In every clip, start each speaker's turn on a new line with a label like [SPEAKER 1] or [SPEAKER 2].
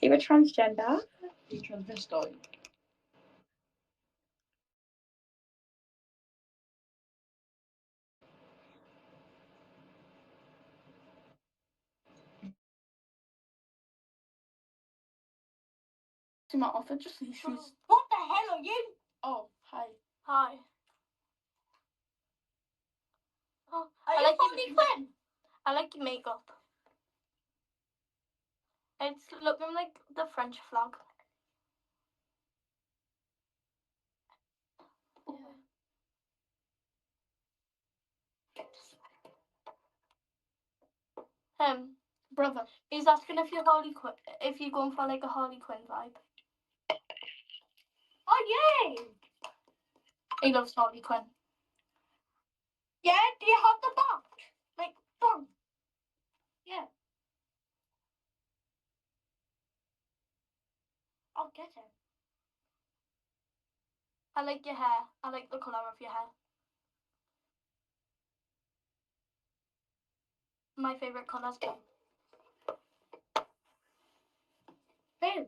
[SPEAKER 1] You're a transgender.
[SPEAKER 2] You're transvestite.
[SPEAKER 1] To my offer, just see she's.
[SPEAKER 2] What the hell are you?
[SPEAKER 1] Oh, hi.
[SPEAKER 2] Hi. Oh,
[SPEAKER 1] Are
[SPEAKER 2] I
[SPEAKER 1] you
[SPEAKER 2] like
[SPEAKER 1] Harley
[SPEAKER 2] your,
[SPEAKER 1] Quinn?
[SPEAKER 2] I like your makeup. It's looking like the French flag.
[SPEAKER 1] Brother.
[SPEAKER 2] He's asking if you're Harley Quinn, if you're going for like a Harley Quinn vibe.
[SPEAKER 1] Oh, yay!
[SPEAKER 2] He loves Harley Quinn.
[SPEAKER 1] Yeah, do you have the box? Like, boom. Yeah. I'll get it.
[SPEAKER 2] I like your hair. I like the colour of your hair. My favourite colour's pink.
[SPEAKER 1] Boom.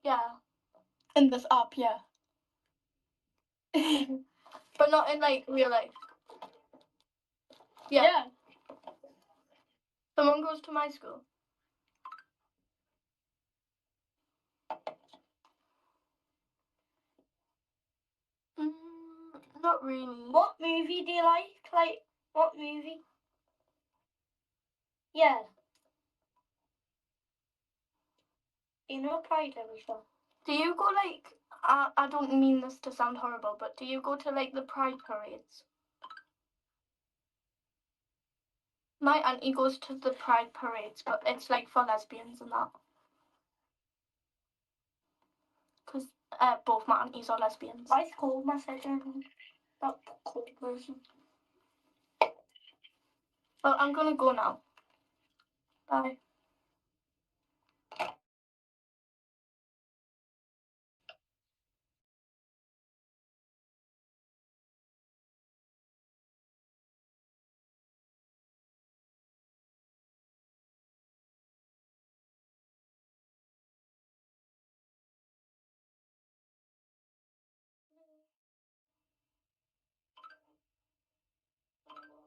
[SPEAKER 2] Yeah.
[SPEAKER 1] In this app, yeah.
[SPEAKER 2] But not in like real life. Yeah. Someone goes to my school. Not really.
[SPEAKER 1] What movie do you like? Like, what movie? Yeah. You know Pride and stuff.
[SPEAKER 2] Do you go like, I don't mean this to sound horrible, but do you go to like the pride parades? My auntie goes to the pride parades, but it's like for lesbians and that. Because both my aunties are lesbians.
[SPEAKER 1] I called my second. That cold person.
[SPEAKER 2] Well, I'm gonna go now. Bye.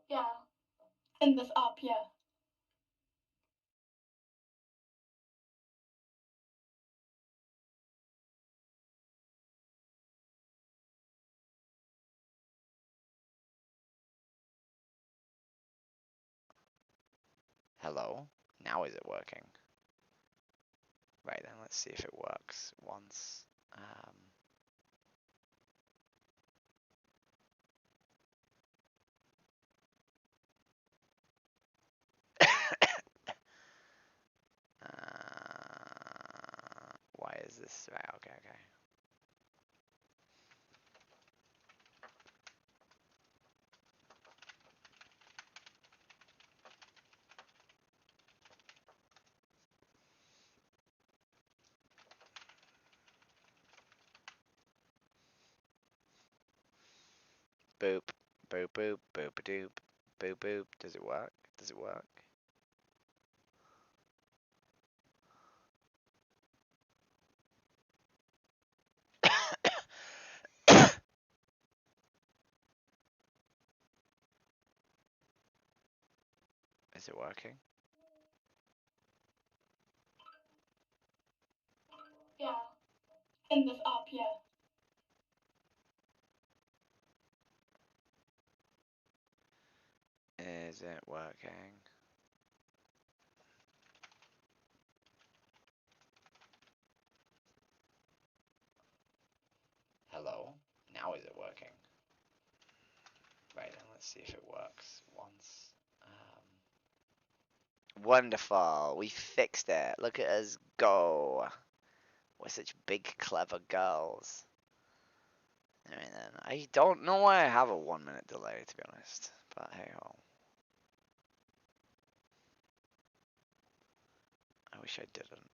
[SPEAKER 2] Yeah.
[SPEAKER 1] In this app, yeah.
[SPEAKER 3] Hello? Now is it working? Right then, let's see if it works once. Why is this? Right, okay. Boop, boop, boop, boop, doop, boop, boop. Does it work? Does it work? Is it working?
[SPEAKER 1] Yeah. In this app, yeah.
[SPEAKER 3] Is it working? Hello? Now is it working? Right then, let's see if it works once. Wonderful! We fixed it! Look at us go! We're such big, clever girls. Alright then. I don't know why I have a 1 minute delay, to be honest. But hey ho. I wish I didn't.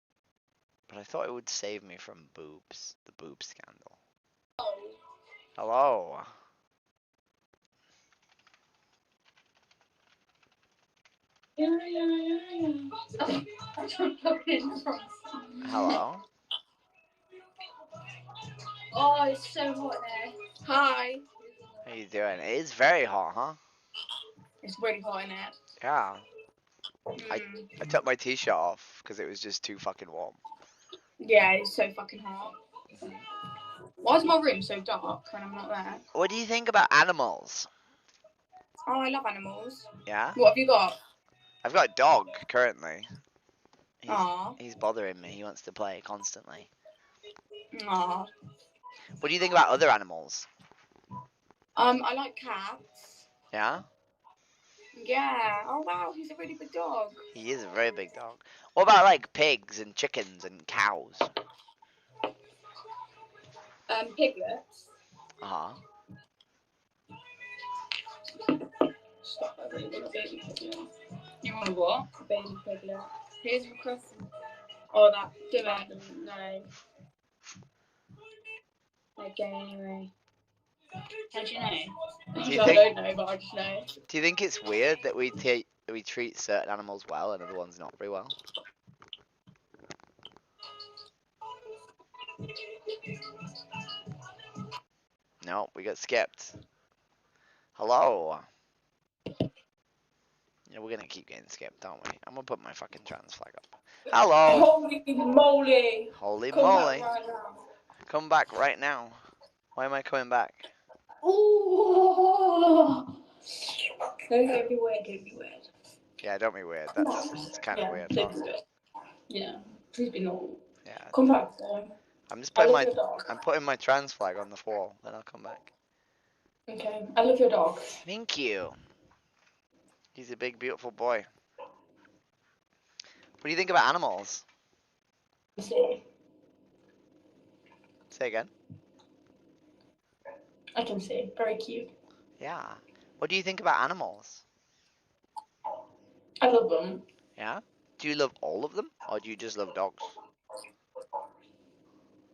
[SPEAKER 3] But I thought it would save me from boobs. The boob scandal. Hello.
[SPEAKER 1] Yeah. I don't plug it in front.
[SPEAKER 3] Hello.
[SPEAKER 1] Oh, it's so hot there. Hi.
[SPEAKER 3] How you doing? It is very hot, huh?
[SPEAKER 1] It's really hot in there.
[SPEAKER 3] Yeah. I
[SPEAKER 1] Mm.
[SPEAKER 3] I took my t-shirt off because it was just too fucking warm.
[SPEAKER 1] Yeah, it's so fucking hot.
[SPEAKER 3] Mhm.
[SPEAKER 1] Why is my room so dark when I'm not there?
[SPEAKER 3] What do you think about animals?
[SPEAKER 1] Oh, I love animals.
[SPEAKER 3] Yeah?
[SPEAKER 1] What have you got?
[SPEAKER 3] I've got a dog currently. He's
[SPEAKER 1] Aw.
[SPEAKER 3] he's bothering me. He wants to play constantly.
[SPEAKER 1] Aw.
[SPEAKER 3] What do you think about other animals?
[SPEAKER 1] I like cats.
[SPEAKER 3] Yeah?
[SPEAKER 1] Yeah. Oh wow, he's a really big dog.
[SPEAKER 3] He is a very big dog. What about like pigs and chickens and cows?
[SPEAKER 1] Piglets.
[SPEAKER 3] Uh-huh.
[SPEAKER 1] Stop, I really want a baby piglet. You want a what? A baby piglet. Here's requesting. Oh, that didn't know. Okay, anyway. How do you know?
[SPEAKER 3] Do you
[SPEAKER 1] I
[SPEAKER 3] think
[SPEAKER 1] don't know, but I just know.
[SPEAKER 3] do you think it's weird that we treat certain animals well and other ones not very well? No, we got skipped. Hello. Yeah, we're gonna keep getting skipped, aren't we? I'm gonna put my fucking trans flag up. Hello.
[SPEAKER 1] Holy moly!
[SPEAKER 3] Holy
[SPEAKER 1] Come back
[SPEAKER 3] moly.
[SPEAKER 1] right now.
[SPEAKER 3] Come back right now. Why am I coming back?
[SPEAKER 1] Ooh! Don't be weird, don't be weird.
[SPEAKER 3] Yeah, don't be weird.
[SPEAKER 1] Come on.
[SPEAKER 3] It's kind of
[SPEAKER 1] Yeah,
[SPEAKER 3] weird,
[SPEAKER 1] don't
[SPEAKER 3] but
[SPEAKER 1] be weird. Yeah, please be normal.
[SPEAKER 3] yeah.
[SPEAKER 1] Come back though.
[SPEAKER 3] I'm just
[SPEAKER 1] I
[SPEAKER 3] putting
[SPEAKER 1] love
[SPEAKER 3] my
[SPEAKER 1] your dog.
[SPEAKER 3] I'm putting my trans flag on the wall, then I'll come back.
[SPEAKER 1] Okay, I love your dog.
[SPEAKER 3] Thank you. He's a big, beautiful boy. What do you think about animals?
[SPEAKER 1] See,
[SPEAKER 3] Say again.
[SPEAKER 1] I can see. Very cute.
[SPEAKER 3] Yeah. What do you think about animals?
[SPEAKER 1] I love them.
[SPEAKER 3] Yeah. Do you love all of them, or do you just love dogs?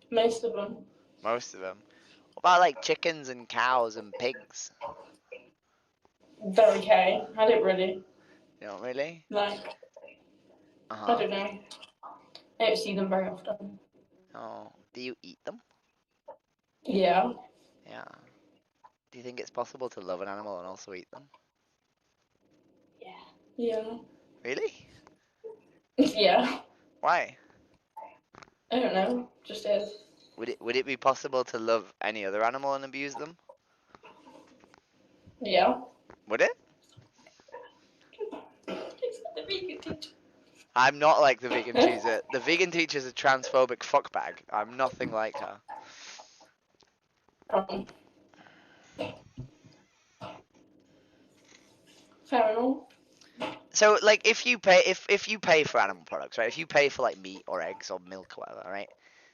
[SPEAKER 1] Most of them.
[SPEAKER 3] Most of them. What about like chickens and cows and pigs?
[SPEAKER 1] Very okay. I don't really.
[SPEAKER 3] You don't really?
[SPEAKER 1] Like,
[SPEAKER 3] Uh
[SPEAKER 1] I
[SPEAKER 3] huh.
[SPEAKER 1] don't know. I don't see them very often.
[SPEAKER 3] Oh. Do you eat them?
[SPEAKER 1] Yeah.
[SPEAKER 3] Yeah. Do you think it's possible to love an animal and also eat them?
[SPEAKER 1] Yeah.
[SPEAKER 3] Really?
[SPEAKER 1] Yeah.
[SPEAKER 3] Why?
[SPEAKER 1] I don't know. Just is.
[SPEAKER 3] Would it be possible to love any other animal and abuse them?
[SPEAKER 1] Yeah.
[SPEAKER 3] Would it?
[SPEAKER 1] It's not the vegan teacher.
[SPEAKER 3] I'm not like the vegan teacher. The vegan teacher's a transphobic fuckbag. I'm nothing like her.
[SPEAKER 1] Fair enough.
[SPEAKER 3] So like if you pay for animal products, right? If you pay for like meat or eggs or milk or whatever, right?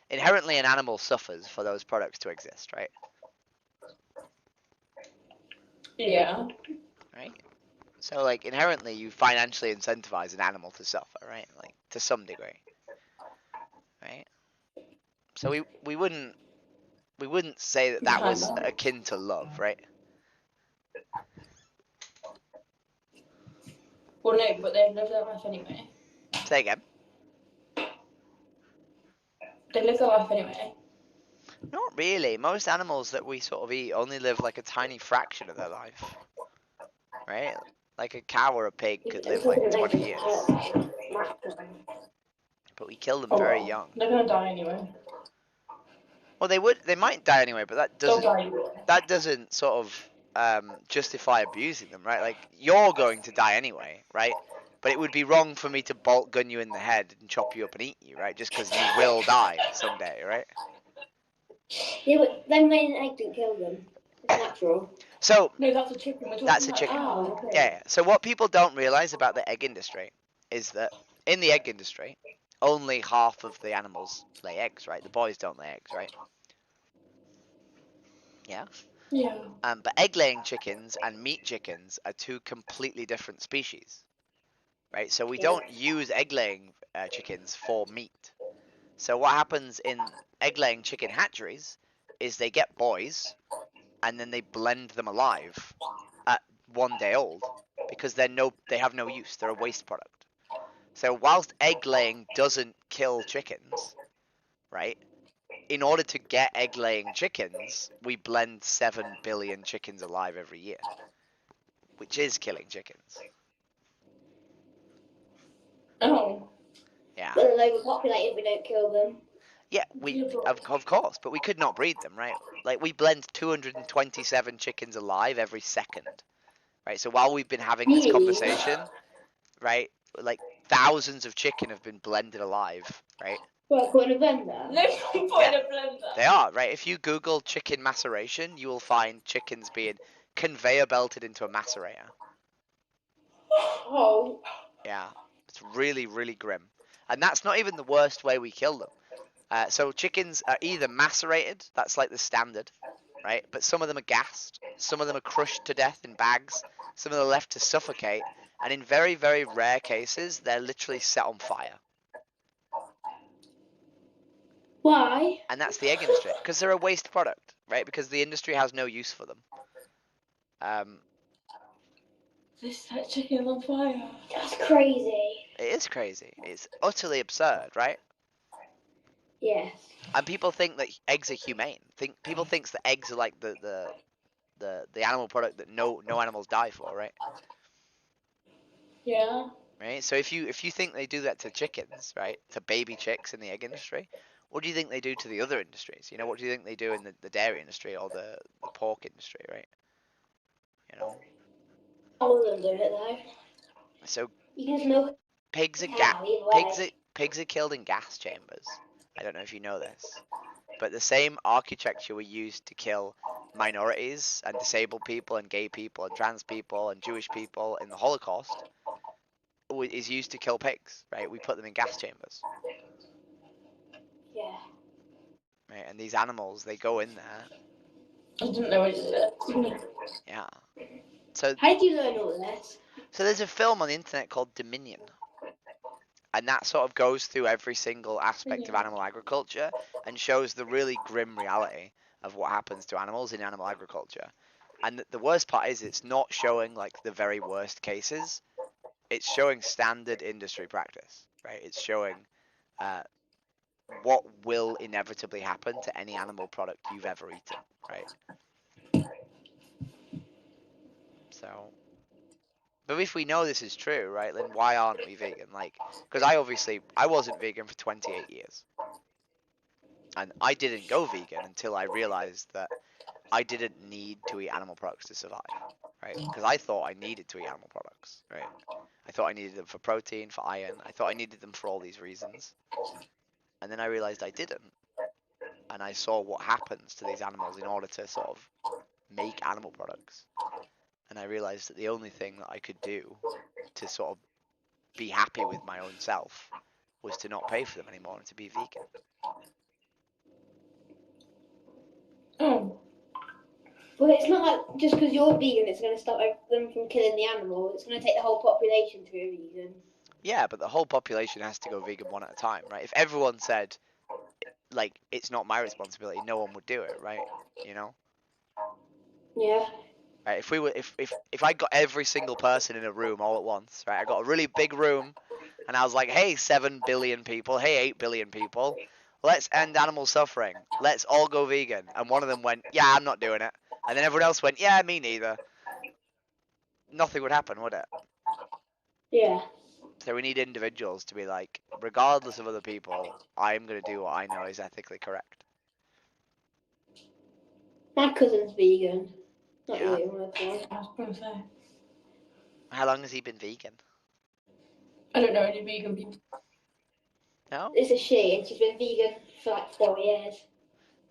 [SPEAKER 3] Inherently an animal suffers for those products to exist, right?
[SPEAKER 1] Yeah.
[SPEAKER 3] Right? So like inherently you financially incentivize an animal to suffer, right? Like to some degree. Right? So we wouldn't say that was
[SPEAKER 1] Kinda.
[SPEAKER 3] akin to love, right?
[SPEAKER 1] Well, no, but they live their life anyway.
[SPEAKER 3] Say again.
[SPEAKER 1] They live their life anyway.
[SPEAKER 3] Not really. Most animals that we sort of eat only live like a tiny fraction of their life. Right? Like a cow or a pig could live like 20 years. But we kill them
[SPEAKER 1] Oh
[SPEAKER 3] very
[SPEAKER 1] well.
[SPEAKER 3] young.
[SPEAKER 1] They're gonna die anyway.
[SPEAKER 3] Well, they might die anyway, but
[SPEAKER 1] They'll die anyway.
[SPEAKER 3] that doesn't sort of justify abusing them, right? Like you're going to die anyway, right? But it would be wrong for me to bolt gun you in the head and chop you up and eat you, right? Just because you will die someday, right?
[SPEAKER 4] Yeah, but then when an egg didn't kill them, it's natural.
[SPEAKER 3] So
[SPEAKER 1] No, that's a chicken. We're talking
[SPEAKER 3] that's a
[SPEAKER 1] about
[SPEAKER 3] chicken.
[SPEAKER 1] cow.
[SPEAKER 4] Oh, okay.
[SPEAKER 3] Yeah. So what people don't realize about the egg industry is that in the egg industry, only half of the animals lay eggs, right? The boys don't lay eggs, right? Yeah.
[SPEAKER 1] Yeah.
[SPEAKER 3] But egg-laying chickens and meat chickens are two completely different species, right? So we don't use egg-laying chickens for meat. So what happens in egg-laying chicken hatcheries is they get boys, and then they blend them alive at 1 day old, because they have no use. They're a waste product. So whilst egg laying doesn't kill chickens, right? In order to get egg laying chickens, we blend 7 billion chickens alive every year, which is killing chickens.
[SPEAKER 1] Oh.
[SPEAKER 3] Yeah.
[SPEAKER 4] But they're overpopulated if we don't kill them.
[SPEAKER 3] Yeah, of course, but we could not breed them, right? Like we blend 227 chickens alive every second, right? So while we've been having this
[SPEAKER 4] Really?
[SPEAKER 3] conversation, right, like thousands of chicken have been blended alive, right?
[SPEAKER 4] Well, put in a blender.
[SPEAKER 1] No point
[SPEAKER 3] Yeah.
[SPEAKER 1] in a blender.
[SPEAKER 3] They are, right? If you Google chicken maceration, you will find chickens being conveyor belted into a macerator.
[SPEAKER 1] Oh.
[SPEAKER 3] Yeah, it's really, really grim. And that's not even the worst way we kill them. So chickens are either macerated, that's like the standard, right? But some of them are gassed, some of them are crushed to death in bags, some of them are left to suffocate, and in very, very rare cases, they're literally set on fire.
[SPEAKER 4] Why?
[SPEAKER 3] And that's the egg industry, because they're a waste product, right? Because the industry has no use for them.
[SPEAKER 1] This set chicken on fire.
[SPEAKER 4] That's crazy.
[SPEAKER 3] It is crazy. It's utterly absurd, right?
[SPEAKER 4] Yes.
[SPEAKER 3] And people think that eggs are humane. People think that eggs are like the animal product that no animals die for, right?
[SPEAKER 1] Yeah.
[SPEAKER 3] Right. So if you think they do that to chickens, right, to baby chicks in the egg industry, what do you think they do to the other industries? You know, what do you think they do in the dairy industry or the pork industry, right? You know.
[SPEAKER 4] All of them do it though.
[SPEAKER 3] So
[SPEAKER 4] You can just milk
[SPEAKER 3] pigs
[SPEAKER 4] a
[SPEAKER 3] are
[SPEAKER 4] cow either way.
[SPEAKER 3] pigs are killed in gas chambers. I don't know if you know this, but the same architecture we used to kill minorities and disabled people and gay people and trans people and Jewish people in the Holocaust is used to kill pigs, right? We put them in gas chambers.
[SPEAKER 4] Yeah.
[SPEAKER 3] Right, and these animals, they go in there.
[SPEAKER 1] I didn't know it did it.
[SPEAKER 3] Yeah. So
[SPEAKER 4] How did you learn all this?
[SPEAKER 3] there's a film on the internet called Dominion. And that sort of goes through every single aspect of animal agriculture and shows the really grim reality of what happens to animals in animal agriculture. And the worst part is it's not showing like the very worst cases. It's showing standard industry practice, right? It's showing what will inevitably happen to any animal product you've ever eaten, right? So, but if we know this is true, right, then why aren't we vegan? Like, because I wasn't vegan for 28 years. And I didn't go vegan until I realized that I didn't need to eat animal products to survive, right? Because I thought I needed to eat animal products, right? I thought I needed them for protein, for iron. I thought I needed them for all these reasons. And then I realized I didn't. And I saw what happens to these animals in order to sort of make animal products. And I realized that the only thing that I could do to sort of be happy with my own self was to not pay for them anymore and to be vegan.
[SPEAKER 1] Oh.
[SPEAKER 4] Well, it's not like just because you're vegan, it's going to stop them from killing the animal. It's going to take the whole population to go vegan.
[SPEAKER 3] Yeah, but the whole population has to go vegan one at a time, right? If everyone said, like, it's not my responsibility, no one would do it, right? You know?
[SPEAKER 4] Yeah.
[SPEAKER 3] Right, if I got every single person in a room all at once, right? I got a really big room, and I was like, hey, 7 billion people, hey, 8 billion people, let's end animal suffering. Let's all go vegan. And one of them went, yeah, I'm not doing it. And then everyone else went, yeah, me neither. Nothing would happen, would it?
[SPEAKER 4] Yeah.
[SPEAKER 3] So we need individuals to be like, regardless of other people, I'm going to do what I know is ethically correct.
[SPEAKER 4] My cousin's vegan. Not
[SPEAKER 3] Yeah.
[SPEAKER 4] you, okay.
[SPEAKER 1] I was gonna say.
[SPEAKER 3] How long has he been vegan?
[SPEAKER 1] I don't know any vegan people.
[SPEAKER 3] No?
[SPEAKER 4] It's a she, and she's been vegan for like 4 years.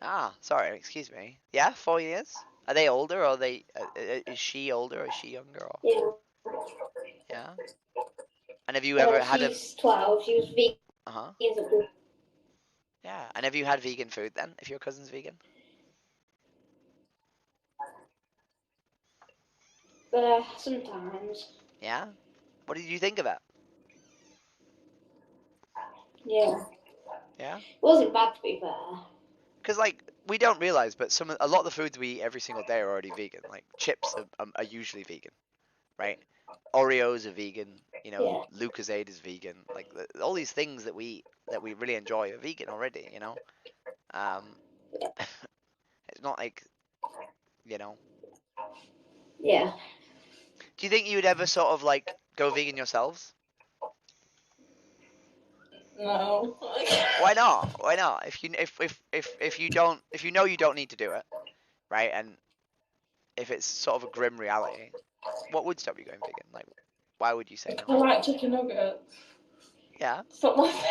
[SPEAKER 3] Ah, sorry, excuse me. Yeah, 4 years? Are they older, or are they, is she older, or is she younger? Or...
[SPEAKER 4] Yeah.
[SPEAKER 3] Yeah? And have you ever had a...
[SPEAKER 4] She's 12. She was vegan.
[SPEAKER 3] Uh-huh.
[SPEAKER 4] Years ago.
[SPEAKER 3] Yeah, and have you had vegan food then, if your cousin's vegan?
[SPEAKER 4] Sometimes.
[SPEAKER 3] Yeah? What did you think of it?
[SPEAKER 4] Yeah.
[SPEAKER 3] Yeah?
[SPEAKER 4] It wasn't bad, to be fair.
[SPEAKER 3] Because, like, we don't realize, but a lot of the foods we eat every single day are already vegan. Like, chips are usually vegan, right? Oreos are vegan, you know,
[SPEAKER 4] Yeah.
[SPEAKER 3] Lucozade is vegan. Like all these things that we really enjoy are vegan already, you know. Um, it's not like, you know.
[SPEAKER 4] Yeah.
[SPEAKER 3] Do you think you would ever sort of like go vegan yourselves?
[SPEAKER 1] No.
[SPEAKER 3] Why not? Why not? If you don't, if you know you don't need to do it, right? And if it's sort of a grim reality, what would stop you going vegan? Like, why would you say
[SPEAKER 1] I
[SPEAKER 3] no?
[SPEAKER 1] like chicken nuggets.
[SPEAKER 3] Yeah.
[SPEAKER 1] It's not my thing.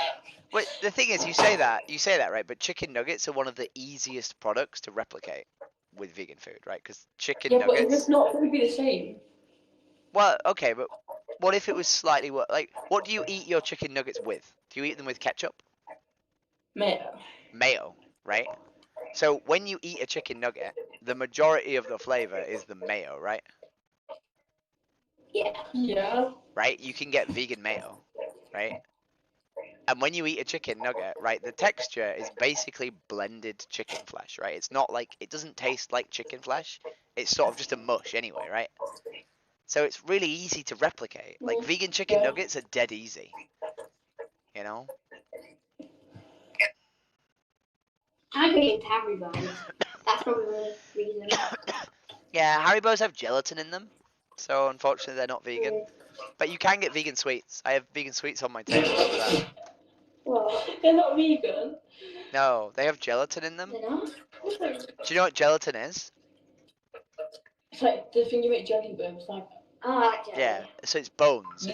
[SPEAKER 3] But the thing is, you say that, right? But chicken nuggets are one of the easiest products to replicate with vegan food, right? Because chicken
[SPEAKER 1] Yeah, but it's
[SPEAKER 3] nuggets.
[SPEAKER 1] not going to be the same.
[SPEAKER 3] Well, okay, but what if it was slightly like? What do you eat your chicken nuggets with? Do you eat them with ketchup?
[SPEAKER 1] Mayo.
[SPEAKER 3] Mayo, right? So when you eat a chicken nugget, the majority of the flavor is the mayo, right?
[SPEAKER 4] Yeah.
[SPEAKER 1] Yeah.
[SPEAKER 3] Right? You can get vegan mayo, right? And when you eat a chicken nugget, right, the texture is basically blended chicken flesh, right? It's not like, it doesn't taste like chicken flesh. It's sort of just a mush anyway, right? So it's really easy to replicate. Like vegan chicken
[SPEAKER 1] Yeah.
[SPEAKER 3] nuggets are dead easy, you know?
[SPEAKER 4] I'm going to Haribo's. That's probably the reason.
[SPEAKER 3] Yeah, Haribo's have gelatin in them, so unfortunately they're not vegan. But you can get vegan sweets. I have vegan sweets on my table over there.
[SPEAKER 4] Well,
[SPEAKER 1] They're not vegan.
[SPEAKER 3] No, they have gelatin in them.
[SPEAKER 4] they're not.
[SPEAKER 3] Do you know what gelatin is?
[SPEAKER 1] It's like the thing you make jelly with. It's like.
[SPEAKER 4] Oh, I like jelly.
[SPEAKER 3] Yeah, so it's bones.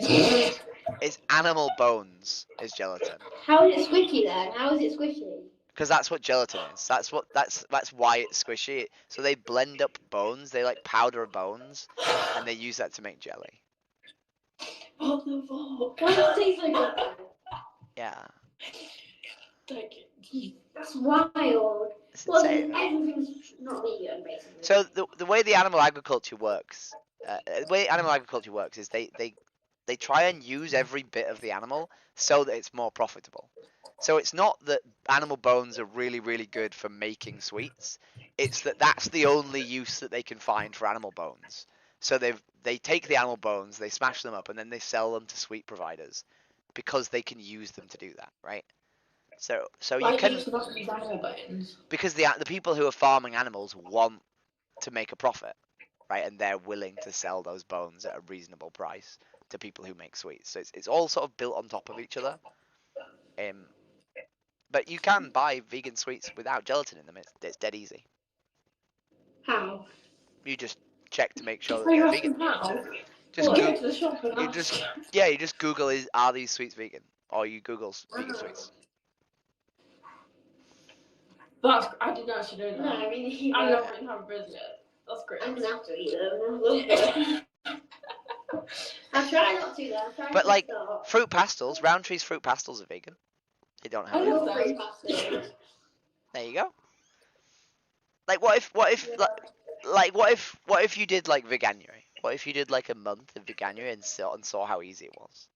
[SPEAKER 3] It's animal bones is gelatin.
[SPEAKER 4] How is it squishy then? How is it squishy?
[SPEAKER 3] Because that's what gelatin is. That's why it's squishy. So they blend up bones. They like powder bones, and they use that to make jelly.
[SPEAKER 1] What the fuck?
[SPEAKER 4] Why does it taste like that?
[SPEAKER 3] Yeah,
[SPEAKER 1] Like,
[SPEAKER 4] That's wild.
[SPEAKER 3] it's
[SPEAKER 4] Well,
[SPEAKER 3] insane.
[SPEAKER 4] everything's not vegan, basically.
[SPEAKER 3] So the way the animal agriculture works, the way animal agriculture works is they try and use every bit of the animal so that it's more profitable. So it's not that animal bones are really, really good for making sweets. It's that that's the only use that they can find for animal bones. So they take the animal bones, they smash them up, and then they sell them to sweet providers because they can use them to do that, right? So
[SPEAKER 1] why
[SPEAKER 3] you
[SPEAKER 1] do you
[SPEAKER 3] can,
[SPEAKER 1] use not these animal bones?
[SPEAKER 3] because the people who are farming animals want to make a profit, right? And they're willing to sell those bones at a reasonable price to people who make sweets. So it's all sort of built on top of each other. But you can buy vegan sweets without gelatin in them. It's dead easy.
[SPEAKER 4] How?
[SPEAKER 3] You just check to make sure that
[SPEAKER 1] Are you
[SPEAKER 3] they're
[SPEAKER 1] asking
[SPEAKER 3] vegan.
[SPEAKER 1] how?
[SPEAKER 3] Just
[SPEAKER 1] Well,
[SPEAKER 3] go,
[SPEAKER 1] go to the shop and
[SPEAKER 3] you
[SPEAKER 1] ask.
[SPEAKER 3] just Google are these sweets vegan, or you Google vegan sweets.
[SPEAKER 1] That's, I didn't actually know that.
[SPEAKER 4] No, I mean,
[SPEAKER 1] I've never been have bread yet. That's great.
[SPEAKER 4] I'm gonna have to eat them. I'll try not to though. I'll try
[SPEAKER 3] But
[SPEAKER 4] to
[SPEAKER 3] like
[SPEAKER 4] stop.
[SPEAKER 3] fruit pastels, Roundtree's fruit pastels are vegan. They don't
[SPEAKER 1] I
[SPEAKER 3] have.
[SPEAKER 1] love
[SPEAKER 4] love
[SPEAKER 1] them.
[SPEAKER 4] fruit pastilles.
[SPEAKER 3] There you go. Like what if what if you did like veganuary? What if you did like a month of veganuary and saw how easy it was?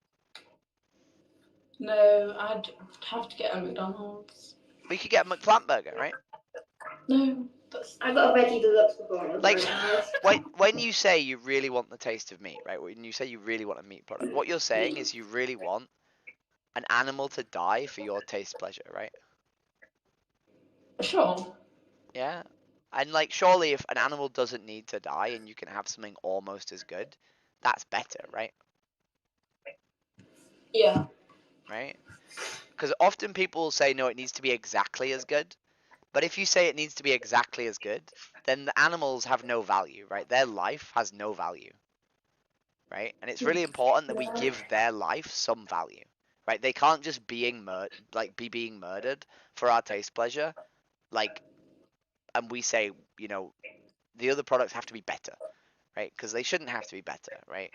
[SPEAKER 1] No, I'd have to get a McDonald's.
[SPEAKER 3] We could get a McPlant burger, right?
[SPEAKER 1] No, that's.
[SPEAKER 4] I got a veggie deluxe before. And it was
[SPEAKER 3] Like,
[SPEAKER 4] very nice.
[SPEAKER 3] when you say you really want the taste of meat, right? When you say you really want a meat product, what you're saying is you really want an animal to die for your taste pleasure, right?
[SPEAKER 1] Sure.
[SPEAKER 3] Yeah. And like, surely if an animal doesn't need to die and you can have something almost as good, that's better, right?
[SPEAKER 1] Yeah.
[SPEAKER 3] Right? Because often people say, no, it needs to be exactly as good. But if you say it needs to be exactly as good, then the animals have no value, right? Their life has no value, right? And it's really important that we give their life some value, right? They can't just be being murdered for our taste pleasure, like, and we say, you know, the other products have to be better, right? Because they shouldn't have to be better, right?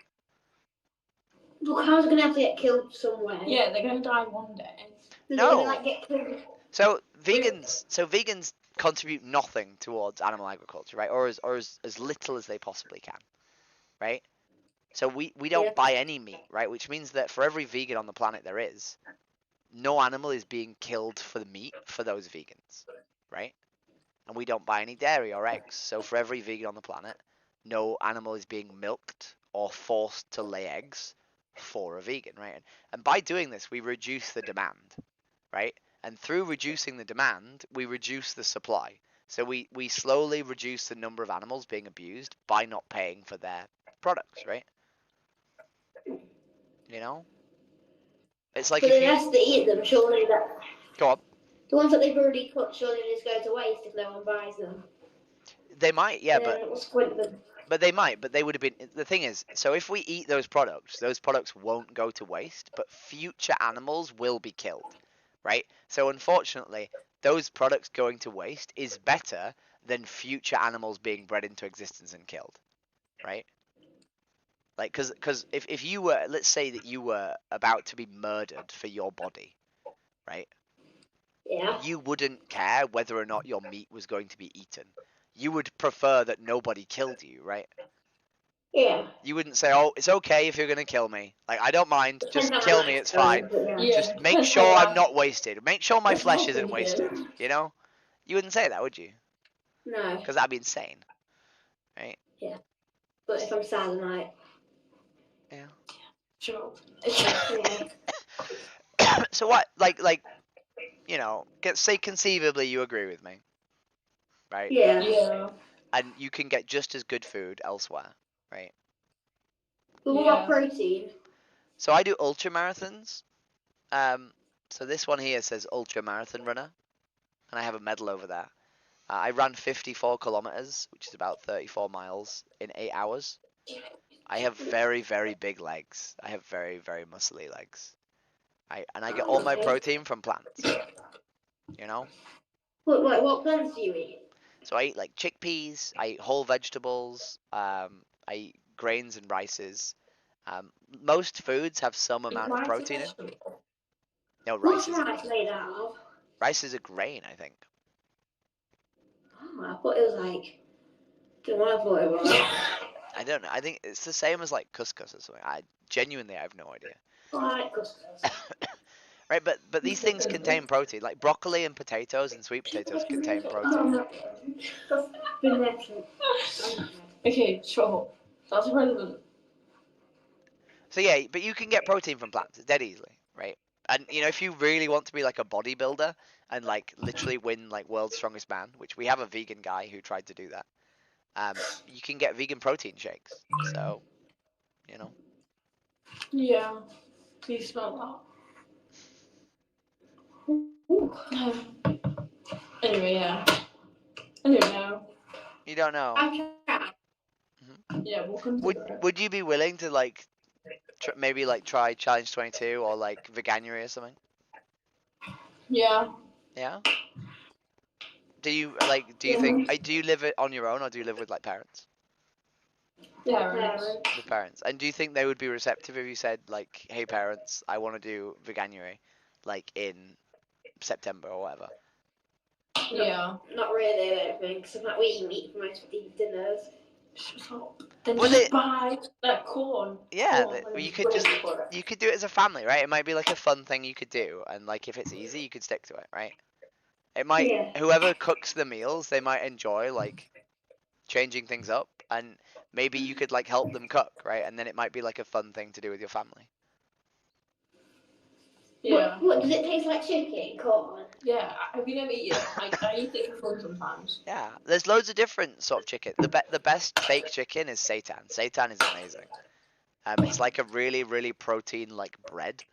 [SPEAKER 4] Look, cows are gonna have to get killed somewhere.
[SPEAKER 1] Yeah, they're gonna die one day.
[SPEAKER 4] They're
[SPEAKER 3] No.
[SPEAKER 4] gonna like get killed.
[SPEAKER 3] So vegans contribute nothing towards animal agriculture, right? Or as little as they possibly can, right? So we don't
[SPEAKER 4] Yeah.
[SPEAKER 3] buy any meat, right? Which means that for every vegan on the planet there is, no animal is being killed for the meat for those vegans, right? And we don't buy any dairy or eggs. So for every vegan on the planet, no animal is being milked or forced to lay eggs for a vegan, right? And by doing this, we reduce the demand, right? And through reducing the demand, we reduce the supply. So we slowly reduce the number of animals being abused by not paying for their products, right? You know? It's like
[SPEAKER 4] But
[SPEAKER 3] if
[SPEAKER 4] then
[SPEAKER 3] you
[SPEAKER 4] as they eat them, surely that
[SPEAKER 3] go on,
[SPEAKER 4] the ones that they've already cooked, surely they just go to waste if no one buys them.
[SPEAKER 3] they might, yeah,
[SPEAKER 4] And then what's the point of them?
[SPEAKER 3] but they might, but they would have been. The thing is, so if we eat those products won't go to waste, but future animals will be killed, right? So unfortunately, those products going to waste is better than future animals being bred into existence and killed, right? Like, because if you were, let's say that you were about to be murdered for your body, right?
[SPEAKER 4] Yeah.
[SPEAKER 3] You wouldn't care whether or not your meat was going to be eaten. You would prefer that nobody killed you, right?
[SPEAKER 4] Yeah.
[SPEAKER 3] You wouldn't say, "Oh, it's okay if you're gonna kill me. Like, I don't mind. Just
[SPEAKER 4] Depends how
[SPEAKER 3] kill
[SPEAKER 4] much
[SPEAKER 3] me. It's
[SPEAKER 4] it's
[SPEAKER 3] fine.
[SPEAKER 4] but yeah.
[SPEAKER 1] Yeah.
[SPEAKER 3] Just make
[SPEAKER 1] depends
[SPEAKER 3] sure
[SPEAKER 1] how
[SPEAKER 3] I'm
[SPEAKER 1] bad-
[SPEAKER 3] not wasted. Make sure my
[SPEAKER 1] That's
[SPEAKER 3] flesh
[SPEAKER 1] not
[SPEAKER 3] isn't
[SPEAKER 1] pretty
[SPEAKER 3] wasted."
[SPEAKER 1] good.
[SPEAKER 3] You know? You wouldn't say that, would you?
[SPEAKER 4] No.
[SPEAKER 3] Because that'd be insane, right?
[SPEAKER 4] But if I'm sad, I might.
[SPEAKER 3] Yeah.
[SPEAKER 1] Sure.
[SPEAKER 4] Yeah.
[SPEAKER 3] So what? Like, you know, say conceivably you agree with me, right?
[SPEAKER 4] Yeah.
[SPEAKER 1] Yeah.
[SPEAKER 3] And you can get just as good food elsewhere, right?
[SPEAKER 4] But what about protein?
[SPEAKER 3] So I do ultra marathons. So this one here says ultra marathon runner, and I have a medal over there. I ran 54 kilometers, which is about 34 miles, in 8 hours. I have very, very big legs. I have very, very muscly legs. And I get all my protein from plants. You know?
[SPEAKER 4] What plants do you eat?
[SPEAKER 3] So I eat like chickpeas, I eat whole vegetables, I eat grains and rices. Most foods have some amount of protein in. No,
[SPEAKER 4] What's rice made out of?
[SPEAKER 3] rice is a grain, I think.
[SPEAKER 4] Oh, I thought it was like. Don't know what I thought it was.
[SPEAKER 3] I don't know. I think it's the same as like couscous or something. I have no idea.
[SPEAKER 4] Oh, I like couscous.
[SPEAKER 3] Right, but these things contain protein. Like broccoli and potatoes and sweet potatoes contain protein.
[SPEAKER 1] Okay, sure. That's relevant.
[SPEAKER 3] So yeah, but you can get protein from plants dead easily, right? And you know, if you really want to be like a bodybuilder and like literally win like world's strongest man, which we have a vegan guy who tried to do that, you can get vegan protein shakes. So, you know.
[SPEAKER 1] Yeah. Please smell that. Anyway, yeah. I don't know.
[SPEAKER 3] You don't know.
[SPEAKER 4] I can.
[SPEAKER 1] Yeah, we'll consider it.
[SPEAKER 3] Would you be willing to like maybe like try Challenge 22 or like Veganuary or something?
[SPEAKER 1] Yeah.
[SPEAKER 3] Yeah. Do you like? Do you think? Do you live it on your own or do you live with like parents?
[SPEAKER 1] Parents.
[SPEAKER 3] With parents. And do you think they would be receptive if you said like, "Hey parents, I want to do Veganuary, like in September or whatever"?
[SPEAKER 1] Yeah.
[SPEAKER 4] Not really, I don't think. Because we eat meat for most of these dinners.
[SPEAKER 1] Shut up. Then
[SPEAKER 3] Well,
[SPEAKER 1] just buy like corn.
[SPEAKER 3] Yeah,
[SPEAKER 1] Corn and
[SPEAKER 3] you could just
[SPEAKER 1] bread for it.
[SPEAKER 3] you could do it as a family, right? It might be like a fun thing you could do, and like if it's easy, you could stick to it, right? It might
[SPEAKER 4] Yeah.
[SPEAKER 3] whoever cooks the meals, they might enjoy like changing things up, and maybe you could like help them cook, right? And then it might be like a fun thing to do with your family.
[SPEAKER 1] Yeah.
[SPEAKER 4] What does it taste like? Chicken? Corn?
[SPEAKER 1] Yeah. Have you never eaten it? I eat it for fun sometimes.
[SPEAKER 3] Yeah, there's loads of different sort of chicken. The best fake chicken is seitan. Seitan is amazing. It's like a really really protein like bread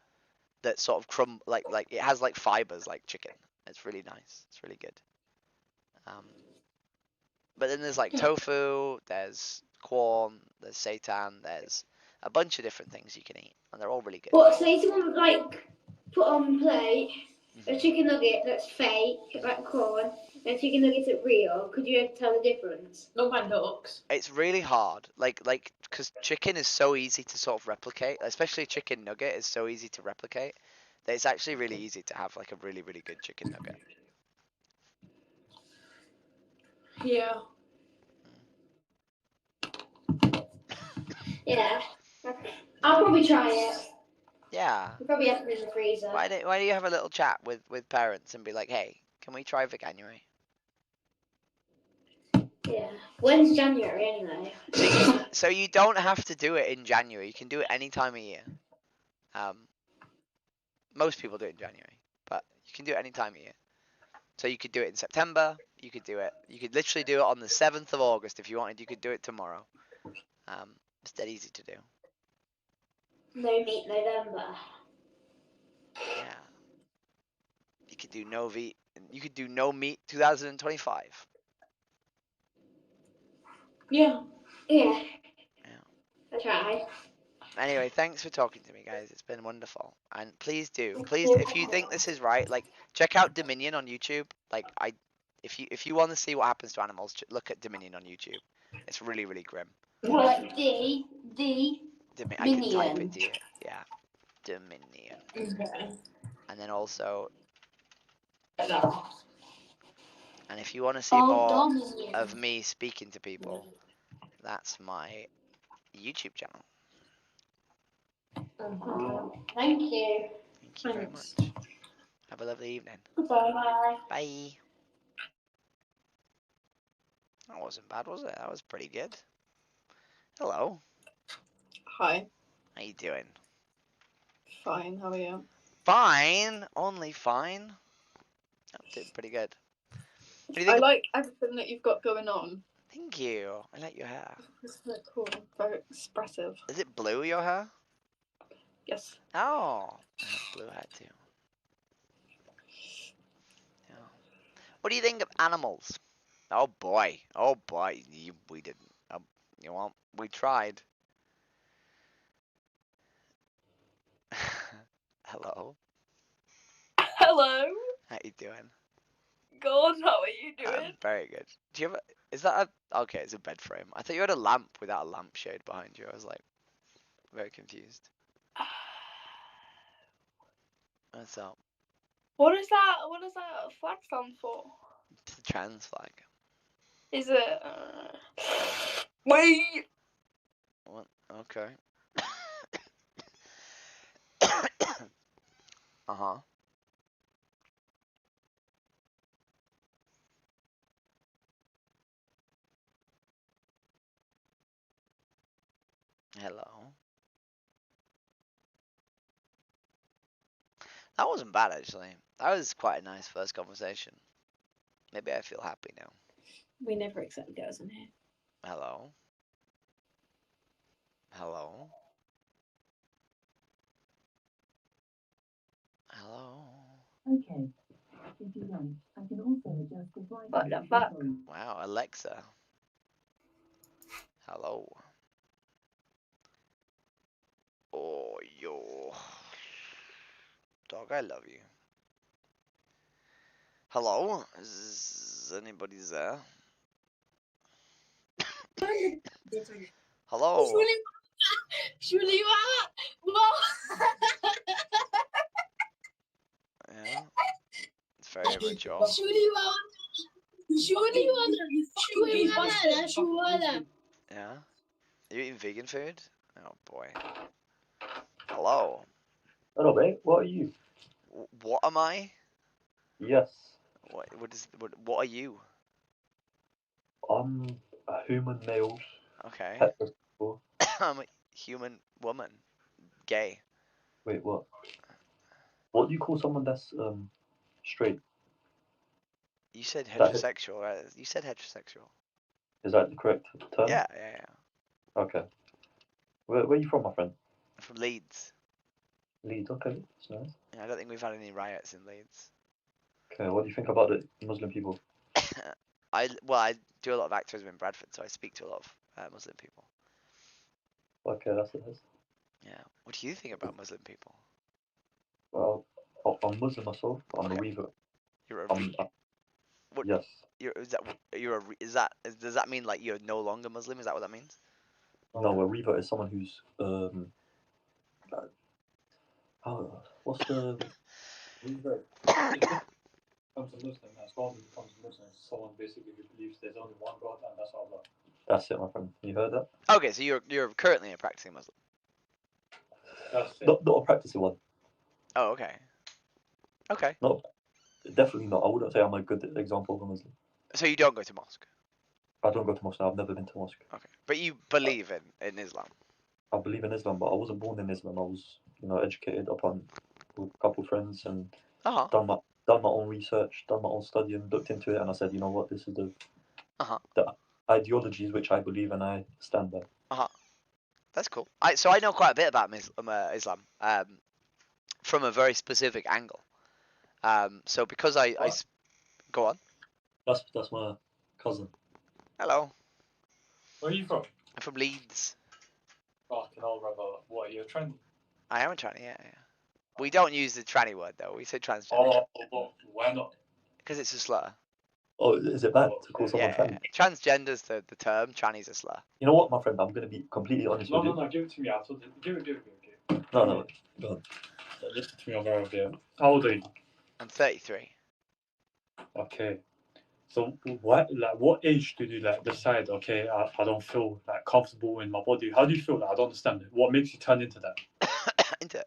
[SPEAKER 3] that sort of like it has like fibers like chicken. It's really nice. It's really good. But then there's like tofu, there's corn, there's seitan, there's a bunch of different things you can eat, and they're all really good.
[SPEAKER 4] What? Say someone like put on plate a chicken nugget that's fake, like corn, and chicken nuggets that real. Could you ever tell the difference?
[SPEAKER 1] Not my ducks.
[SPEAKER 3] It's really hard, like because chicken is so easy to sort of replicate, especially chicken nugget is so easy to replicate that it's actually really easy to have like a really really good chicken nugget.
[SPEAKER 1] Yeah.
[SPEAKER 4] Yeah. I'll probably try it.
[SPEAKER 3] Yeah.
[SPEAKER 4] I'll probably have it in the freezer.
[SPEAKER 3] Why do you have a little chat with parents and be like, hey, can we try Veganuary?
[SPEAKER 4] Yeah. When's January anyway?
[SPEAKER 3] So you don't have to do it in January. You can do it any time of year. Most people do it in January, but you can do it any time of year. So you could do it in September. You could do it. You could literally do it on the 7th of August if you wanted. You could do it tomorrow. It's dead easy to do.
[SPEAKER 4] No meat November.
[SPEAKER 3] Yeah. You could do no meat. You could do no meat 2025.
[SPEAKER 1] Yeah.
[SPEAKER 4] Yeah.
[SPEAKER 3] Yeah.
[SPEAKER 4] I try.
[SPEAKER 3] Anyway, thanks for talking to me, guys. It's been wonderful. And please, if you think this is right, like, check out Dominion on YouTube. Like, if you want to see what happens to animals, look at Dominion on YouTube. It's really, really grim.
[SPEAKER 4] What?
[SPEAKER 3] I can type it
[SPEAKER 4] Minion.
[SPEAKER 3] to you. Yeah, Dominion.
[SPEAKER 1] Okay.
[SPEAKER 3] And then also,
[SPEAKER 1] Hello.
[SPEAKER 3] and if you want to see
[SPEAKER 4] Oh,
[SPEAKER 3] more
[SPEAKER 4] Dominion.
[SPEAKER 3] of me speaking to people, that's my YouTube channel.
[SPEAKER 4] Thank you.
[SPEAKER 3] Thank you very
[SPEAKER 1] Thanks.
[SPEAKER 3] much. Have a lovely evening.
[SPEAKER 1] Goodbye.
[SPEAKER 3] Bye. That wasn't bad, was it? That was pretty good. Hello.
[SPEAKER 1] Hi.
[SPEAKER 3] How you doing?
[SPEAKER 1] Fine. How are you?
[SPEAKER 3] Fine. Only fine. I'm doing pretty good. What do you
[SPEAKER 1] I
[SPEAKER 3] think?
[SPEAKER 1] like everything that you've got going on.
[SPEAKER 3] Thank you. I like your hair.
[SPEAKER 1] It's very cool. Very expressive.
[SPEAKER 3] Is it blue, your hair?
[SPEAKER 1] Yes.
[SPEAKER 3] Oh. I have blue hair too. Yeah. What do you think of animals? Oh boy. Oh boy. We didn't. You know, we tried. Hello.
[SPEAKER 1] Hello.
[SPEAKER 3] How you doing?
[SPEAKER 1] God, how are you
[SPEAKER 3] I'm
[SPEAKER 1] doing?
[SPEAKER 3] very good. Do you have a, is that a, okay, it's a bed frame. I thought you had a lamp without a lampshade behind you. I was like, very confused. What's up?
[SPEAKER 2] What is that? What does that flag stand for?
[SPEAKER 3] It's the trans flag.
[SPEAKER 2] Is it?
[SPEAKER 1] Wait.
[SPEAKER 3] What? Okay. Uh-huh. Hello. That wasn't bad, actually. That was quite a nice first conversation. Maybe I feel happy now.
[SPEAKER 1] We never accept girls in here.
[SPEAKER 3] Hello. Hello. Hello.
[SPEAKER 5] Okay. If you like, I can also adjust the volume.
[SPEAKER 2] What the fuck?
[SPEAKER 3] Wow, Alexa. Hello. Oh, yo. Dog, I love you. Hello? Is anybody there? Hello?
[SPEAKER 2] Surely you are. What?
[SPEAKER 3] Yeah. It's very mature. Yeah. Are you eating vegan food? Oh boy. Hello.
[SPEAKER 6] Hello, mate. What are you?
[SPEAKER 3] What am I?
[SPEAKER 6] Yes,
[SPEAKER 3] What are you?
[SPEAKER 6] I'm a human male.
[SPEAKER 3] Okay.
[SPEAKER 6] Heterosexual.
[SPEAKER 3] I'm a human woman. Gay.
[SPEAKER 6] Wait, what? What do you call someone that's straight?
[SPEAKER 3] You said
[SPEAKER 6] That-
[SPEAKER 3] heterosexual, right? You said heterosexual.
[SPEAKER 6] Is that the correct term?
[SPEAKER 3] Yeah.
[SPEAKER 6] Okay. Where are you from, my friend?
[SPEAKER 3] I'm from Leeds.
[SPEAKER 6] Leeds. Okay, that's nice.
[SPEAKER 3] Yeah, I don't think we've had any riots in Leeds.
[SPEAKER 6] Okay, what do you think about the Muslim people?
[SPEAKER 3] I do a lot of activism in Bradford, so I speak to a lot of Muslim people.
[SPEAKER 6] Okay, that's nice.
[SPEAKER 3] Yeah. What do you think about Muslim people?
[SPEAKER 6] Well, I'm Muslim myself. I'm a Weaver.
[SPEAKER 3] You're a what?
[SPEAKER 6] Yes.
[SPEAKER 3] Does that mean like you're no longer Muslim? Is that what that means?
[SPEAKER 6] No, a Weaver is someone who's what's the
[SPEAKER 7] Weaver becomes a Muslim, as God becomes a Muslim, someone basically who believes there's only one God and that's Allah.
[SPEAKER 6] That's it, my friend. You heard that?
[SPEAKER 3] Okay, so you're currently a practicing Muslim.
[SPEAKER 7] That's it.
[SPEAKER 6] Not a practicing one.
[SPEAKER 3] Oh, okay. Okay.
[SPEAKER 6] Not definitely not. I wouldn't say I'm a good example of a Muslim.
[SPEAKER 3] So you don't go to mosque?
[SPEAKER 6] I don't go to mosque. I've never been to mosque.
[SPEAKER 3] Okay, but you believe in Islam.
[SPEAKER 6] I believe in Islam, but I wasn't born in Islam. I was, educated upon with a couple of friends and
[SPEAKER 3] Uh-huh.
[SPEAKER 6] done my own research, done my own study, and looked into it. And I said, you know what, this is the ideologies which I believe and I stand by.
[SPEAKER 3] That's cool. So I know quite a bit about Islam, from a very specific angle. So because I go on.
[SPEAKER 6] That's my cousin.
[SPEAKER 3] Hello,
[SPEAKER 7] Where are you from?
[SPEAKER 3] I'm from Leeds.
[SPEAKER 7] Fucking hell, brother. What, you're trendy?
[SPEAKER 3] I am a tranny, yeah. We don't use the tranny word though. We say transgender
[SPEAKER 7] Oh, well, why not?
[SPEAKER 3] because it's a slur.
[SPEAKER 6] Oh, is it bad to call someone
[SPEAKER 3] Yeah,
[SPEAKER 6] tranny?
[SPEAKER 3] transgender's the term. Tranny's a slur.
[SPEAKER 6] You know what, my friend? I'm gonna be completely honest with you.
[SPEAKER 7] No, give it to me. I told you. Give it.
[SPEAKER 6] No, go on.
[SPEAKER 7] Listen to me over there. How old are you?
[SPEAKER 3] I'm 33.
[SPEAKER 7] Okay. So what age did you decide? Okay, I don't feel comfortable in my body. How do you feel? I don't understand it. What makes you turn into that?
[SPEAKER 3] into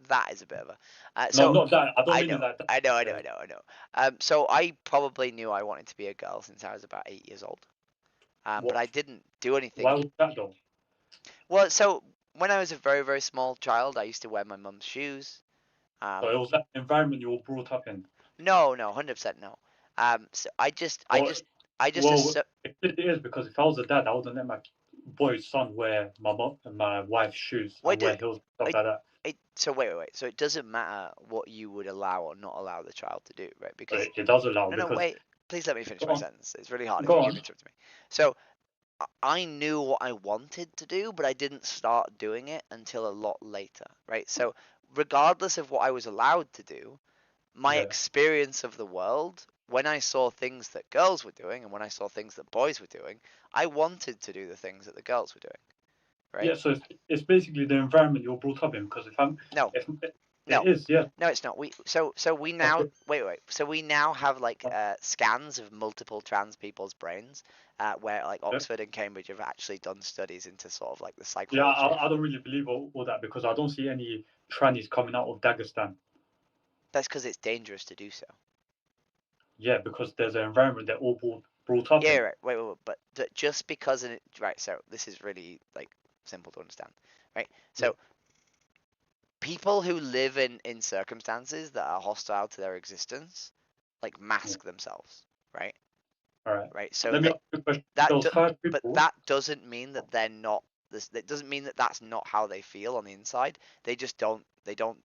[SPEAKER 3] that is a bit of a.
[SPEAKER 7] No,
[SPEAKER 3] So
[SPEAKER 7] not that. I don't
[SPEAKER 3] I
[SPEAKER 7] mean
[SPEAKER 3] know,
[SPEAKER 7] it like that.
[SPEAKER 3] I know. So I probably knew I wanted to be a girl since I was about 8 years old. But I didn't do anything.
[SPEAKER 7] Why was that though?
[SPEAKER 3] Well, so when I was a very, very small child, I used to wear my mum's shoes.
[SPEAKER 7] So it was that environment you were brought up in.
[SPEAKER 3] No, 100% no. So I just
[SPEAKER 7] Well,
[SPEAKER 3] assu-
[SPEAKER 7] it is because if I was a dad, I wouldn't let my boy's son wear my mom and my wife's shoes and wear heels stuff like that.
[SPEAKER 3] So wait. So it doesn't matter what you would allow or not allow the child to do, right? Because
[SPEAKER 7] It does allow
[SPEAKER 3] no,
[SPEAKER 7] because
[SPEAKER 3] wait. Please let me finish
[SPEAKER 7] Go
[SPEAKER 3] my
[SPEAKER 7] on.
[SPEAKER 3] sentence. It's really hard if
[SPEAKER 7] Go
[SPEAKER 3] you
[SPEAKER 7] on.
[SPEAKER 3] keep interrupting me. So I knew what I wanted to do, but I didn't start doing it until a lot later, right? So regardless of what I was allowed to do, my
[SPEAKER 7] Yeah.
[SPEAKER 3] experience of the world, when I saw things that girls were doing and when I saw things that boys were doing, I wanted to do the things that the girls were doing, right?
[SPEAKER 7] Yeah, so it's basically the environment you're brought up in. Because
[SPEAKER 3] No,
[SPEAKER 7] it is, yeah.
[SPEAKER 3] no, it's not. So we now
[SPEAKER 7] Okay.
[SPEAKER 3] wait. So we now have scans of multiple trans people's brains, where Oxford and Cambridge have actually done studies into sort of the
[SPEAKER 7] Yeah,
[SPEAKER 3] psychology.
[SPEAKER 7] I don't really believe all that because I don't see any trannies coming out of Dagestan.
[SPEAKER 3] That's because it's dangerous to do so.
[SPEAKER 7] Yeah, because there's an environment they're all brought up
[SPEAKER 3] Yeah,
[SPEAKER 7] in.
[SPEAKER 3] right. Wait. But just because right. So this is really simple to understand, right? So people who live in circumstances that are hostile to their existence, mask themselves, right?
[SPEAKER 7] All right.
[SPEAKER 3] Right. So
[SPEAKER 7] Let me ask you a question. Those
[SPEAKER 3] but
[SPEAKER 7] 5 people.
[SPEAKER 3] that doesn't mean that they're not this. That doesn't mean that that's not how they feel on the inside. They just don't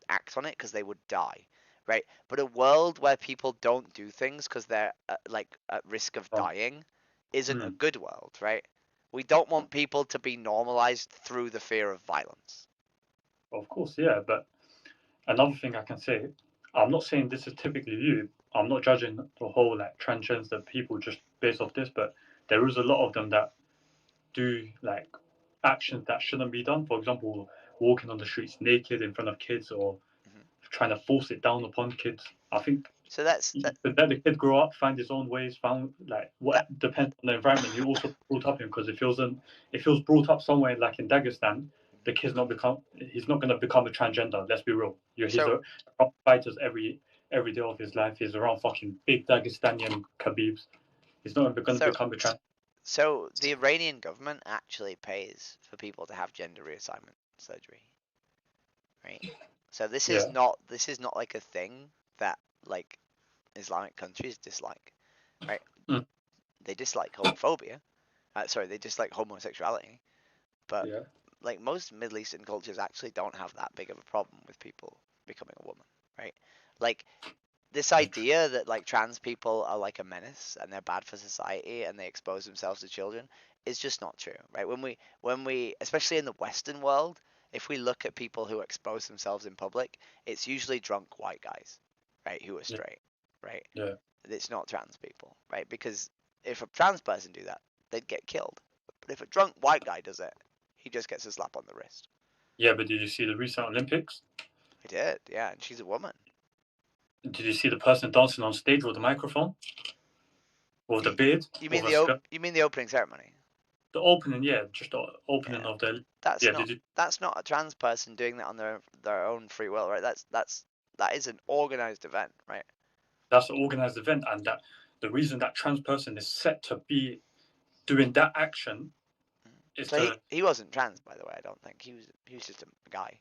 [SPEAKER 3] act on it because they would die, right? But a world where people don't do things because they're at risk of dying isn't a good world, right? We don't want people to be normalized through the fear of violence.
[SPEAKER 7] Of course, yeah. But another thing I can say, I'm not saying this is typically you. I'm not judging the whole transgender people just based off this, but there is a lot of them that do actions that shouldn't be done. For example, walking on the streets naked in front of kids or trying to force it down upon kids. I think
[SPEAKER 3] So that's
[SPEAKER 7] let the kid grow up, find his own ways, found what depends on the environment you also brought up in. Because if he was brought up somewhere like in Dagestan, the kid's he's not gonna become a transgender. Let's be real. He's a fighters every day of his life. He's around fucking big Dagestanian Khabibs. He's not gonna become a trans.
[SPEAKER 3] So the Iranian government actually pays for people to have gender reassignment surgery, right? So this is not like a thing that Islamic countries dislike, right? They dislike homophobia. They dislike homosexuality, but most Middle Eastern cultures actually don't have that big of a problem with people becoming a woman, right? This idea that trans people are a menace and they're bad for society and they expose themselves to children is just not true, right? When we especially in the Western world, if we look at people who expose themselves in public, it's usually drunk white guys, right, who are straight, right?
[SPEAKER 7] Yeah.
[SPEAKER 3] It's not trans people, right? Because if a trans person do that, they'd get killed. But if a drunk white guy does it, he just gets a slap on the wrist.
[SPEAKER 7] Yeah, but did you see the recent Olympics?
[SPEAKER 3] I did, yeah, and she's a woman.
[SPEAKER 7] Did you see the person dancing on stage with the microphone? With the beard?
[SPEAKER 3] You mean the opening ceremony?
[SPEAKER 7] The opening, yeah, just the opening of the.
[SPEAKER 3] That's not a trans person doing that on their own free will, right? That is an organized event, right?
[SPEAKER 7] That's an organized event, and that the reason that trans person is set to be doing that action is
[SPEAKER 3] So
[SPEAKER 7] to
[SPEAKER 3] he wasn't trans, by the way. I don't think he was just a guy.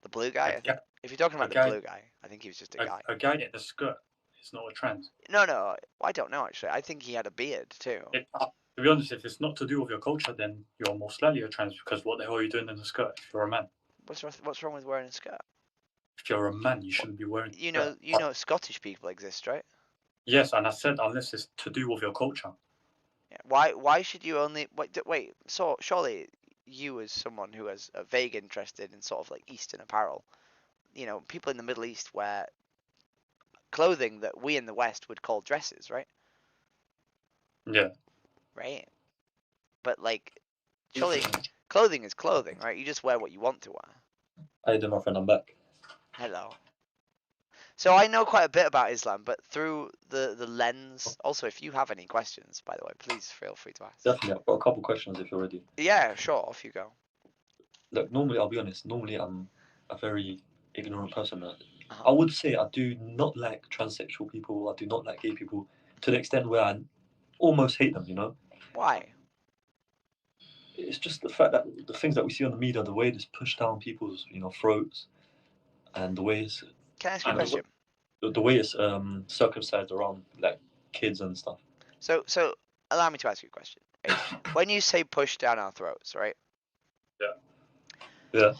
[SPEAKER 3] The blue guy.
[SPEAKER 7] a,
[SPEAKER 3] I think. If you're talking about the
[SPEAKER 7] guy-
[SPEAKER 3] blue guy, I think he was just a guy.
[SPEAKER 7] a guy in the skirt is not a trans.
[SPEAKER 3] No, I don't know actually. I think he had a beard too.
[SPEAKER 7] To be honest, if it's not to do with your culture, then you're most likely a trans, because what the hell are you doing in a skirt if you're a man?
[SPEAKER 3] What's wrong with wearing a skirt?
[SPEAKER 7] If you're a man, you shouldn't be wearing.
[SPEAKER 3] You know, Scottish people exist, right?
[SPEAKER 7] Yes, and I said unless it's to do with your culture.
[SPEAKER 3] Yeah. Why should you only wait? So surely you, as someone who has a vague interest in sort of like Eastern apparel, you know, people in the Middle East wear clothing that we in the West would call dresses, right?
[SPEAKER 7] Yeah.
[SPEAKER 3] Right. But like, surely clothing is clothing, right? You just wear what you want to wear.
[SPEAKER 6] How you doing, my friend? I'm back.
[SPEAKER 3] Hello. So I know quite a bit about Islam, but through the lens. Also, if you have any questions, by the way, please feel free to ask.
[SPEAKER 6] Definitely, I've got a couple questions if you're ready.
[SPEAKER 3] Yeah, sure. Off you go.
[SPEAKER 6] Look, normally, I'll be honest, normally I'm a very ignorant person.
[SPEAKER 3] Uh-huh.
[SPEAKER 6] I would say I do not like transsexual people, I do not like gay people, to the extent where I almost hate them, you know?
[SPEAKER 3] Why?
[SPEAKER 6] It's just the fact that the things that we see on the media, the way it's pushed down people's, throats, and the way it's
[SPEAKER 3] Can I ask you a
[SPEAKER 6] and
[SPEAKER 3] question?
[SPEAKER 6] the way it's circumcised around like kids and stuff.
[SPEAKER 3] So allow me to ask you a question. Right? When you say push down our throats, right?
[SPEAKER 6] Yeah.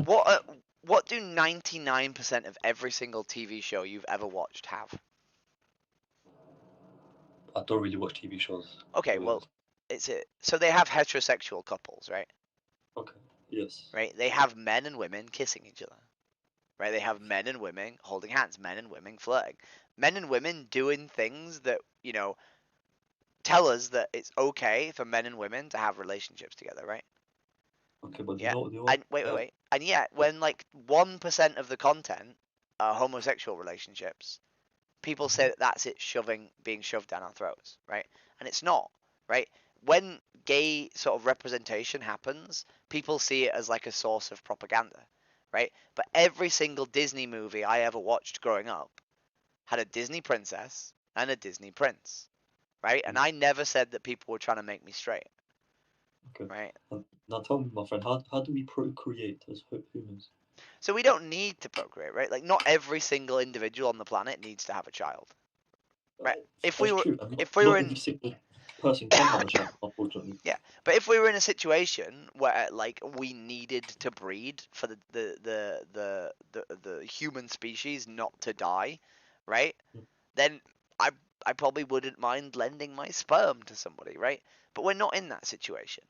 [SPEAKER 3] What do 99% of every single TV show you've ever watched have?
[SPEAKER 6] I don't really watch TV shows.
[SPEAKER 3] Okay, well, so they have heterosexual couples, right?
[SPEAKER 6] Okay. Yes.
[SPEAKER 3] Right? They have men and women kissing each other. Right? They have men and women holding hands, men and women flirting, men and women doing things that, tell us that it's okay for men and women to have relationships together, right?
[SPEAKER 6] Okay, but
[SPEAKER 3] Yeah.
[SPEAKER 6] you know
[SPEAKER 3] And wait. And yet, when like 1% of the content are homosexual relationships, people say that that's it being shoved down our throats, right? And it's not, right? When gay sort of representation happens, people see it as like a source of propaganda, right? But every single Disney movie I ever watched growing up had a Disney princess and a Disney prince, right? And I never said that people were trying to make me straight,
[SPEAKER 6] Okay.
[SPEAKER 3] right?
[SPEAKER 6] Now tell me, my friend, how do we procreate as humans?
[SPEAKER 3] So we don't need to procreate, right? Like not every single individual on the planet needs to have a child, right? If we
[SPEAKER 6] That's
[SPEAKER 3] were,
[SPEAKER 6] true. And
[SPEAKER 3] if we
[SPEAKER 6] not
[SPEAKER 3] were
[SPEAKER 6] every
[SPEAKER 3] in,
[SPEAKER 6] single person can have a child, unfortunately.
[SPEAKER 3] yeah, but if we were in a situation where like we needed to breed for the human species not to die, right? Then I probably wouldn't mind lending my sperm to somebody, right? But we're not in that situation,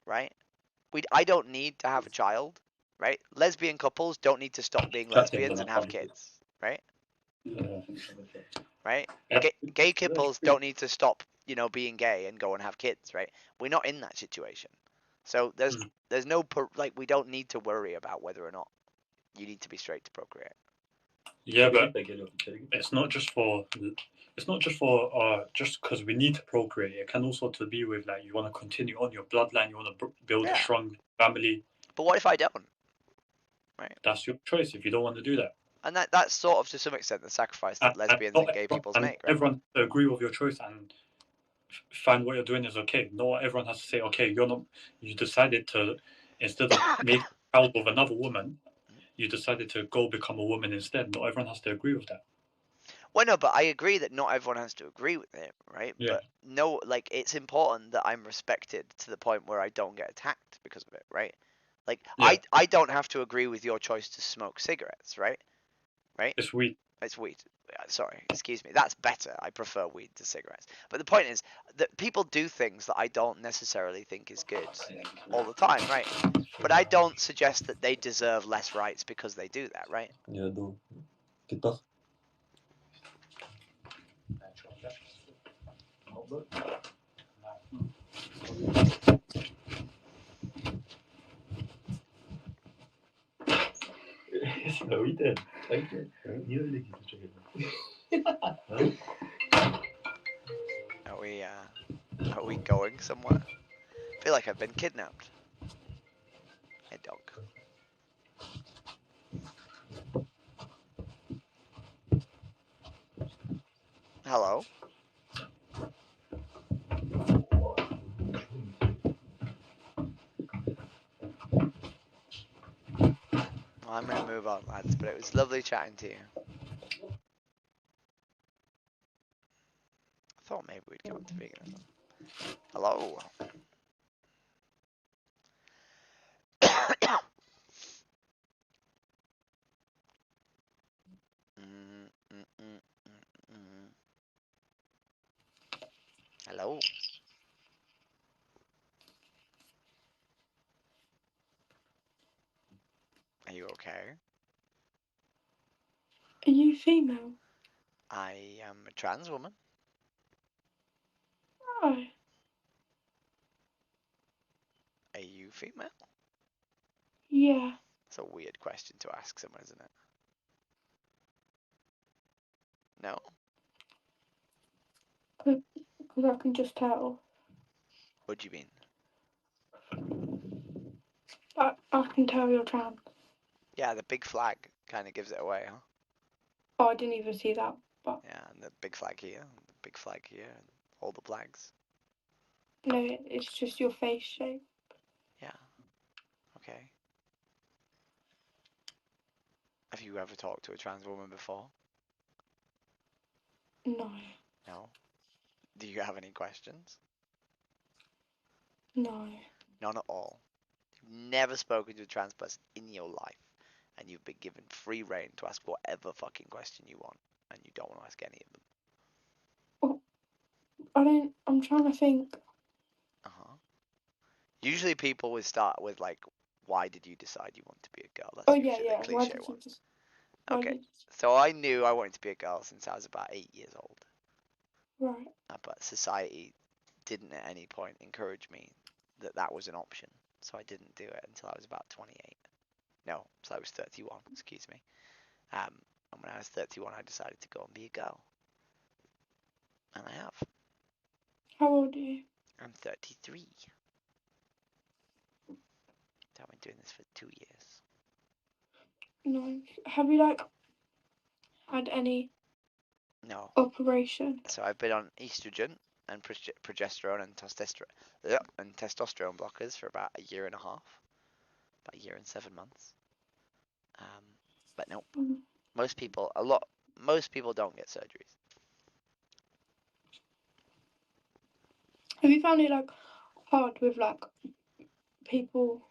[SPEAKER 3] right? I don't need to have a child, right? Lesbian couples don't need to stop being lesbians and have kids, right? Right? Gay couples don't need to stop, being gay and go and have kids, right? We're not in that situation. So there's no we don't need to worry about whether or not you need to be straight to procreate.
[SPEAKER 7] Yeah, but it's not just for just because we need to procreate. It can also to be with like you want to continue on your bloodline, you want to build a strong family.
[SPEAKER 3] But what if I don't? Right.
[SPEAKER 7] That's your choice if you don't want to do that.
[SPEAKER 3] And that's sort of to some extent the sacrifice that lesbians and gay people make, right?
[SPEAKER 7] Everyone agree with your choice and find what you're doing is okay. Not everyone has to say, okay, you decided to, instead of make a child with another woman, you decided to go become a woman instead. Not everyone has to agree with that.
[SPEAKER 3] Well, no, but I agree that not everyone has to agree with it, right?
[SPEAKER 7] Yeah.
[SPEAKER 3] But no, like it's important that I'm respected to the point where I don't get attacked because of it, right? Like I don't have to agree with your choice to smoke cigarettes, right? Right?
[SPEAKER 7] It's weed.
[SPEAKER 3] It's weed. Sorry, excuse me. That's better. I prefer weed to cigarettes. But the point is that people do things that I don't necessarily think is good all the time, right? But I don't suggest that they deserve less rights because they do that, right?
[SPEAKER 6] Yeah, no. Get that. No, we did.
[SPEAKER 3] Are we going somewhere? I feel like I've been kidnapped. Hey, dog. Hello? I'm gonna move on, lads. But it was lovely chatting to you. I thought maybe we'd go into veganism. Hello. Mm, mm, mm, mm, mm. Hello. Are you okay?
[SPEAKER 2] Are you female?
[SPEAKER 3] I am a trans woman.
[SPEAKER 2] Oh,
[SPEAKER 3] Are you female?
[SPEAKER 2] yeah.
[SPEAKER 3] It's a weird question to ask someone, isn't it? No?
[SPEAKER 2] Because I can just tell.
[SPEAKER 3] What do you mean?
[SPEAKER 2] I can tell you're trans.
[SPEAKER 3] Yeah, the big flag kind of gives it away, huh?
[SPEAKER 2] Oh, I didn't even see that. But
[SPEAKER 3] Yeah, and the big flag here, and the big flag here, and all the flags.
[SPEAKER 2] no, it's just your face shape.
[SPEAKER 3] Yeah. Okay. Have you ever talked to a trans woman before?
[SPEAKER 2] No,
[SPEAKER 3] No. Do you have any questions?
[SPEAKER 2] no.
[SPEAKER 3] None at all. You've never spoken to a trans person in your life, and you've been given free reign to ask whatever fucking question you want, and you don't want to ask any of them.
[SPEAKER 2] I'm trying to think.
[SPEAKER 3] Uh-huh. Usually people would start with like, why did you decide you want to be a girl? That's
[SPEAKER 2] Oh, yeah,
[SPEAKER 3] usually
[SPEAKER 2] yeah.
[SPEAKER 3] the
[SPEAKER 2] Why
[SPEAKER 3] cliche
[SPEAKER 2] did
[SPEAKER 3] one.
[SPEAKER 2] you just. Why
[SPEAKER 3] Okay,
[SPEAKER 2] did
[SPEAKER 3] so I knew I wanted to be a girl since I was about 8 years old.
[SPEAKER 2] Right.
[SPEAKER 3] But society didn't at any point encourage me that that was an option. So I didn't do it until I was about 28. No, so I was 31, excuse me. And when I was 31, I decided to go and be a girl. And I have.
[SPEAKER 2] How old are you?
[SPEAKER 3] I'm 33. So I've been doing this for 2 years.
[SPEAKER 2] No. Have you, like, had any
[SPEAKER 3] No.
[SPEAKER 2] operation?
[SPEAKER 3] So I've been on estrogen and progesterone and testosterone blockers for about a year and a half. About a year and 7 months. But nope.
[SPEAKER 2] Mm.
[SPEAKER 3] Most people don't get surgeries.
[SPEAKER 2] Have you found it, like, hard with, like, people,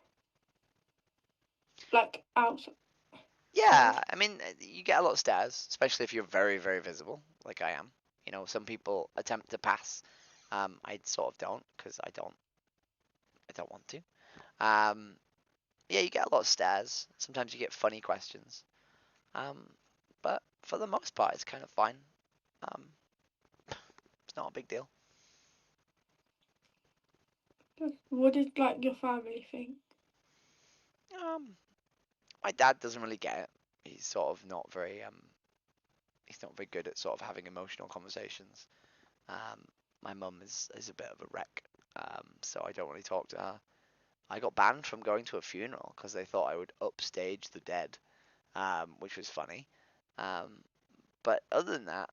[SPEAKER 2] like, outside?
[SPEAKER 3] Yeah, I mean, you get a lot of stares, especially if you're very, very visible, like I am. You know, some people attempt to pass. I sort of don't, because I don't want to. Yeah, you get a lot of stares. Sometimes you get funny questions. But for the most part, it's kind of fine. It's not a big deal.
[SPEAKER 2] What did, like, your family think?
[SPEAKER 3] My dad doesn't really get it. He's sort of not very he's not very good at sort of having emotional conversations. My mum is a bit of a wreck. So I don't really talk to her. I got banned from going to a funeral because they thought I would upstage the dead, which was funny. But other than that,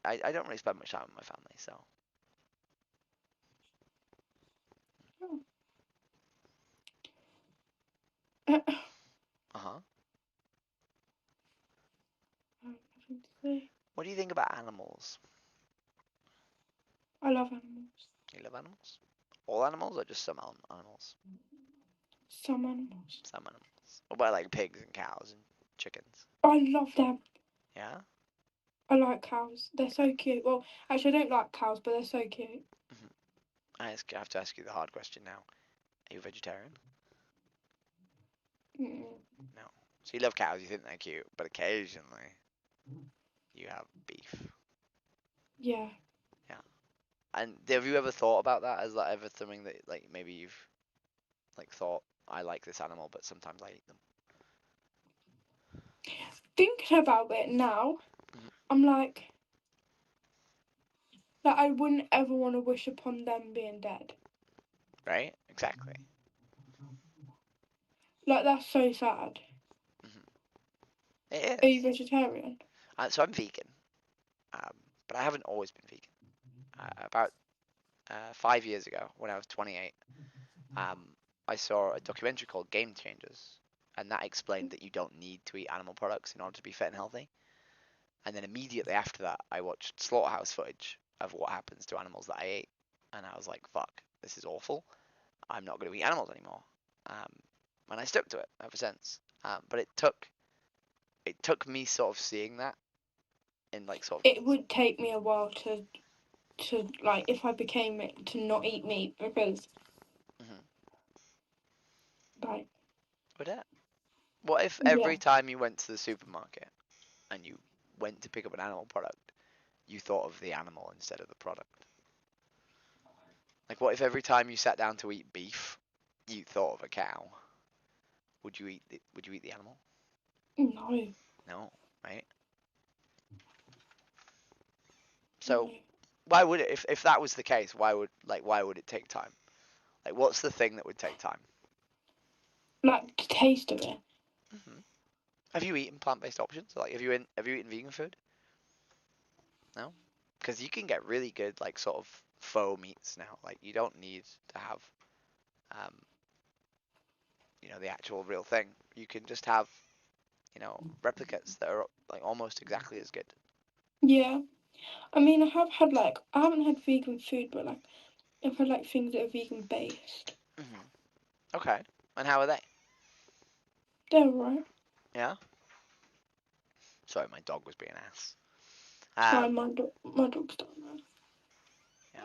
[SPEAKER 3] I don't really spend much time with my family, so. Uh-huh.
[SPEAKER 2] Nothing to say.
[SPEAKER 3] What do you think about animals?
[SPEAKER 2] I love animals.
[SPEAKER 3] You love animals? All animals or just some animals?
[SPEAKER 2] Some animals.
[SPEAKER 3] Some animals. What about like pigs and cows and chickens?
[SPEAKER 2] I love them.
[SPEAKER 3] Yeah?
[SPEAKER 2] I like cows. They're so cute. Well, actually, I don't like cows, but they're so cute.
[SPEAKER 3] I have to ask you the hard question now. Are you a vegetarian?
[SPEAKER 2] Mm.
[SPEAKER 3] No. So you love cows, you think they're cute, but occasionally you have beef.
[SPEAKER 2] Yeah.
[SPEAKER 3] Yeah. And have you ever thought about that? Is that ever something that like maybe you've like thought, I like this animal, but sometimes I eat them?
[SPEAKER 2] Thinking about it now, I'm like that I wouldn't ever want to wish upon them being dead.
[SPEAKER 3] Right? Exactly.
[SPEAKER 2] Like, that's so sad.
[SPEAKER 3] It
[SPEAKER 2] Are
[SPEAKER 3] is.
[SPEAKER 2] you vegetarian?
[SPEAKER 3] So I'm vegan, but I haven't always been vegan. About 5 years ago, when I was 28, I saw a documentary called Game Changers, and that explained that you don't need to eat animal products in order to be fit and healthy. And then immediately after that, I watched slaughterhouse footage of what happens to animals that I ate, and I was like, "Fuck, this is awful. I'm not going to eat animals anymore." And I stuck to it ever since. But it took me sort of seeing that in like sort of.
[SPEAKER 2] It would take me a while to like, if I became it, to not eat meat, because like,
[SPEAKER 3] Would it? What if
[SPEAKER 2] yeah.
[SPEAKER 3] every time you went to the supermarket and you went to pick up an animal product, you thought of the animal instead of the product? Like, what if every time you sat down to eat beef, you thought of a cow? Would you eat the animal?
[SPEAKER 2] No.
[SPEAKER 3] No, right? So why would it, if that was the case, why would it take time? Like, what's the thing that would take time?
[SPEAKER 2] Like, the taste of it.
[SPEAKER 3] Have you eaten plant-based options? Like, have you eaten vegan food? No, because you can get really good like sort of faux meats now. Like, you don't need to have, the actual real thing. You can just have, replicates that are like almost exactly as good.
[SPEAKER 2] Yeah. I mean, I haven't had vegan food, but like, I've had like things that are vegan based.
[SPEAKER 3] Okay, and how are they?
[SPEAKER 2] They're alright.
[SPEAKER 3] Yeah. Sorry, my dog was being an ass.
[SPEAKER 2] Sorry, my dog's done that.
[SPEAKER 3] Yeah.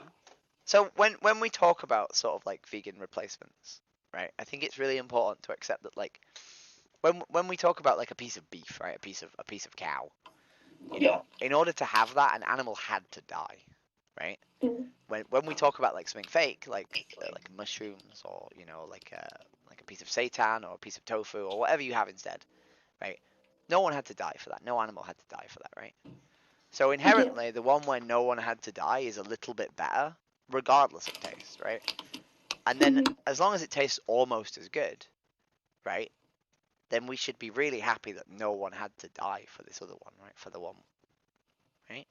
[SPEAKER 3] So when we talk about sort of like vegan replacements, right? I think it's really important to accept that like when we talk about like a piece of beef, right? A piece of cow,
[SPEAKER 2] Yeah.
[SPEAKER 3] in order to have that, an animal had to die, right? When we talk about like something fake, like mushrooms, or like a piece of seitan or a piece of tofu or whatever you have instead, right? No one had to die for that. No animal had to die for that, right? So inherently, the one where no one had to die is a little bit better, regardless of taste, right? And then as long as it tastes almost as good, right? Then we should be really happy that no one had to die for this other one, right? For the one, right?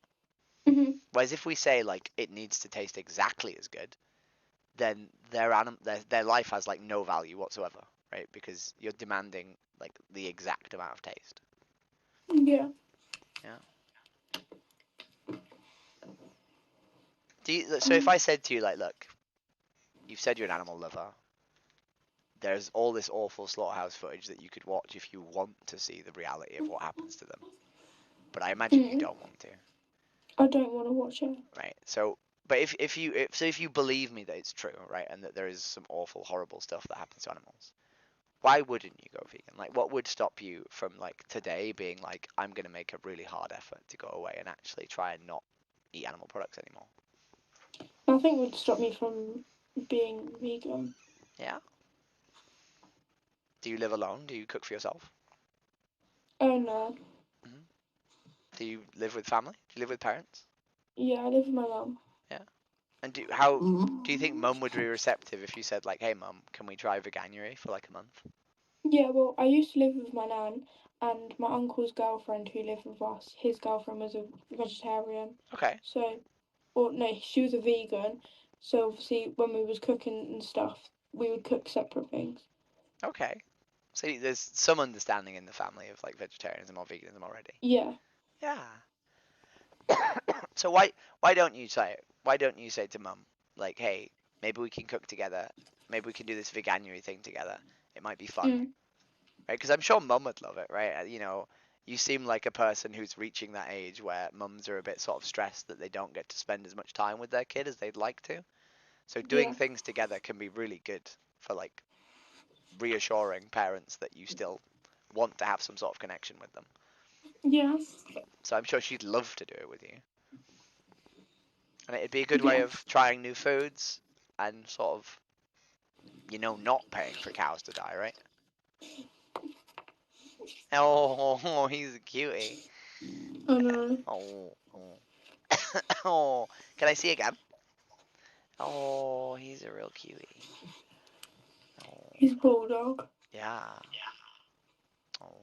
[SPEAKER 3] Whereas if we say like it needs to taste exactly as good, then their life has like no value whatsoever, right? Because you're demanding like the exact amount of taste.
[SPEAKER 2] Yeah.
[SPEAKER 3] Yeah. So if I said to you like, look, you've said you're an animal lover. There's all this awful slaughterhouse footage that you could watch if you want to see the reality of what happens to them. But I imagine you don't want to.
[SPEAKER 2] I don't want to watch it.
[SPEAKER 3] Right. So, but if you believe me that it's true, right, and that there is some awful, horrible stuff that happens to animals, why wouldn't you go vegan? Like, what would stop you from like today being like, I'm gonna make a really hard effort to go away and actually try and not eat animal products anymore?
[SPEAKER 2] Nothing would stop me from being vegan.
[SPEAKER 3] Yeah. Do you live alone? Do you cook for yourself?
[SPEAKER 2] Oh no.
[SPEAKER 3] Do you live with family? Do you live with parents?
[SPEAKER 2] Yeah, I live with my mum.
[SPEAKER 3] Yeah. And how do you think mum would be receptive if you said like, hey mum, can we try veganuary for like a month?
[SPEAKER 2] Yeah, well, I used to live with my nan, and my uncle's girlfriend who lived with us, his girlfriend was a vegetarian.
[SPEAKER 3] Okay.
[SPEAKER 2] So, or no, she was a vegan. So obviously, when we was cooking and stuff, we would cook separate things.
[SPEAKER 3] Okay. So there's some understanding in the family of like vegetarianism or veganism already.
[SPEAKER 2] Yeah.
[SPEAKER 3] Yeah. So why don't you say it? Why don't you say to mum like, hey, maybe we can cook together. Maybe we can do this veganuary thing together. It might be fun, right? Because I'm sure mum would love it, right? You seem like a person who's reaching that age where mums are a bit sort of stressed that they don't get to spend as much time with their kid as they'd like to. So doing things together can be really good for like reassuring parents that you still want to have some sort of connection with them.
[SPEAKER 2] Yeah.
[SPEAKER 3] So I'm sure she'd love to do it with you. And it'd be a good way of trying new foods and sort of, not paying for cows to die, right? Oh, he's a cutie.
[SPEAKER 2] I know.
[SPEAKER 3] Oh. Oh, can I see again? Oh, he's a real cutie. Oh,
[SPEAKER 2] He's bulldog.
[SPEAKER 3] yeah. Oh.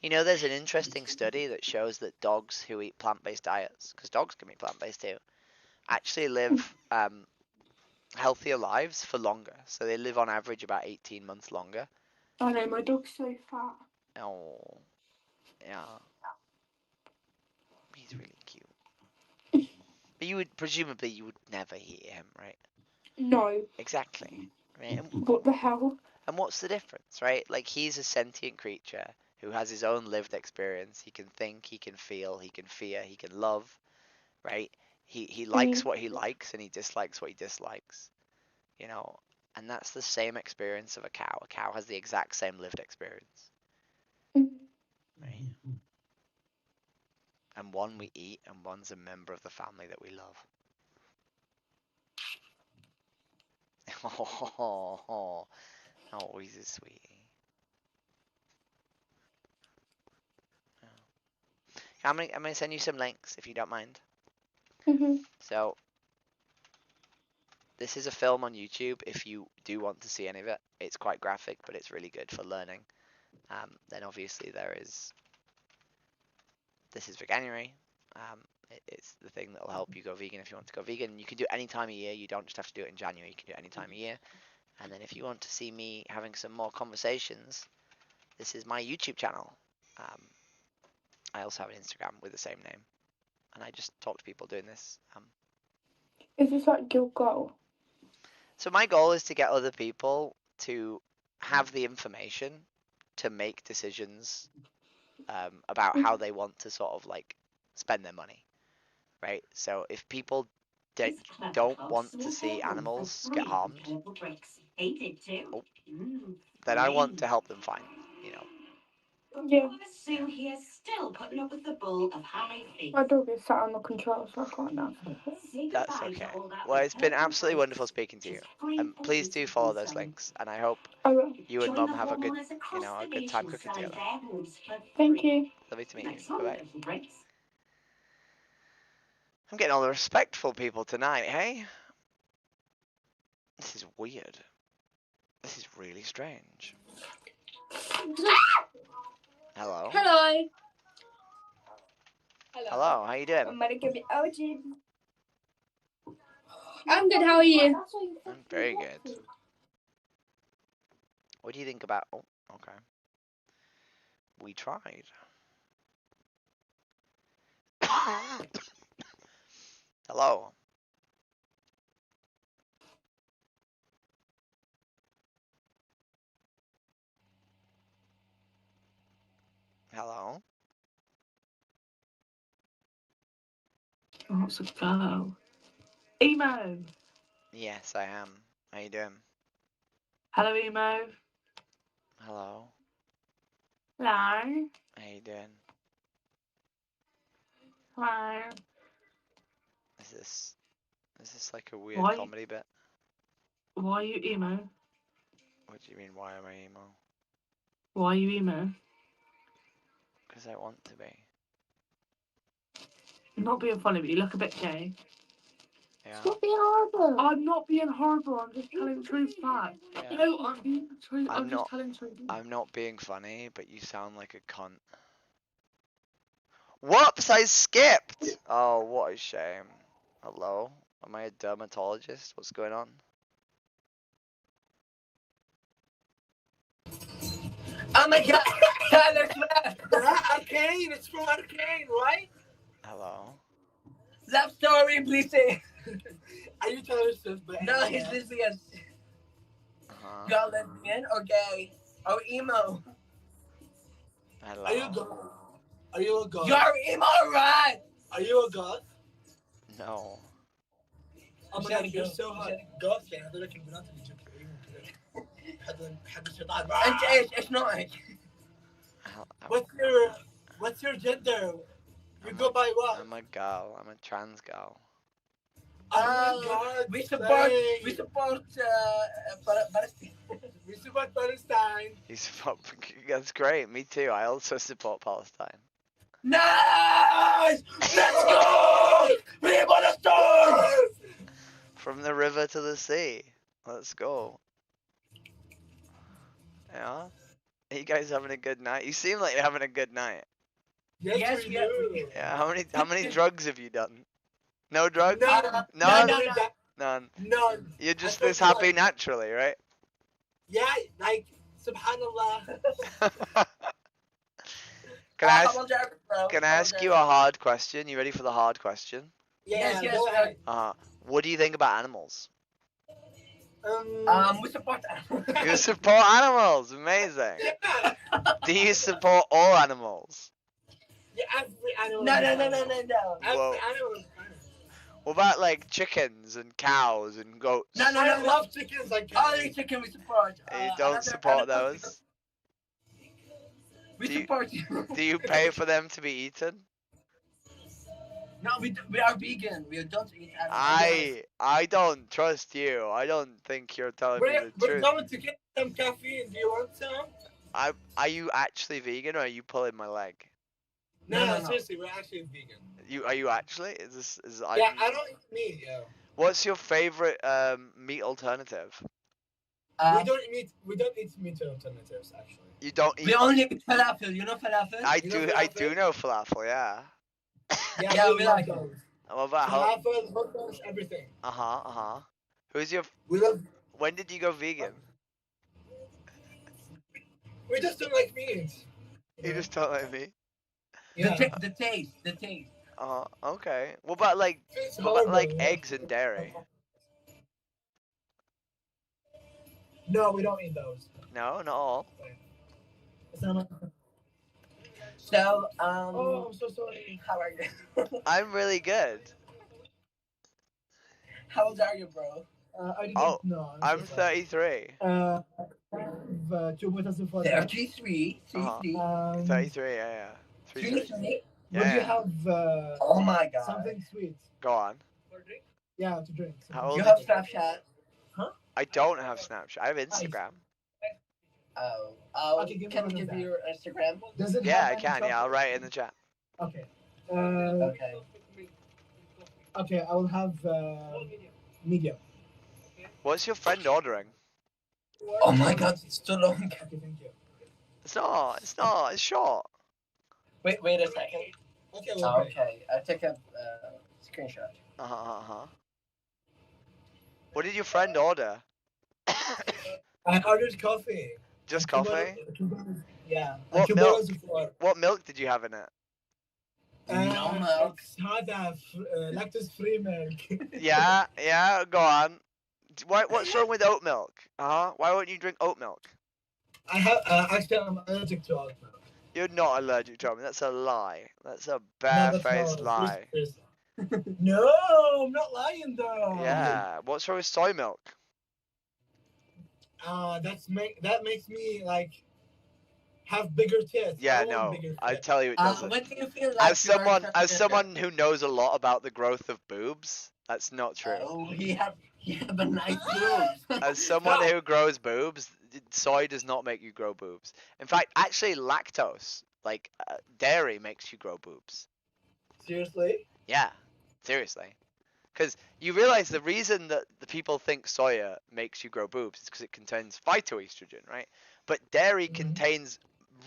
[SPEAKER 3] There's an interesting study that shows that dogs who eat plant-based diets, because dogs can be plant-based too, actually live healthier lives for longer. So they live on average about 18 months longer
[SPEAKER 2] I know, my dog's so fat.
[SPEAKER 3] Oh, yeah. He's really cute. But presumably you would never eat him, right?
[SPEAKER 2] No.
[SPEAKER 3] Exactly. Right?
[SPEAKER 2] What the hell?
[SPEAKER 3] And what's the difference, right? Like, he's a sentient creature who has his own lived experience. He can think, he can feel, he can fear, he can love, right? He likes what he likes and he dislikes what he dislikes, you know? And that's the same experience of a cow. A cow has the exact same lived experience, right? And one we eat, and one's a member of the family that we love. Oh, he's a sweetie. I'm gonna send you some links if you don't mind. So this is a film on YouTube. If you do want to see any of it, it's quite graphic, but it's really good for learning. Then obviously this is Veganuary. It's the thing that will help you go vegan if you want to go vegan. You can do it any time of year. You don't just have to do it in January. You can do it any time of year. And then if you want to see me having some more conversations, this is my YouTube channel. I also have an Instagram with the same name, and I just talk to people doing this.
[SPEAKER 2] Is this like your goal?
[SPEAKER 3] So my goal is to get other people to have the information to make decisions about how they want to sort of like spend their money, right? So if people don't want to see animals get harmed, then I want to help them find, you know.
[SPEAKER 2] Yeah.
[SPEAKER 8] Sue here still putting up with the bull of Harry Feet.
[SPEAKER 2] My dog is sat on the control, so I can't now.
[SPEAKER 3] That's okay. Well, it's been absolutely wonderful speaking to you. Please do follow those links, and I hope
[SPEAKER 2] I will.
[SPEAKER 3] you and Mum have a good, a good time cooking together.
[SPEAKER 2] Thank you.
[SPEAKER 3] Lovely to meet you. Bye bye. I'm getting all the respectful people tonight, hey? This is weird. This is really strange. Hello.
[SPEAKER 1] Hello.
[SPEAKER 3] Hello, how you doing?
[SPEAKER 1] I'm good, how are you?
[SPEAKER 3] I'm very good. What do you think about... Oh, okay. We tried. Hello. Hello.
[SPEAKER 8] What's a go? Emo.
[SPEAKER 3] Yes, I am. How you doing?
[SPEAKER 8] Hello, Emo.
[SPEAKER 3] Hello.
[SPEAKER 8] Hello.
[SPEAKER 3] How you doing?
[SPEAKER 8] Hello.
[SPEAKER 3] Is this like a weird
[SPEAKER 8] Why?
[SPEAKER 3] comedy bit?
[SPEAKER 8] Why are you emo?
[SPEAKER 3] What do you mean, why am I emo?
[SPEAKER 8] Why are you emo?
[SPEAKER 3] Because I want to be.
[SPEAKER 8] I'm not being funny, but you look a bit gay.
[SPEAKER 3] Yeah.
[SPEAKER 2] Stop being horrible.
[SPEAKER 8] I'm not being horrible. I'm just telling the truth back.
[SPEAKER 3] Yeah.
[SPEAKER 8] No, I'm being true.
[SPEAKER 3] I'm
[SPEAKER 8] I'm
[SPEAKER 3] not-
[SPEAKER 8] just telling the truth.
[SPEAKER 3] I'm not being funny, but you sound like a cunt. Whoops, I skipped! Oh, what a shame. Hello? Am I a dermatologist? What's going on?
[SPEAKER 9] Oh my god! Arcane! It's from Arcane, right?
[SPEAKER 3] Hello?
[SPEAKER 9] Love story, please say.
[SPEAKER 10] Are you Taylor Swift?
[SPEAKER 9] No, he's lesbian.
[SPEAKER 3] Uh-huh.
[SPEAKER 9] Girl, lesbian or gay or emo.
[SPEAKER 3] Hello?
[SPEAKER 10] Are you goth? Are you a goth?
[SPEAKER 9] You're emo, right?
[SPEAKER 10] Are you a goth?
[SPEAKER 3] No.
[SPEAKER 10] Oh my god, you're so hot. Goth يعني هذولك البنات اللي جنب حد الشيطان.
[SPEAKER 9] انت ايش نوعك؟
[SPEAKER 10] What's your gender? You go by what?
[SPEAKER 3] I'm a girl. I'm a trans girl.
[SPEAKER 10] Oh my god.
[SPEAKER 9] We support Palestine.
[SPEAKER 10] We support Palestine.
[SPEAKER 3] You support... That's great. Me too. I also support Palestine.
[SPEAKER 9] Nice! Let's go! Live on a storm!
[SPEAKER 3] From the river to the sea. Let's go. Yeah? Are you guys having a good night? You seem like you're having a good night.
[SPEAKER 10] Yes, we do.
[SPEAKER 3] Yeah, how many drugs have you done? No drugs?
[SPEAKER 10] None.
[SPEAKER 3] None.
[SPEAKER 10] None.
[SPEAKER 3] You're just this happy naturally, right?
[SPEAKER 10] Yeah, like Subhanallah.
[SPEAKER 3] Can I ask?
[SPEAKER 9] How old are you, bro?
[SPEAKER 3] Can I
[SPEAKER 9] How
[SPEAKER 3] ask
[SPEAKER 9] old
[SPEAKER 3] you
[SPEAKER 9] are
[SPEAKER 3] a hard question? You ready for the hard question?
[SPEAKER 9] Yes, yes,
[SPEAKER 10] go
[SPEAKER 9] right.
[SPEAKER 10] ahead.
[SPEAKER 3] What do you think about animals?
[SPEAKER 9] We support animals.
[SPEAKER 3] You support animals. Amazing. Do you support all animals?
[SPEAKER 10] Yeah, every animal.
[SPEAKER 9] No,
[SPEAKER 10] is
[SPEAKER 9] no,
[SPEAKER 10] fine.
[SPEAKER 9] no, no, no, no.
[SPEAKER 10] Every
[SPEAKER 3] Whoa.
[SPEAKER 10] animal is fine.
[SPEAKER 3] What about like chickens and cows and goats?
[SPEAKER 9] No, no,
[SPEAKER 10] I
[SPEAKER 9] no, no.
[SPEAKER 10] love chickens like
[SPEAKER 9] Only chicken we support.
[SPEAKER 3] You don't support those?
[SPEAKER 9] We
[SPEAKER 3] Do you-
[SPEAKER 9] support you.
[SPEAKER 3] Do you pay for them to be eaten?
[SPEAKER 9] No, we are vegan. We don't eat animals.
[SPEAKER 3] I don't trust you. I don't think you're telling me the
[SPEAKER 10] We're
[SPEAKER 3] truth.
[SPEAKER 10] going to get some caffeine. Do you want some?
[SPEAKER 3] Are you actually vegan or are you pulling my leg?
[SPEAKER 10] No, seriously, we're actually vegan.
[SPEAKER 3] Are you actually? Is this
[SPEAKER 10] Yeah, I don't eat meat, yo.
[SPEAKER 3] What's your favorite meat alternative?
[SPEAKER 10] We don't eat meat alternatives actually.
[SPEAKER 3] You don't eat.
[SPEAKER 9] We only eat falafel. You know falafel?
[SPEAKER 3] I
[SPEAKER 10] You know
[SPEAKER 3] I
[SPEAKER 10] falafel?
[SPEAKER 3] do know falafel. Yeah.
[SPEAKER 9] Yeah, we
[SPEAKER 10] love
[SPEAKER 9] like
[SPEAKER 10] those.
[SPEAKER 3] What about how?
[SPEAKER 10] Falafel, hot dogs, everything.
[SPEAKER 3] Who's your?
[SPEAKER 10] We love.
[SPEAKER 3] When did you go vegan?
[SPEAKER 10] We just don't like meat.
[SPEAKER 3] You just don't like me.
[SPEAKER 10] Yeah.
[SPEAKER 9] The taste.
[SPEAKER 3] Okay. What about like
[SPEAKER 10] It's
[SPEAKER 3] what about like
[SPEAKER 10] horrible, yeah.
[SPEAKER 3] eggs and dairy?
[SPEAKER 10] No, we don't eat those.
[SPEAKER 3] No, not all.
[SPEAKER 10] It's not.
[SPEAKER 9] So,
[SPEAKER 10] Oh, I'm so sorry.
[SPEAKER 9] how are you?
[SPEAKER 3] I'm really good.
[SPEAKER 9] How old are you, bro?
[SPEAKER 10] I didn't
[SPEAKER 3] Oh,
[SPEAKER 10] know.
[SPEAKER 3] I'm 33.
[SPEAKER 10] I have 2 meters of water.
[SPEAKER 9] 33.
[SPEAKER 3] Uh-huh.
[SPEAKER 9] 33.
[SPEAKER 3] 33. Yeah. 33.
[SPEAKER 9] 33.
[SPEAKER 10] Would you
[SPEAKER 3] Yeah.
[SPEAKER 10] have
[SPEAKER 9] Oh my god.
[SPEAKER 10] something sweet?
[SPEAKER 3] Go on.
[SPEAKER 10] Yeah, to drink.
[SPEAKER 3] How old
[SPEAKER 9] You
[SPEAKER 3] are
[SPEAKER 9] have
[SPEAKER 3] you?
[SPEAKER 9] Snapchat?
[SPEAKER 3] I don't have Snapchat. I have Instagram.
[SPEAKER 9] Oh.
[SPEAKER 10] Okay, give me
[SPEAKER 9] Can
[SPEAKER 10] one
[SPEAKER 9] you
[SPEAKER 10] of
[SPEAKER 9] give
[SPEAKER 10] that.
[SPEAKER 9] me your Instagram?
[SPEAKER 10] Does it
[SPEAKER 3] Yeah,
[SPEAKER 10] have
[SPEAKER 3] I
[SPEAKER 10] any
[SPEAKER 3] can. Yeah, I'll
[SPEAKER 10] chocolate?
[SPEAKER 3] write it in the chat.
[SPEAKER 10] Okay.
[SPEAKER 9] Okay.
[SPEAKER 10] Okay, I will have medium.
[SPEAKER 3] What's your friend ordering?
[SPEAKER 9] Oh my god, it's too long.
[SPEAKER 10] Okay, thank you.
[SPEAKER 3] It's not. It's not. It's short.
[SPEAKER 9] Wait a second.
[SPEAKER 10] Okay, well,
[SPEAKER 9] Okay, I'll take a screenshot.
[SPEAKER 3] What did your friend order?
[SPEAKER 10] I ordered coffee.
[SPEAKER 3] Just
[SPEAKER 10] Two
[SPEAKER 3] coffee?
[SPEAKER 10] bottles- Yeah.
[SPEAKER 3] What
[SPEAKER 10] 2
[SPEAKER 3] milk?
[SPEAKER 10] bottles of water.
[SPEAKER 3] What milk did you have in it?
[SPEAKER 9] No milk.
[SPEAKER 10] It's هذا lactose-free milk.
[SPEAKER 3] Yeah. Go on. What's wrong with oat milk? Why won't you drink oat milk?
[SPEAKER 10] I have actually I'm allergic to oat milk.
[SPEAKER 3] You're not allergic to oat milk. That's a lie. That's a
[SPEAKER 10] No, that's
[SPEAKER 3] barefaced
[SPEAKER 10] not-
[SPEAKER 3] lie.
[SPEAKER 10] seriously. No, I'm not lying though.
[SPEAKER 3] Yeah. What's wrong with soy milk?
[SPEAKER 10] That makes me like have bigger tits.
[SPEAKER 3] Yeah,
[SPEAKER 10] I want
[SPEAKER 3] no.
[SPEAKER 10] bigger
[SPEAKER 3] I
[SPEAKER 10] tits.
[SPEAKER 3] tell you, it doesn't.
[SPEAKER 9] When do you feel like
[SPEAKER 3] As
[SPEAKER 9] you're
[SPEAKER 3] someone
[SPEAKER 9] transgender?
[SPEAKER 3] who knows a lot about the growth of boobs, that's not true.
[SPEAKER 9] Oh, he have a nice boobs.
[SPEAKER 3] As someone who grows boobs, soy does not make you grow boobs. In fact, actually, lactose, like dairy, makes you grow boobs.
[SPEAKER 10] Seriously?
[SPEAKER 3] Yeah, seriously. Because you realize the reason that the people think soya makes you grow boobs is because it contains phytoestrogen, right? But dairy contains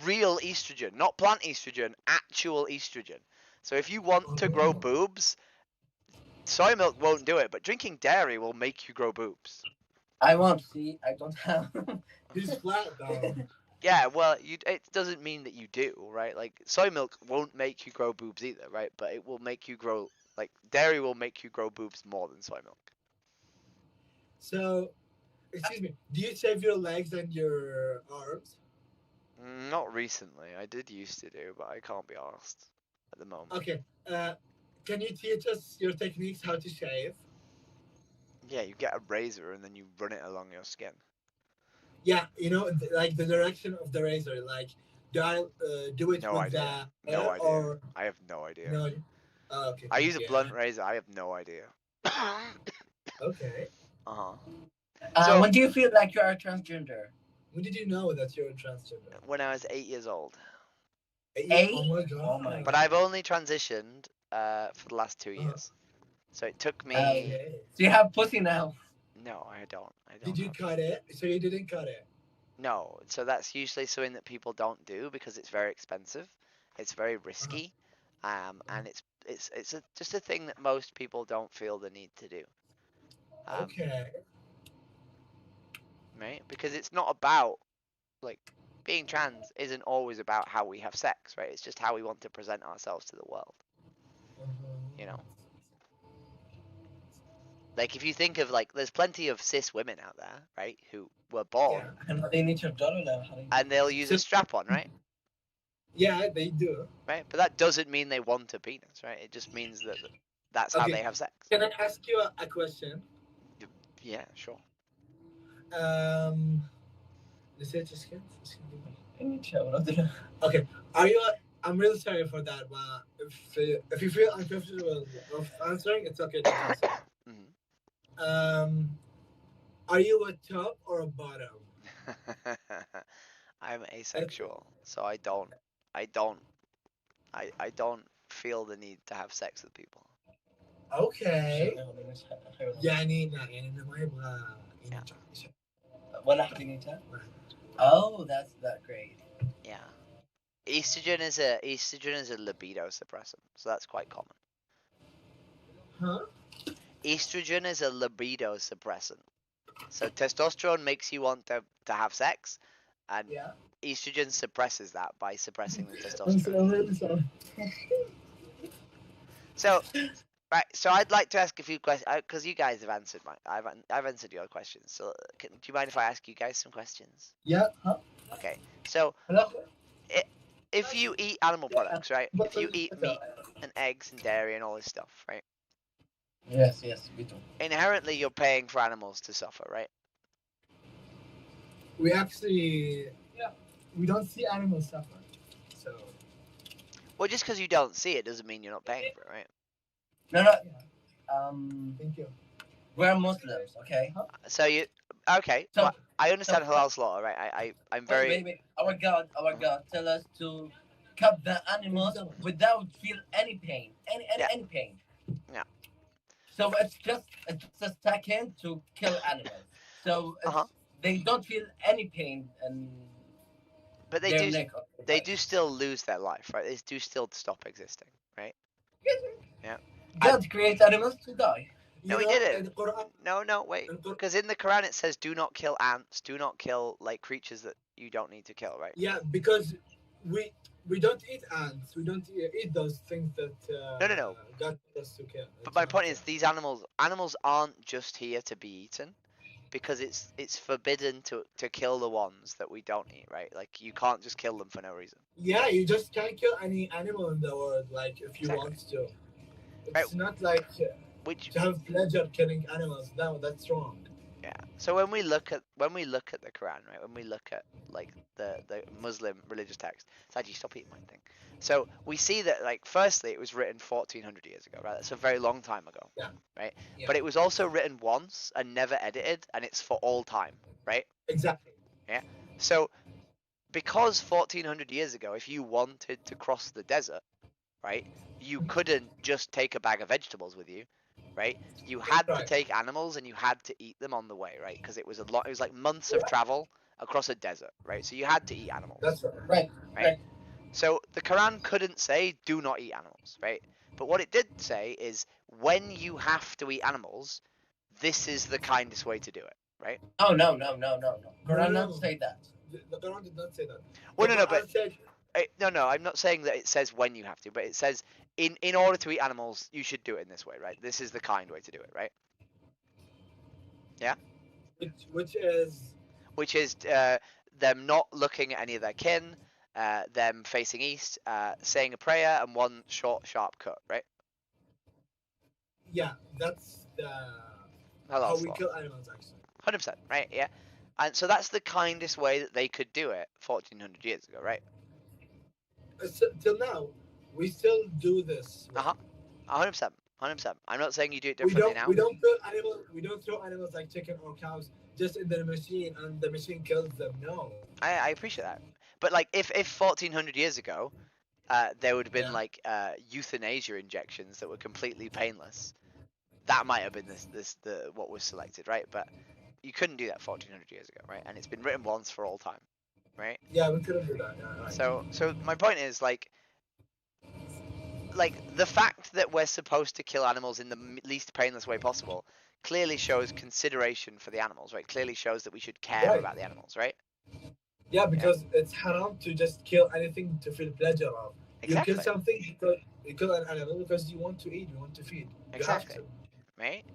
[SPEAKER 3] real estrogen, not plant estrogen, actual estrogen. So if you want to grow boobs, soy milk won't do it, but drinking dairy will make you grow boobs.
[SPEAKER 9] I won't see. I don't have.
[SPEAKER 10] He's flat though.
[SPEAKER 3] Yeah, well, it doesn't mean that you do, right? Like, soy milk won't make you grow boobs either, right? But it will make you grow, like, dairy will make you grow boobs more than soy milk.
[SPEAKER 10] So, excuse me. Do you shave your legs and your arms?
[SPEAKER 3] Not recently. I did used to do, but I can't be asked at the moment.
[SPEAKER 10] Okay. Can you teach us your techniques how to shave?
[SPEAKER 3] Yeah, you get a razor and then you run it along your skin.
[SPEAKER 10] Yeah, like the direction of the razor. Like, do I do it
[SPEAKER 3] No
[SPEAKER 10] with
[SPEAKER 3] idea.
[SPEAKER 10] the
[SPEAKER 3] No
[SPEAKER 10] air
[SPEAKER 3] idea.
[SPEAKER 10] or
[SPEAKER 3] I have no idea.
[SPEAKER 10] no? Oh, okay.
[SPEAKER 3] I use a
[SPEAKER 10] yeah.
[SPEAKER 3] blunt razor. I have no idea.
[SPEAKER 10] Okay.
[SPEAKER 3] So-
[SPEAKER 9] when do you feel like you are transgender?
[SPEAKER 10] When did you know that you're a transgender?
[SPEAKER 3] When I was 8 years old.
[SPEAKER 9] 8?
[SPEAKER 10] Oh my god.
[SPEAKER 9] Oh my
[SPEAKER 3] But I've only transitioned for the last 2 years. So it took me.
[SPEAKER 10] Okay.
[SPEAKER 9] Do you have pussy now?
[SPEAKER 3] No, I don't.
[SPEAKER 10] Did you
[SPEAKER 3] have-
[SPEAKER 10] cut it? So you didn't cut it.
[SPEAKER 3] No, so that's usually something that people don't do because it's very expensive. It's very risky, and it's just a thing that most people don't feel the need to do.
[SPEAKER 10] Okay.
[SPEAKER 3] Right? Because it's not about Like, being trans isn't always about how we have sex, right? It's just how we want to present ourselves to the world. You know? Like, if you think of, like, there's plenty of cis women out there, right, who were born, and they'll use a strap-on, right?
[SPEAKER 10] Yeah, they do.
[SPEAKER 3] Right? But that doesn't mean they want a penis, right? It just means that that's how
[SPEAKER 10] Okay.
[SPEAKER 3] they have sex.
[SPEAKER 10] Can I ask you a question?
[SPEAKER 3] Yeah, sure.
[SPEAKER 10] Okay. Are you? I'm really sorry for that, but if you feel uncomfortable of answering, it's okay. To answer. Are you a top or a bottom?
[SPEAKER 3] I'm asexual, so I don't feel the need to have sex with people.
[SPEAKER 10] Okay. يعني ما يبغى
[SPEAKER 9] ولا حد Oh, that's that great.
[SPEAKER 3] Yeah. Estrogen is a libido suppressant, so that's quite common.
[SPEAKER 10] Huh?
[SPEAKER 3] Estrogen is a libido suppressant. So testosterone makes you want to have sex, and estrogen suppresses that by suppressing the testosterone. So, right. So I'd like to ask a few questions because you guys have answered I've answered your questions. So do you mind if I ask you guys some questions?
[SPEAKER 10] Yeah. Huh?
[SPEAKER 3] Okay. So if you eat animal products, right? If you eat meat and eggs and dairy and all this stuff, right?
[SPEAKER 9] Yes, we do.
[SPEAKER 3] Inherently, you're paying for animals to suffer, right?
[SPEAKER 10] We actually, we don't see animals suffer. So.
[SPEAKER 3] Well, just because you don't see it doesn't mean you're not paying for it, right?
[SPEAKER 9] No.
[SPEAKER 10] Thank you.
[SPEAKER 9] We're Muslims, okay?
[SPEAKER 3] So okay. So, I understand halal slaughter, right? I'm very.
[SPEAKER 9] Wait. Our God tell us to cut the animals without feel any pain, any pain.
[SPEAKER 3] Yeah.
[SPEAKER 9] So it's just a second to kill animals. So they don't feel any pain and.
[SPEAKER 3] But they do still lose their life, right? They do still stop existing, right? Yeah.
[SPEAKER 9] God creates animals to die.
[SPEAKER 3] No, he didn't. No, wait. Because in the Quran it says, "Do not kill ants. Do not kill like creatures that you don't need to kill," right?
[SPEAKER 10] Yeah, because we don't eat ants. We don't eat those things that.
[SPEAKER 3] No.
[SPEAKER 10] God told us to kill.
[SPEAKER 3] But my point is, these animals aren't just here to be eaten, because it's forbidden to kill the ones that we don't eat, right? Like, you can't just kill them for no reason.
[SPEAKER 10] Yeah, you just can't kill any animal in the world, like, if you want to. It's not like to have pleasure killing animals. No, that's wrong.
[SPEAKER 3] Yeah. So when we look at the Quran, right? When we look at like the Muslim religious text, Saji, stop eating my thing. So we see that, like, firstly, it was written 1400 years ago, right? That's a very long time ago, right? Yeah. But it was also written once and never edited, and it's for all time, right?
[SPEAKER 10] Exactly.
[SPEAKER 3] Yeah. So because 1400 years ago, if you wanted to cross the desert, right, you couldn't just take a bag of vegetables with you, right? You had to take animals and you had to eat them on the way, right? Because it was it was like months of travel across a desert, right? So you had to eat animals.
[SPEAKER 10] That's right.
[SPEAKER 3] Right. So the Quran couldn't say do not eat animals, right? But what it did say is, when you have to eat animals, this is the kindest way to do it, right?
[SPEAKER 9] Oh, no. Quran not say that.
[SPEAKER 10] The Quran did not say that.
[SPEAKER 3] Well, no, but no, I'm not saying that it says when you have to, but it says in order to eat animals, you should do it in this way, right? This is the kind way to do it, right? Yeah. Which is them not looking at any of their kin, them facing east, saying a prayer, and one short, sharp cut, right?
[SPEAKER 10] Yeah, that's
[SPEAKER 3] how
[SPEAKER 10] we kill animals, actually.
[SPEAKER 3] 100%, right? Yeah. And so that's the kindest way that they could do it 1400 years ago, right?
[SPEAKER 10] Till now, we still do this.
[SPEAKER 3] 100%. I'm not saying you do it differently now.
[SPEAKER 10] We don't throw animals like chicken or cows just in the machine and the machine kills them. No.
[SPEAKER 3] I appreciate that. But like, if 1400 years ago, there would have been like euthanasia injections that were completely painless, that might have been the what was selected, right? But you couldn't do that 1400 years ago, right? And it's been written once for all time, right?
[SPEAKER 10] Yeah, we couldn't do that. Yeah, right.
[SPEAKER 3] So my point is, like the fact that we're supposed to kill animals in the least painless way possible clearly shows consideration for the animals, right? Clearly shows that we should care about the animals, right?
[SPEAKER 10] Yeah, because it's haram to just kill anything to feel pleasure of.
[SPEAKER 3] Exactly.
[SPEAKER 10] You kill something because you kill an animal because you want to eat, you want to feed.
[SPEAKER 3] Exactly.
[SPEAKER 10] You have to.
[SPEAKER 3] Right?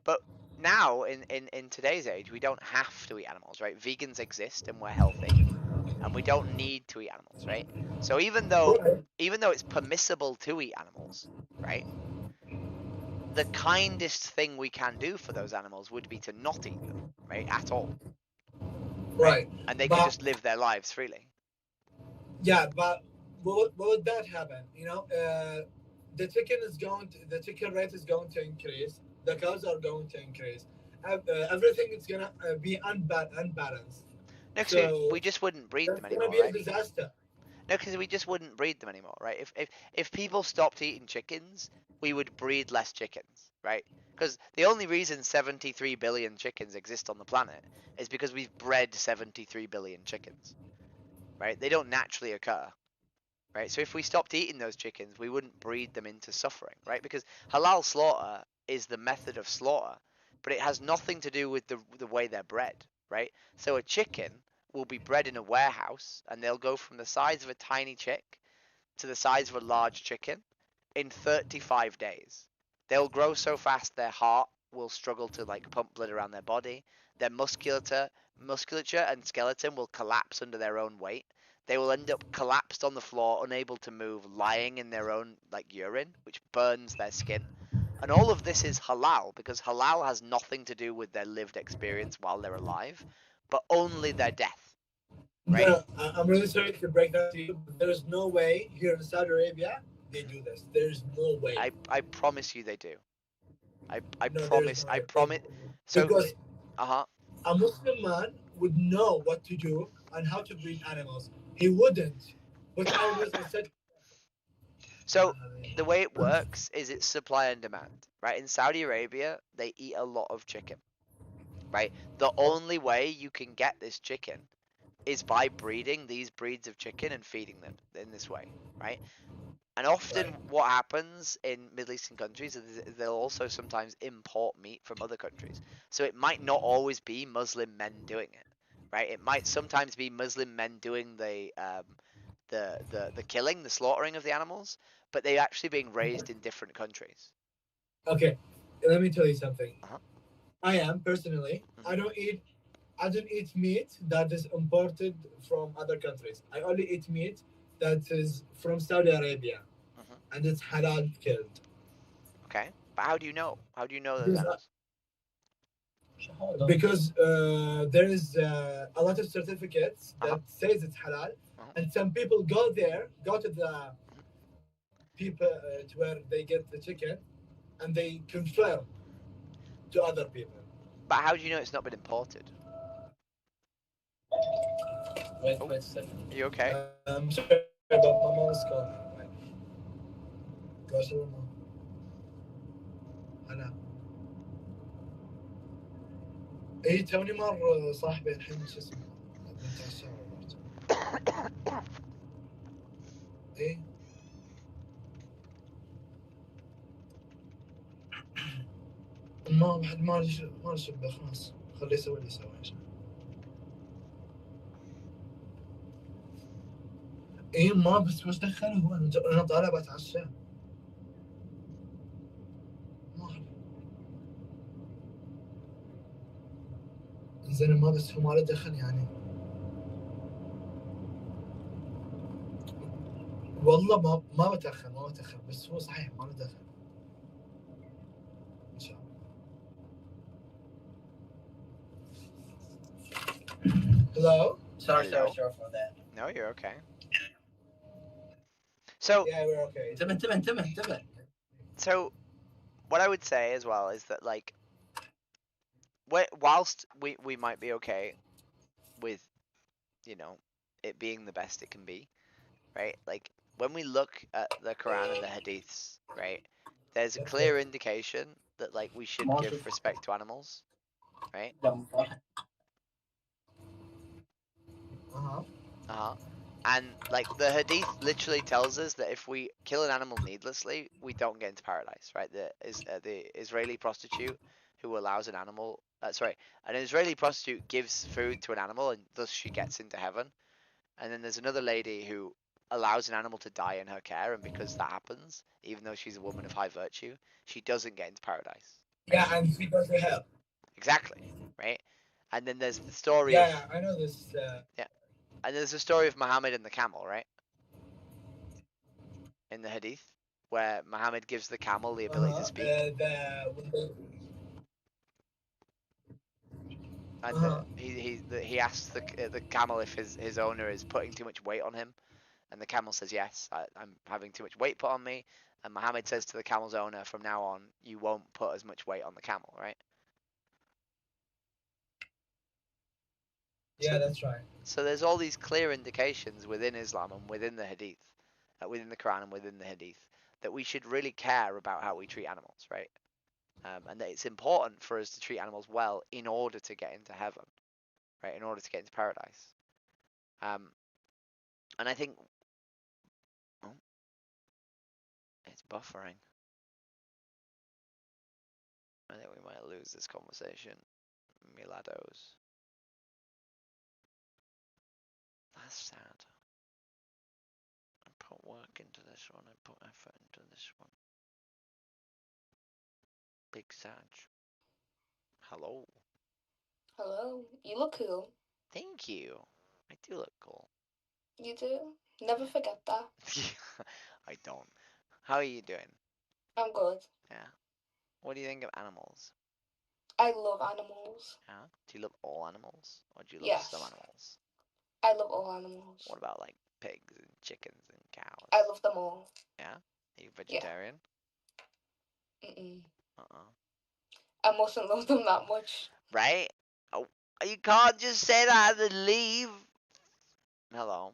[SPEAKER 3] But now in today's age, we don't have to eat animals, right? Vegans exist and we're healthy, and we don't need to eat animals, right? So even though it's permissible to eat animals, right? The kindest thing we can do for those animals would be to not eat them, right? At all.
[SPEAKER 10] Right.
[SPEAKER 3] And they could just live their lives freely.
[SPEAKER 10] Yeah, but what would that happen? The chicken rate is going to increase. The cows are going to increase. Everything is gonna be unbalanced.
[SPEAKER 3] No, because
[SPEAKER 10] So
[SPEAKER 3] we just wouldn't breed them
[SPEAKER 10] that's gonna
[SPEAKER 3] anymore,
[SPEAKER 10] be a
[SPEAKER 3] right?
[SPEAKER 10] disaster.
[SPEAKER 3] No, because we just wouldn't breed them anymore, right? If people stopped eating chickens, we would breed less chickens, right? Because the only reason 73 billion chickens exist on the planet is because we've bred 73 billion chickens, right? They don't naturally occur, right? So if we stopped eating those chickens, we wouldn't breed them into suffering, right? Because halal slaughter is the method of slaughter, but it has nothing to do with the way they're bred, right? So a chicken will be bred in a warehouse, and they'll go from the size of a tiny chick to the size of a large chicken in 35 days. They'll grow so fast their heart will struggle to like pump blood around their body. Their musculature and skeleton will collapse under their own weight. They will end up collapsed on the floor, unable to move, lying in their own like urine, which burns their skin. And all of this is halal because halal has nothing to do with their lived experience while they're alive, but only their death. Right?
[SPEAKER 10] No, I'm really sorry to break that to you, but there's no way here in Saudi Arabia they do this. There's no way.
[SPEAKER 3] I promise you they do. I
[SPEAKER 10] No,
[SPEAKER 3] promise.
[SPEAKER 10] no
[SPEAKER 3] I
[SPEAKER 10] way.
[SPEAKER 3] promise. So,
[SPEAKER 10] Because
[SPEAKER 3] a
[SPEAKER 10] Muslim man would know what to do and how to breed animals. He wouldn't put animals in such.
[SPEAKER 3] So the way it works is it's supply and demand, right? In Saudi Arabia, they eat a lot of chicken, right? The only way you can get this chicken is by breeding these breeds of chicken and feeding them in this way, right? And often what happens in Middle Eastern countries is they'll also sometimes import meat from other countries. So it might not always be Muslim men doing it, right? It might sometimes be Muslim men doing the killing, the slaughtering of the animals, but they're actually being raised in different countries.
[SPEAKER 10] Okay, let me tell you something.
[SPEAKER 3] Uh-huh.
[SPEAKER 10] I am personally, I don't eat meat that is imported from other countries. I only eat meat that is from Saudi Arabia, and it's halal killed.
[SPEAKER 3] Okay, but how do you know? How do you know those animals?
[SPEAKER 10] Because there is a lot of certificates that says it's halal, and some people go to the people to where they get the chicken, and they confirm to other people.
[SPEAKER 3] But how do you know it's not been imported?
[SPEAKER 9] Wait a second.
[SPEAKER 3] Are you okay?
[SPEAKER 10] I'm sorry, but my mom's calling. Go to mom. أنا إيه توني مر صاحبي الحين شو اسمه بنت الشهر إيه ما بعد ما لي شبه خلاص خليه يسوي اللي يسوي إيه ما بس وش دخله هو أنا طالع بتعشى زين ما بس هو ما له دخل يعني والله ما بتأخر بس هو صحيح ما له دخل إن شاء الله. Hello?
[SPEAKER 9] Sorry for that.
[SPEAKER 3] No, you're okay. So
[SPEAKER 10] yeah, we're okay. انتبه.
[SPEAKER 3] So what I would say as well is that like whilst we might be okay with, you know, it being the best it can be, right? Like when we look at the Quran and the Hadiths, right, there's a clear indication that like we should give respect to animals, right? And like the Hadith literally tells us that if we kill an animal needlessly, we don't get into paradise, right? The Israeli prostitute who allows an Israeli prostitute gives food to an animal and thus she gets into heaven. And then there's another lady who allows an animal to die in her care, and because that happens, even though she's a woman of high virtue, she doesn't get into paradise.
[SPEAKER 10] Yeah, and she goes to hell.
[SPEAKER 3] Exactly, right? And then there's the story
[SPEAKER 10] Yeah, I know this.
[SPEAKER 3] Yeah. And there's the story of Muhammad and the camel, right? In the hadith, where Muhammad gives the camel the ability to speak. And he asks the camel if his owner is putting too much weight on him, and the camel says yes, I'm having too much weight put on me. And Muhammad says to the camel's owner, from now on, you won't put as much weight on the camel, right?
[SPEAKER 10] Yeah, that's right.
[SPEAKER 3] So there's all these clear indications within Islam and within the hadith, within the Quran and within the hadith, that we should really care about how we treat animals, right? And that it's important for us to treat animals well in order to get into heaven, right? In order to get into paradise. And I think it's buffering. I think we might lose this conversation. Milados. That's sad. I put work into this one. I put effort into this one. Big Sag. Hello.
[SPEAKER 2] Hello. You look cool.
[SPEAKER 3] Thank you. I do look cool.
[SPEAKER 2] You do? Never forget that.
[SPEAKER 3] I don't. How are you doing?
[SPEAKER 2] I'm good.
[SPEAKER 3] Yeah. What do you think of animals?
[SPEAKER 2] I love animals.
[SPEAKER 3] Yeah. Do you love all animals? Or do you love
[SPEAKER 2] Yes.
[SPEAKER 3] some animals?
[SPEAKER 2] I love all animals.
[SPEAKER 3] What about like pigs and chickens and cows?
[SPEAKER 2] I love them all.
[SPEAKER 3] Yeah? Are you vegetarian?
[SPEAKER 2] Mm-mm.
[SPEAKER 3] Uh-uh.
[SPEAKER 2] I mustn't love them that much.
[SPEAKER 3] Right? Oh, you can't just say that and then leave. Hello.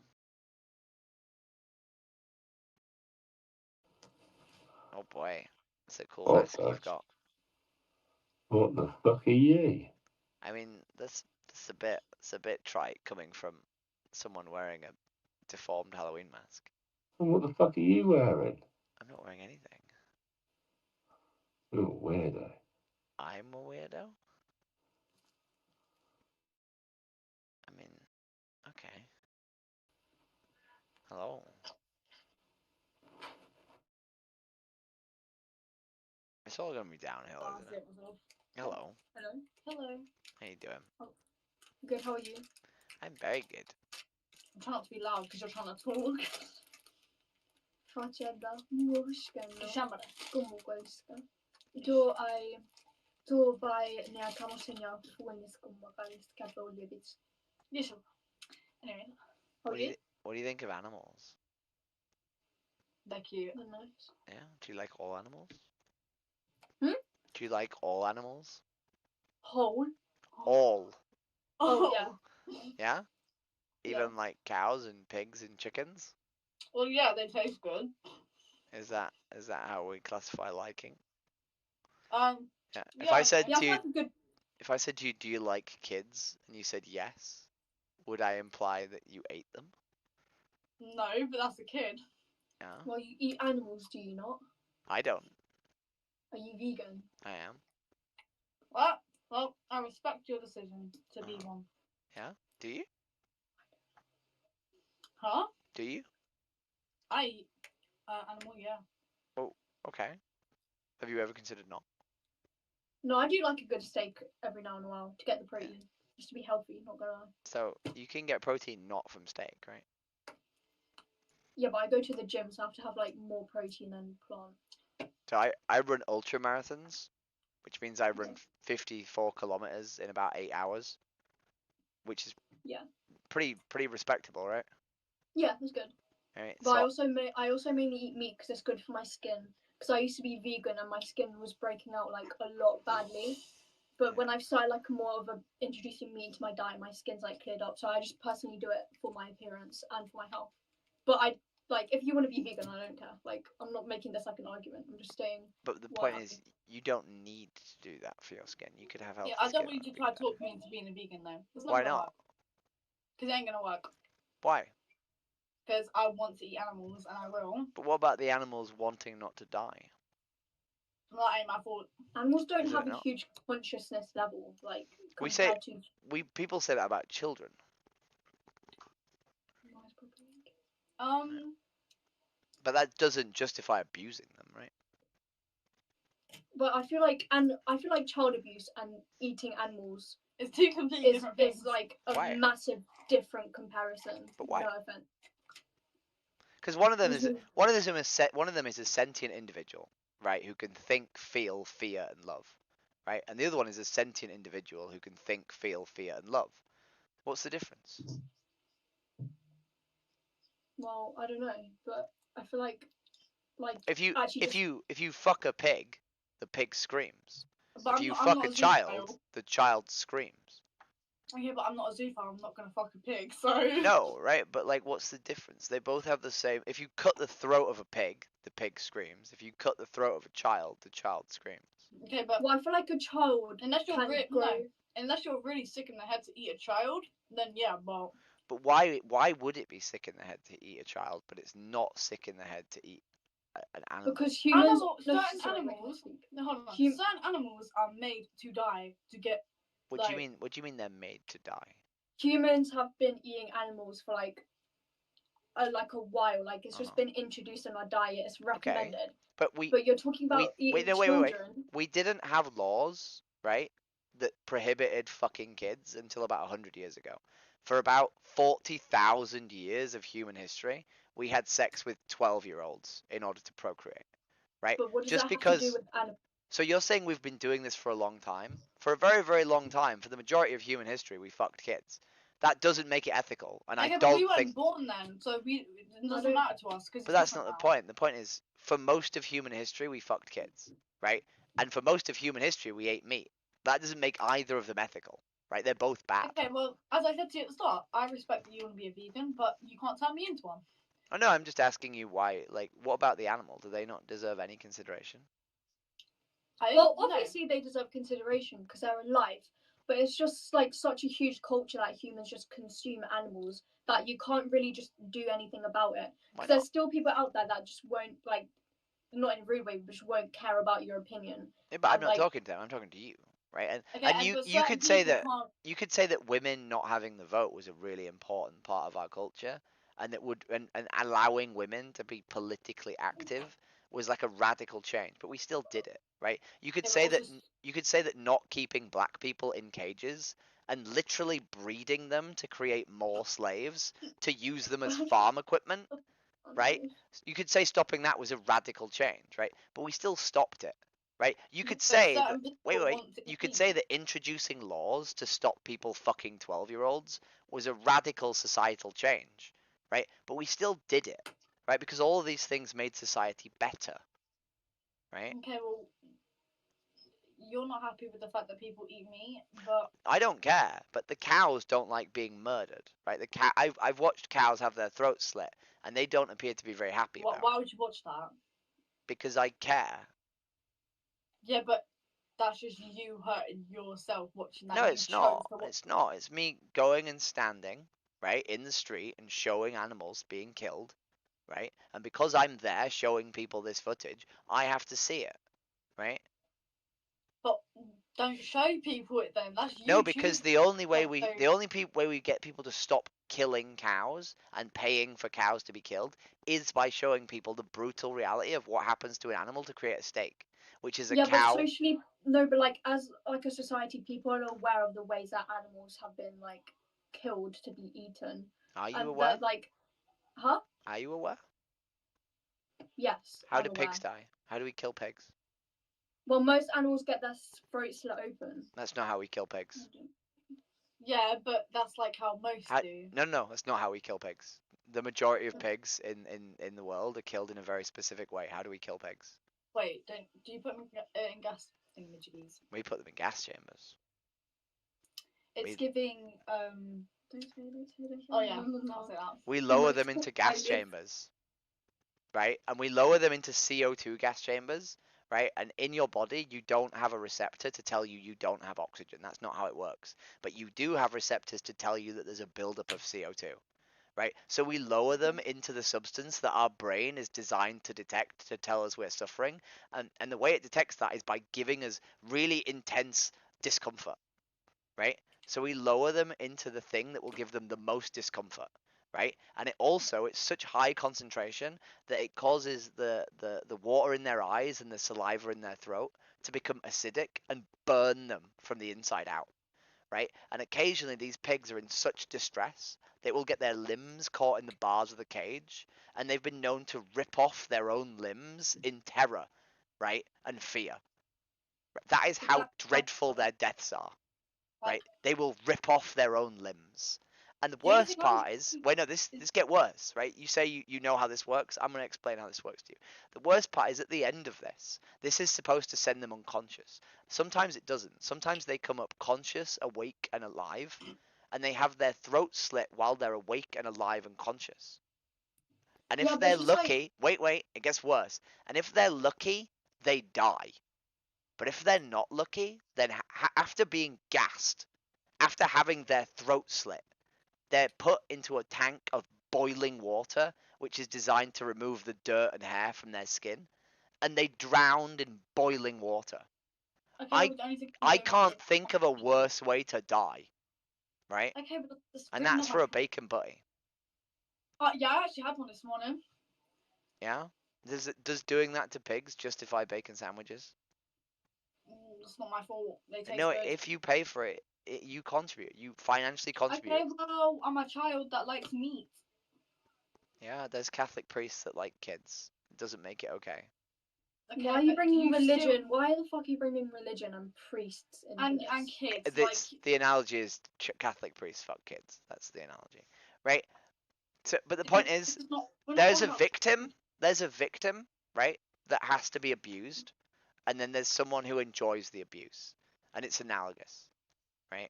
[SPEAKER 3] Oh boy. That's a cool mask you've got.
[SPEAKER 11] What the fuck are you?
[SPEAKER 3] I mean, that's a bit trite coming from someone wearing a deformed Halloween mask.
[SPEAKER 11] And what the fuck are you wearing?
[SPEAKER 3] I'm not wearing anything.
[SPEAKER 11] You're a weirdo.
[SPEAKER 3] I'm a weirdo? I mean, okay. Hello. It's all gonna be downhill, isn't it? Hello.
[SPEAKER 1] Hello. Hello.
[SPEAKER 3] How you doing?
[SPEAKER 1] Oh, good. How are you?
[SPEAKER 3] I'm very good.
[SPEAKER 1] I'm trying not to be loud because you're trying to talk. Facenda muszkę, Diciamole. Comunque, to by nějaká mošenia fuenisku makali skape ulibic. Yes. Anyway, how are you?
[SPEAKER 3] What do you think of animals?
[SPEAKER 1] They're cute. They're nice.
[SPEAKER 3] Yeah. Do you like all animals?
[SPEAKER 1] Hmm?
[SPEAKER 3] Do you like all animals?
[SPEAKER 1] Whole.
[SPEAKER 3] All.
[SPEAKER 1] Oh yeah.
[SPEAKER 3] Yeah? Even
[SPEAKER 1] Yeah.
[SPEAKER 3] like cows and pigs and chickens?
[SPEAKER 1] Well, yeah, they taste good.
[SPEAKER 3] Is that how we classify liking?
[SPEAKER 1] Yeah.
[SPEAKER 3] If I said
[SPEAKER 1] yeah,
[SPEAKER 3] to you,
[SPEAKER 1] that's a good.
[SPEAKER 3] if I said to you, do you like kids, and you said yes, would I imply that you ate them?
[SPEAKER 1] No, but that's a kid.
[SPEAKER 3] Yeah.
[SPEAKER 1] Well, you eat animals, do you not?
[SPEAKER 3] I don't.
[SPEAKER 1] Are you vegan?
[SPEAKER 3] I am.
[SPEAKER 1] Well, I respect your decision to be one.
[SPEAKER 3] Yeah. Do you?
[SPEAKER 1] Huh?
[SPEAKER 3] Do you?
[SPEAKER 1] I eat animal, yeah.
[SPEAKER 3] Oh, okay. Have you ever considered not?
[SPEAKER 1] No, I do like a good steak every now and a while to get the protein, just to be healthy. Not gonna lie.
[SPEAKER 3] So you can get protein not from steak, right?
[SPEAKER 1] Yeah, but I go to the gym, so I have to have like more protein than plant.
[SPEAKER 3] So I run ultra marathons, which means I run 54 kilometers in about 8 hours, which is pretty respectable, right?
[SPEAKER 1] Yeah, that's good.
[SPEAKER 3] Right.
[SPEAKER 1] But I also mainly eat meat because it's good for my skin. Because I used to be vegan and my skin was breaking out like a lot badly. But when I've started like more of introducing meat into my diet, my skin's like cleared up. So I just personally do it for my appearance and for my health. But I like if you want to be vegan, I don't care. Like I'm not making this like an argument. I'm just saying.
[SPEAKER 3] But the point is, you don't need to do that for your skin. You could have healthy
[SPEAKER 1] Yeah, I don't
[SPEAKER 3] skin
[SPEAKER 1] want you to
[SPEAKER 3] and
[SPEAKER 1] try
[SPEAKER 3] be
[SPEAKER 1] to talk me into being a vegan though.
[SPEAKER 3] Why not?
[SPEAKER 1] Because it ain't gonna work.
[SPEAKER 3] Why?
[SPEAKER 1] Because I want to eat animals and I will.
[SPEAKER 3] But what about the animals wanting not to die?
[SPEAKER 1] Well, that ain't my fault. Animals don't have a huge consciousness level, like
[SPEAKER 3] We say
[SPEAKER 1] to.
[SPEAKER 3] people say that about children. But that doesn't justify abusing them, right?
[SPEAKER 1] But I feel like child abuse and eating animals
[SPEAKER 12] It's two completely different things.
[SPEAKER 1] Is like a
[SPEAKER 3] Why?
[SPEAKER 1] massive different comparison.
[SPEAKER 3] But why?
[SPEAKER 1] No offense.
[SPEAKER 3] Because one of them is a sentient individual, right, who can think, feel, fear, and love, right, and the other one is a sentient individual who can think, feel, fear, and love. What's the difference?
[SPEAKER 1] Well, I don't know, but I feel like
[SPEAKER 3] if you fuck a pig, the pig screams.
[SPEAKER 12] But
[SPEAKER 3] if you fuck a child, the child screams.
[SPEAKER 12] Okay, but I'm not a zoophile. I'm not gonna fuck a pig, so.
[SPEAKER 3] No, right? But like, what's the difference? They both have the same. If you cut the throat of a pig, the pig screams. If you cut the throat of a child, the child screams.
[SPEAKER 12] Okay, but
[SPEAKER 1] well, I feel like a child
[SPEAKER 12] unless you're really sick in the head to eat a child, then yeah, but.
[SPEAKER 3] But why would it be sick in the head to eat a child, but it's not sick in the head to eat an animal?
[SPEAKER 1] Because humans,
[SPEAKER 12] certain animals are made to die to get.
[SPEAKER 3] What do you mean? What do you mean they're made to die?
[SPEAKER 1] Humans have been eating animals for like a while. Like it's just been introduced in our diet. It's recommended.
[SPEAKER 3] Okay.
[SPEAKER 1] But you're talking about eating children.
[SPEAKER 3] Wait. We didn't have laws, right, that prohibited fucking kids until about 100 years ago. For about 40,000 years of human history, we had sex with 12-year-olds in order to procreate, right?
[SPEAKER 1] But what does
[SPEAKER 3] Just
[SPEAKER 1] that
[SPEAKER 3] because.
[SPEAKER 1] Have to do with animals?
[SPEAKER 3] So you're saying we've been doing this for a long time? For a very, very long time, for the majority of human history, we fucked kids. That doesn't make it ethical, and
[SPEAKER 12] okay,
[SPEAKER 3] I don't
[SPEAKER 12] we weren't
[SPEAKER 3] think.
[SPEAKER 12] born then, so it doesn't matter to us.
[SPEAKER 3] But that's not the point. The point is, for most of human history, we fucked kids, right? And for most of human history, we ate meat. That doesn't make either of them ethical, right? They're both bad.
[SPEAKER 12] Okay, well, as I said to you at the start, I respect that you want to be a vegan, but you can't turn me into one.
[SPEAKER 3] Oh no, I'm just asking you why. Like, what about the animal? Do they not deserve any consideration?
[SPEAKER 1] Well, obviously they deserve consideration because they're alive. But it's just like such a huge culture that humans just consume animals that you can't really just do anything about it. Because there's still people out there that just won't like, not in a rude way, but just won't care about your opinion.
[SPEAKER 3] Yeah, but I'm not talking to them. I'm talking to you, right? And you could say that women not having the vote was a really important part of our culture, and it would and allowing women to be politically active was like a radical change. But we still did it, right? You could say that not keeping black people in cages and literally breeding them to create more slaves to use them as farm equipment, right? You could say stopping that was a radical change, right? But we still stopped it, right? You could say that, you could say that introducing laws to stop people fucking 12-year-olds was a radical societal change, right? But we still did it, right? Because all of these things made society better, right?
[SPEAKER 12] Okay, well, you're not happy with the fact that people eat meat, but
[SPEAKER 3] I don't care. But the cows don't like being murdered, right? I've watched cows have their throats slit, and they don't appear to be very happy about it.
[SPEAKER 12] Why would you watch that?
[SPEAKER 3] Because I care.
[SPEAKER 12] Yeah, but that's just you hurting yourself watching that.
[SPEAKER 3] No, it's not. It's not. It's me going and standing, right, in the street and showing animals being killed, right? And because I'm there showing people this footage, I have to see it, right?
[SPEAKER 12] But don't show people it then. That's you.
[SPEAKER 3] No, because the only way we get people to stop killing cows and paying for cows to be killed is by showing people the brutal reality of what happens to an animal to create a steak, which is a cow.
[SPEAKER 1] Yeah, but socially, no, but like as like a society, people are aware of the ways that animals have been like killed to be eaten.
[SPEAKER 3] Are you aware?
[SPEAKER 1] Like, huh?
[SPEAKER 3] Are you aware?
[SPEAKER 1] Yes.
[SPEAKER 3] How do pigs die? How do we kill pigs?
[SPEAKER 1] Well, most animals get their throats slit open.
[SPEAKER 3] That's not how we kill pigs.
[SPEAKER 12] Yeah, but that's like how most do.
[SPEAKER 3] No, that's not how we kill pigs. The majority of pigs in the world are killed in a very specific way. How do we kill pigs?
[SPEAKER 12] Wait, do you put them in gas thingamajiggies?
[SPEAKER 3] We put them in gas chambers.
[SPEAKER 12] It's giving Oh yeah, I'll say that.
[SPEAKER 3] We lower them into gas chambers, right? And we lower them into CO2 gas chambers, right? And in your body, you don't have a receptor to tell you you don't have oxygen. That's not how it works. But you do have receptors to tell you that there's a buildup of CO2, right? So we lower them into the substance that our brain is designed to detect to tell us we're suffering. And the way it detects that is by giving us really intense discomfort, right? So we lower them into the thing that will give them the most discomfort. right? And it's such high concentration that it causes the water in their eyes and the saliva in their throat to become acidic and burn them from the inside out, right? And occasionally these pigs are in such distress they will get their limbs caught in the bars of the cage, and they've been known to rip off their own limbs in terror, right? And fear. That is how dreadful their deaths are, right? They will rip off their own limbs. And the worst part is, wait, no, this get worse, right? You say you know how this works. I'm going to explain how this works to you. The worst part is at the end of this is supposed to send them unconscious. Sometimes it doesn't. Sometimes they come up conscious, awake, and alive, and they have their throat slit while they're awake and alive and conscious. And if they're lucky, wait, it gets worse. And if they're lucky, they die. But if they're not lucky, then after being gassed, after having their throat slit, they're put into a tank of boiling water, which is designed to remove the dirt and hair from their skin, and they drowned in boiling water.
[SPEAKER 12] Okay,
[SPEAKER 3] I can't think of a worse way to die, right?
[SPEAKER 12] Okay, but
[SPEAKER 3] and that's for a bacon butty.
[SPEAKER 12] Yeah, I actually had one this morning.
[SPEAKER 3] Yeah? Does doing that to pigs justify bacon sandwiches?
[SPEAKER 12] It's not my fault. They taste
[SPEAKER 3] No,
[SPEAKER 12] good.
[SPEAKER 3] if you pay for it, you contribute. You financially contribute.
[SPEAKER 12] Okay, well, I'm a child that likes meat.
[SPEAKER 3] Yeah, there's Catholic priests that like kids. It doesn't make it okay.
[SPEAKER 12] Okay,
[SPEAKER 1] why are you bringing religion?
[SPEAKER 12] Still...
[SPEAKER 1] Why the fuck are you bringing religion and priests into this?
[SPEAKER 12] And kids?
[SPEAKER 3] The analogy is Catholic priests fuck kids. That's the analogy, right? So, but the point is, there's a victim. There's a victim, right? That has to be abused, and then there's someone who enjoys the abuse, and it's analogous, right?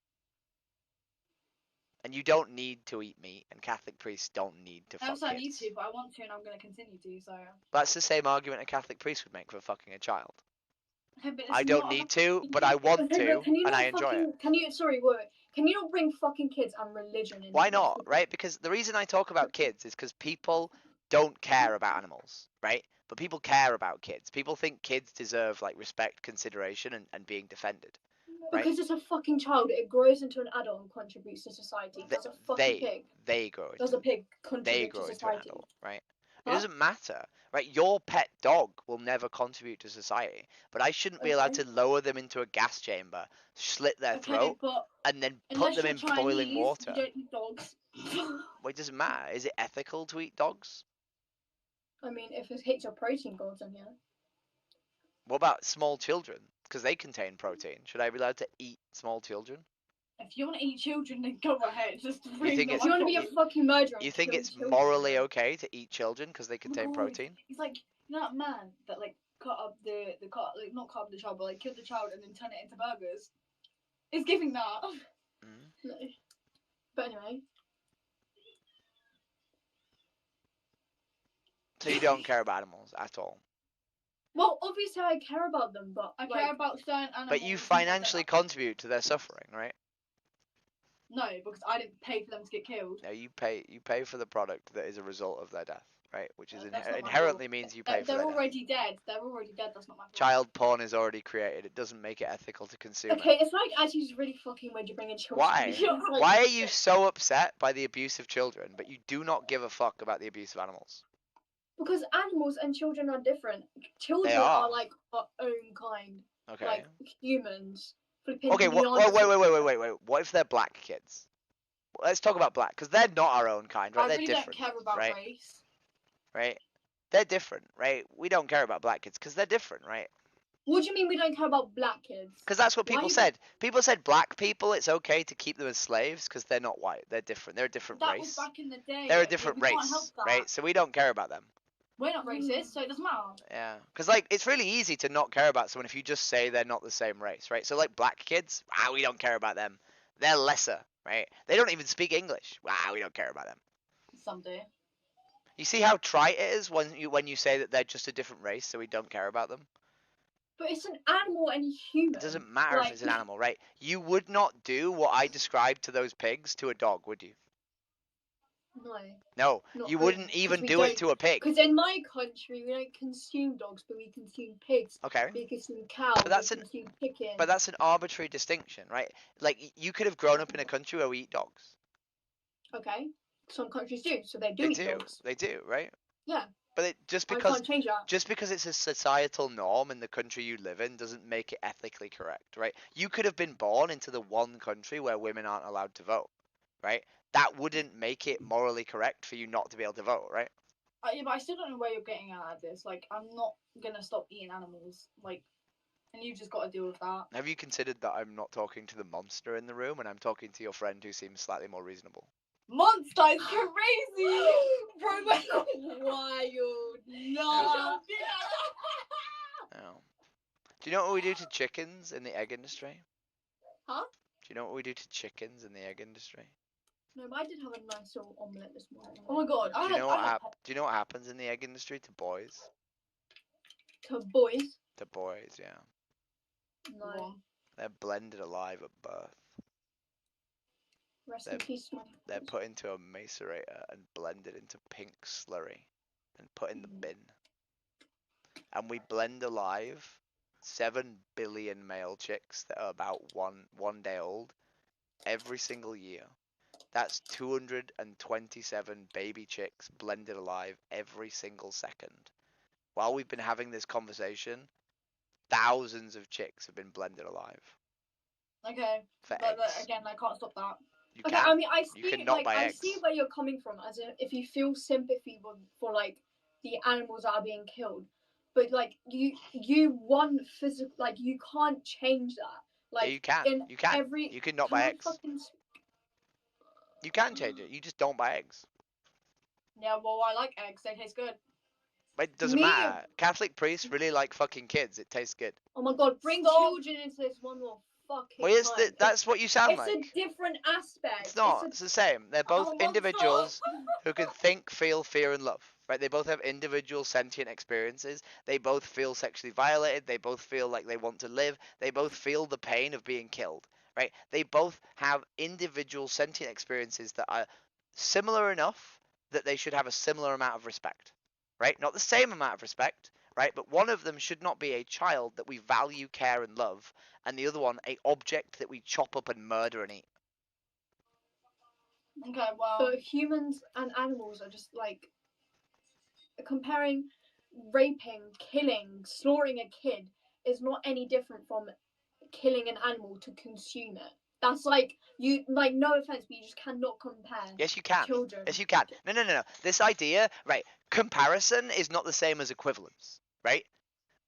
[SPEAKER 3] And you don't need to eat meat, and Catholic priests don't need to fuck kids.
[SPEAKER 12] I need to, but I want to, and I'm going to continue to. So.
[SPEAKER 3] That's the same argument a Catholic priest would make for fucking a child.
[SPEAKER 12] Okay,
[SPEAKER 3] I don't need to, but I want to, and I enjoy it.
[SPEAKER 1] Can you not bring fucking kids and religion into
[SPEAKER 3] Why not, right? Because the reason I talk about kids is because people don't care about animals, right? But people care about kids. People think kids deserve like respect, consideration, and being defended. Right?
[SPEAKER 1] Because it's a fucking child, it grows into an adult and contributes to society. Does a fucking pig?
[SPEAKER 3] They grow.
[SPEAKER 1] Does a pig contribute to society?
[SPEAKER 3] Into an adult, right? It doesn't matter, right? Your pet dog will never contribute to society, but I shouldn't be allowed to lower them into a gas chamber, slit their throat, and then put them in boiling water.
[SPEAKER 12] You don't eat dogs.
[SPEAKER 3] Well, it doesn't matter. Is it ethical to eat dogs?
[SPEAKER 1] I mean, if it hits your protein goals, then yeah.
[SPEAKER 3] What about small children? Because they contain protein. Should I be allowed to eat small children?
[SPEAKER 12] If you want to eat children, then go ahead. Just
[SPEAKER 1] you want to be a fucking murderer?
[SPEAKER 3] You think it's morally okay to eat children because they contain protein?
[SPEAKER 12] It's like, you know that man that like cut up the like not cut up the child, but like killed the child and then turn it into burgers. It's giving that.
[SPEAKER 1] No. But anyway.
[SPEAKER 3] So you don't care about animals at all?
[SPEAKER 1] Well, obviously I care about them, but
[SPEAKER 12] I care about certain animals.
[SPEAKER 3] But you financially contribute to their suffering, right?
[SPEAKER 12] No, because I didn't pay for them to get killed.
[SPEAKER 3] No, you pay for the product that is a result of their death, right? Which is inherently means you pay for their
[SPEAKER 12] death. They're already dead. They're already dead. That's not my fault.
[SPEAKER 3] Child porn is already created. It doesn't make it ethical to consume.
[SPEAKER 1] Okay, it's like actually just really fucking weird you bring in children.
[SPEAKER 3] Why? Why are you so upset by the abuse of children, but you do not give a fuck about the abuse of animals?
[SPEAKER 1] Because animals and children are different. Children are like our own kind.
[SPEAKER 3] Okay.
[SPEAKER 1] Like humans.
[SPEAKER 3] Okay, wait. What if they're black kids? Let's talk about black, because they're not our own kind, right?
[SPEAKER 12] I really
[SPEAKER 3] they're different,
[SPEAKER 12] don't care about
[SPEAKER 3] right?
[SPEAKER 12] race.
[SPEAKER 3] Right? They're different, right? We don't care about black kids because they're different, right?
[SPEAKER 1] What do you mean we don't care about black kids?
[SPEAKER 3] Because that's what people said. People said black people, it's okay to keep them as slaves because they're not white. They're different. They're a different race.
[SPEAKER 12] That was back in the day.
[SPEAKER 3] They're a different race, right? So we don't care about them.
[SPEAKER 12] We're not racist, so it doesn't matter.
[SPEAKER 3] Yeah, because like it's really easy to not care about someone if you just say they're not the same race, right? So like black kids, we don't care about them. They're lesser, right? They don't even speak English. We don't care about them.
[SPEAKER 12] Some do.
[SPEAKER 3] You see how trite it is when you say that they're just a different race, so we don't care about them?
[SPEAKER 1] But it's an animal and human.
[SPEAKER 3] It doesn't matter if it's an animal, right? You would not do what I described to those pigs to a dog, would you? No, you wouldn't even do it to a pig.
[SPEAKER 1] Because in my country, we don't consume dogs, but we consume pigs.
[SPEAKER 3] Okay.
[SPEAKER 1] We consume cows.
[SPEAKER 3] But that's
[SPEAKER 1] consume chicken.
[SPEAKER 3] But that's an arbitrary distinction, right? Like you could have grown up in a country where we eat dogs.
[SPEAKER 1] Okay. some countries do, so they do
[SPEAKER 3] They
[SPEAKER 1] eat
[SPEAKER 3] do.
[SPEAKER 1] dogs.
[SPEAKER 3] They do, right?
[SPEAKER 1] Yeah.
[SPEAKER 3] But it,
[SPEAKER 1] I can't change that.
[SPEAKER 3] just because it's a societal norm in the country you live in doesn't make it ethically correct, right? You could have been born into the one country where women aren't allowed to vote, right? That wouldn't make it morally correct for you not to be able to vote, right?
[SPEAKER 12] Yeah, but I still don't know where you're getting at this. Like, I'm not gonna stop eating animals. Like, and you've just got to deal with that.
[SPEAKER 3] Have you considered that I'm not talking to the monster in the room and I'm talking to your friend who seems slightly more reasonable?
[SPEAKER 12] Monster is crazy! Bro,
[SPEAKER 1] wild.
[SPEAKER 12] No.
[SPEAKER 3] Oh. Do you know what we do to chickens in the egg industry?
[SPEAKER 1] Huh?
[SPEAKER 3] Do you know what we do to chickens in the egg industry?
[SPEAKER 1] No, but I did have a nice little omelette this morning.
[SPEAKER 12] Oh my god.
[SPEAKER 3] Do you know what happens in the egg industry to boys?
[SPEAKER 1] To boys?
[SPEAKER 3] To boys, yeah.
[SPEAKER 1] No.
[SPEAKER 3] They're blended alive at birth.
[SPEAKER 1] Rest in peace, man.
[SPEAKER 3] They're put into a macerator and blended into pink slurry and put in the bin. And we blend alive 7 billion male chicks that are about one day old every single year. That's 227 baby chicks blended alive every single second. While we've been having this conversation, thousands of chicks have been blended alive.
[SPEAKER 12] Okay. But again, I can't stop that.
[SPEAKER 3] You
[SPEAKER 1] okay,
[SPEAKER 3] can.
[SPEAKER 1] I mean, I
[SPEAKER 3] You
[SPEAKER 1] see,
[SPEAKER 3] cannot
[SPEAKER 1] like,
[SPEAKER 3] buy
[SPEAKER 1] I
[SPEAKER 3] eggs.
[SPEAKER 1] see where you're coming from, as if you feel sympathy for like the animals that are being killed, but like you want physical, like you can't change that. Like
[SPEAKER 3] Yeah, you can.
[SPEAKER 1] in
[SPEAKER 3] You can.
[SPEAKER 1] every,
[SPEAKER 3] You can not
[SPEAKER 1] can
[SPEAKER 3] buy
[SPEAKER 1] I
[SPEAKER 3] eggs.
[SPEAKER 1] fucking
[SPEAKER 3] You can change it. You just don't buy eggs.
[SPEAKER 12] Yeah, well, I like eggs. They taste good.
[SPEAKER 3] But it doesn't matter. Catholic priests really like fucking kids. It tastes good.
[SPEAKER 1] Oh my god, bring children into this one more fucking
[SPEAKER 3] Well,
[SPEAKER 1] time.
[SPEAKER 3] that's what you sound
[SPEAKER 1] it's
[SPEAKER 3] like.
[SPEAKER 1] It's a different aspect.
[SPEAKER 3] It's not. It's the same. They're both
[SPEAKER 1] Oh, monster.
[SPEAKER 3] individuals who can think, feel, fear, and love. Right? They both have individual sentient experiences. They both feel sexually violated. They both feel like they want to live. They both feel the pain of being killed. Right? They both have individual sentient experiences that are similar enough that they should have a similar amount of respect. Right? Not the same amount of respect, right? But one of them should not be a child that we value, care, and love, and the other one a object that we chop up and murder and eat.
[SPEAKER 12] Okay, well.
[SPEAKER 1] But humans and animals are just like comparing raping, killing, slaughtering a kid is not any different from killing an animal to consume it. That's like you like no offense, but you just cannot compare.
[SPEAKER 3] Yes, you can.
[SPEAKER 1] Children.
[SPEAKER 3] Yes, you can. No. This idea, right? Comparison is not the same as equivalence, right?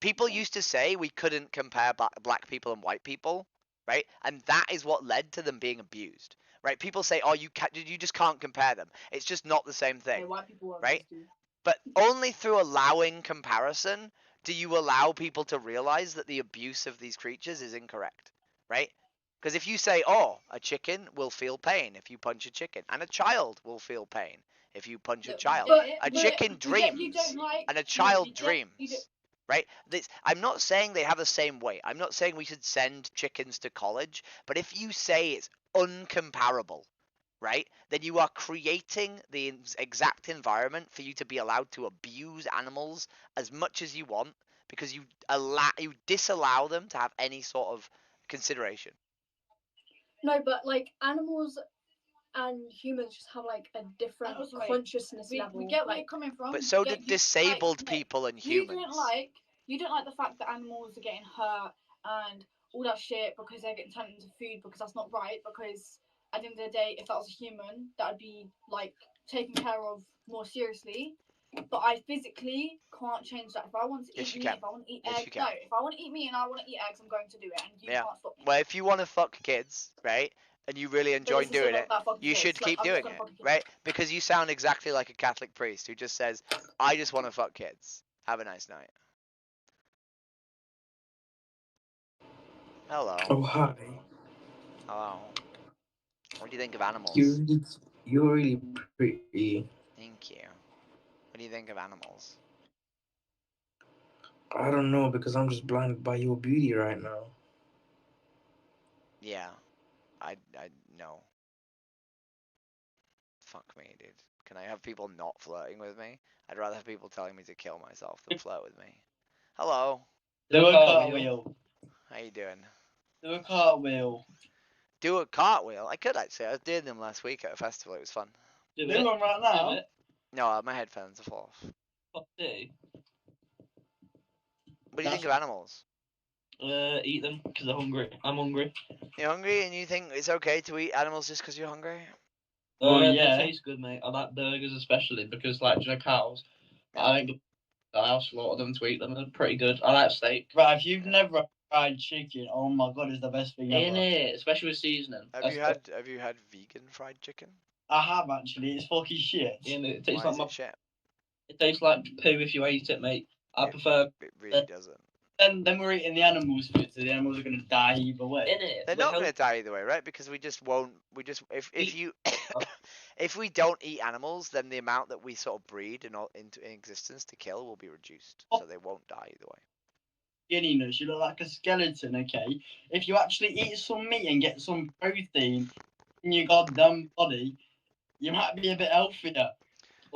[SPEAKER 3] People used to say we couldn't compare black people and white people, right? And that is what led to them being abused, right? People say, "Oh, you just can't compare them. It's just not the same thing."
[SPEAKER 12] Yeah, white people
[SPEAKER 3] right? But only through allowing comparison do you allow people to realize that the abuse of these creatures is incorrect, right? Because if you say, oh, a chicken will feel pain if you punch a chicken, and a child will feel pain if you punch a child, a chicken dreams, and a child dreams, right? I'm not saying they have the same weight. I'm not saying we should send chickens to college, but if you say it's uncomparable, right, then you are creating the exact environment for you to be allowed to abuse animals as much as you want because you disallow them to have any sort of consideration.
[SPEAKER 1] No, but like animals and humans just have like a different consciousness level.
[SPEAKER 12] We get where you're coming from.
[SPEAKER 3] But so do disabled people and humans.
[SPEAKER 12] You don't like the fact that animals are getting hurt and all that shit because they're getting turned into food because that's not right. Because at the end of the day, if that was a human, that would be like taken care of more seriously. But I physically can't change that. If I want to eat meat, if I want to eat eggs, no. If I want to eat meat and I want to eat eggs, I'm going to do it, and you can't stop me.
[SPEAKER 3] Well, if you want to fuck kids, right, and you really enjoy doing it, you should keep doing it, right? Because you sound exactly like a Catholic priest who just says, "I just want to fuck kids. Have a nice night." Hello.
[SPEAKER 13] Oh, hi.
[SPEAKER 3] Hello. What do you think of animals?
[SPEAKER 13] You're really pretty.
[SPEAKER 3] Thank you. What do you think of animals?
[SPEAKER 13] I don't know, because I'm just blinded by your beauty right now.
[SPEAKER 3] Yeah. I know. Fuck me, dude. Can I have people not flirting with me? I'd rather have people telling me to kill myself than flirt with me. Hello.
[SPEAKER 9] Do a cartwheel.
[SPEAKER 3] How you doing?
[SPEAKER 9] Do a cartwheel.
[SPEAKER 3] Do a cartwheel? I could actually. I was doing them last week at a festival. It was fun.
[SPEAKER 14] Do
[SPEAKER 15] Do one right now.
[SPEAKER 14] Do it.
[SPEAKER 3] No, my headphones are off.
[SPEAKER 14] What do?
[SPEAKER 3] What do you think of animals?
[SPEAKER 14] Eat them because they're hungry. I'm hungry.
[SPEAKER 3] You're hungry, and you think it's okay to eat animals just because you're hungry?
[SPEAKER 14] They taste good, mate. I like burgers especially because, like, you know, cows. I'll slaughter them to eat them. They're pretty good. I like steak.
[SPEAKER 15] Right, if you've never had fried chicken, oh my god, it's the best thing ever.
[SPEAKER 14] Innit? Especially with seasoning.
[SPEAKER 3] Have you had vegan fried chicken?
[SPEAKER 15] I have actually. It's fucking shit.
[SPEAKER 14] It tastes
[SPEAKER 3] Why
[SPEAKER 14] like
[SPEAKER 3] is it shit?
[SPEAKER 14] It tastes like poo if you ate it, mate. I prefer.
[SPEAKER 3] It really doesn't.
[SPEAKER 15] Then we're eating the animals' food, so the animals are gonna die either way.
[SPEAKER 14] Innit?
[SPEAKER 3] They're not going to die either way, right? Because we just won't. We just if you if we don't eat animals, then the amount that we sort of breed into existence to kill will be reduced, so they won't die either way.
[SPEAKER 15] Skinniness, you look like a skeleton. Okay, if you actually eat some meat and get some protein in your goddamn body, you might be a bit healthier.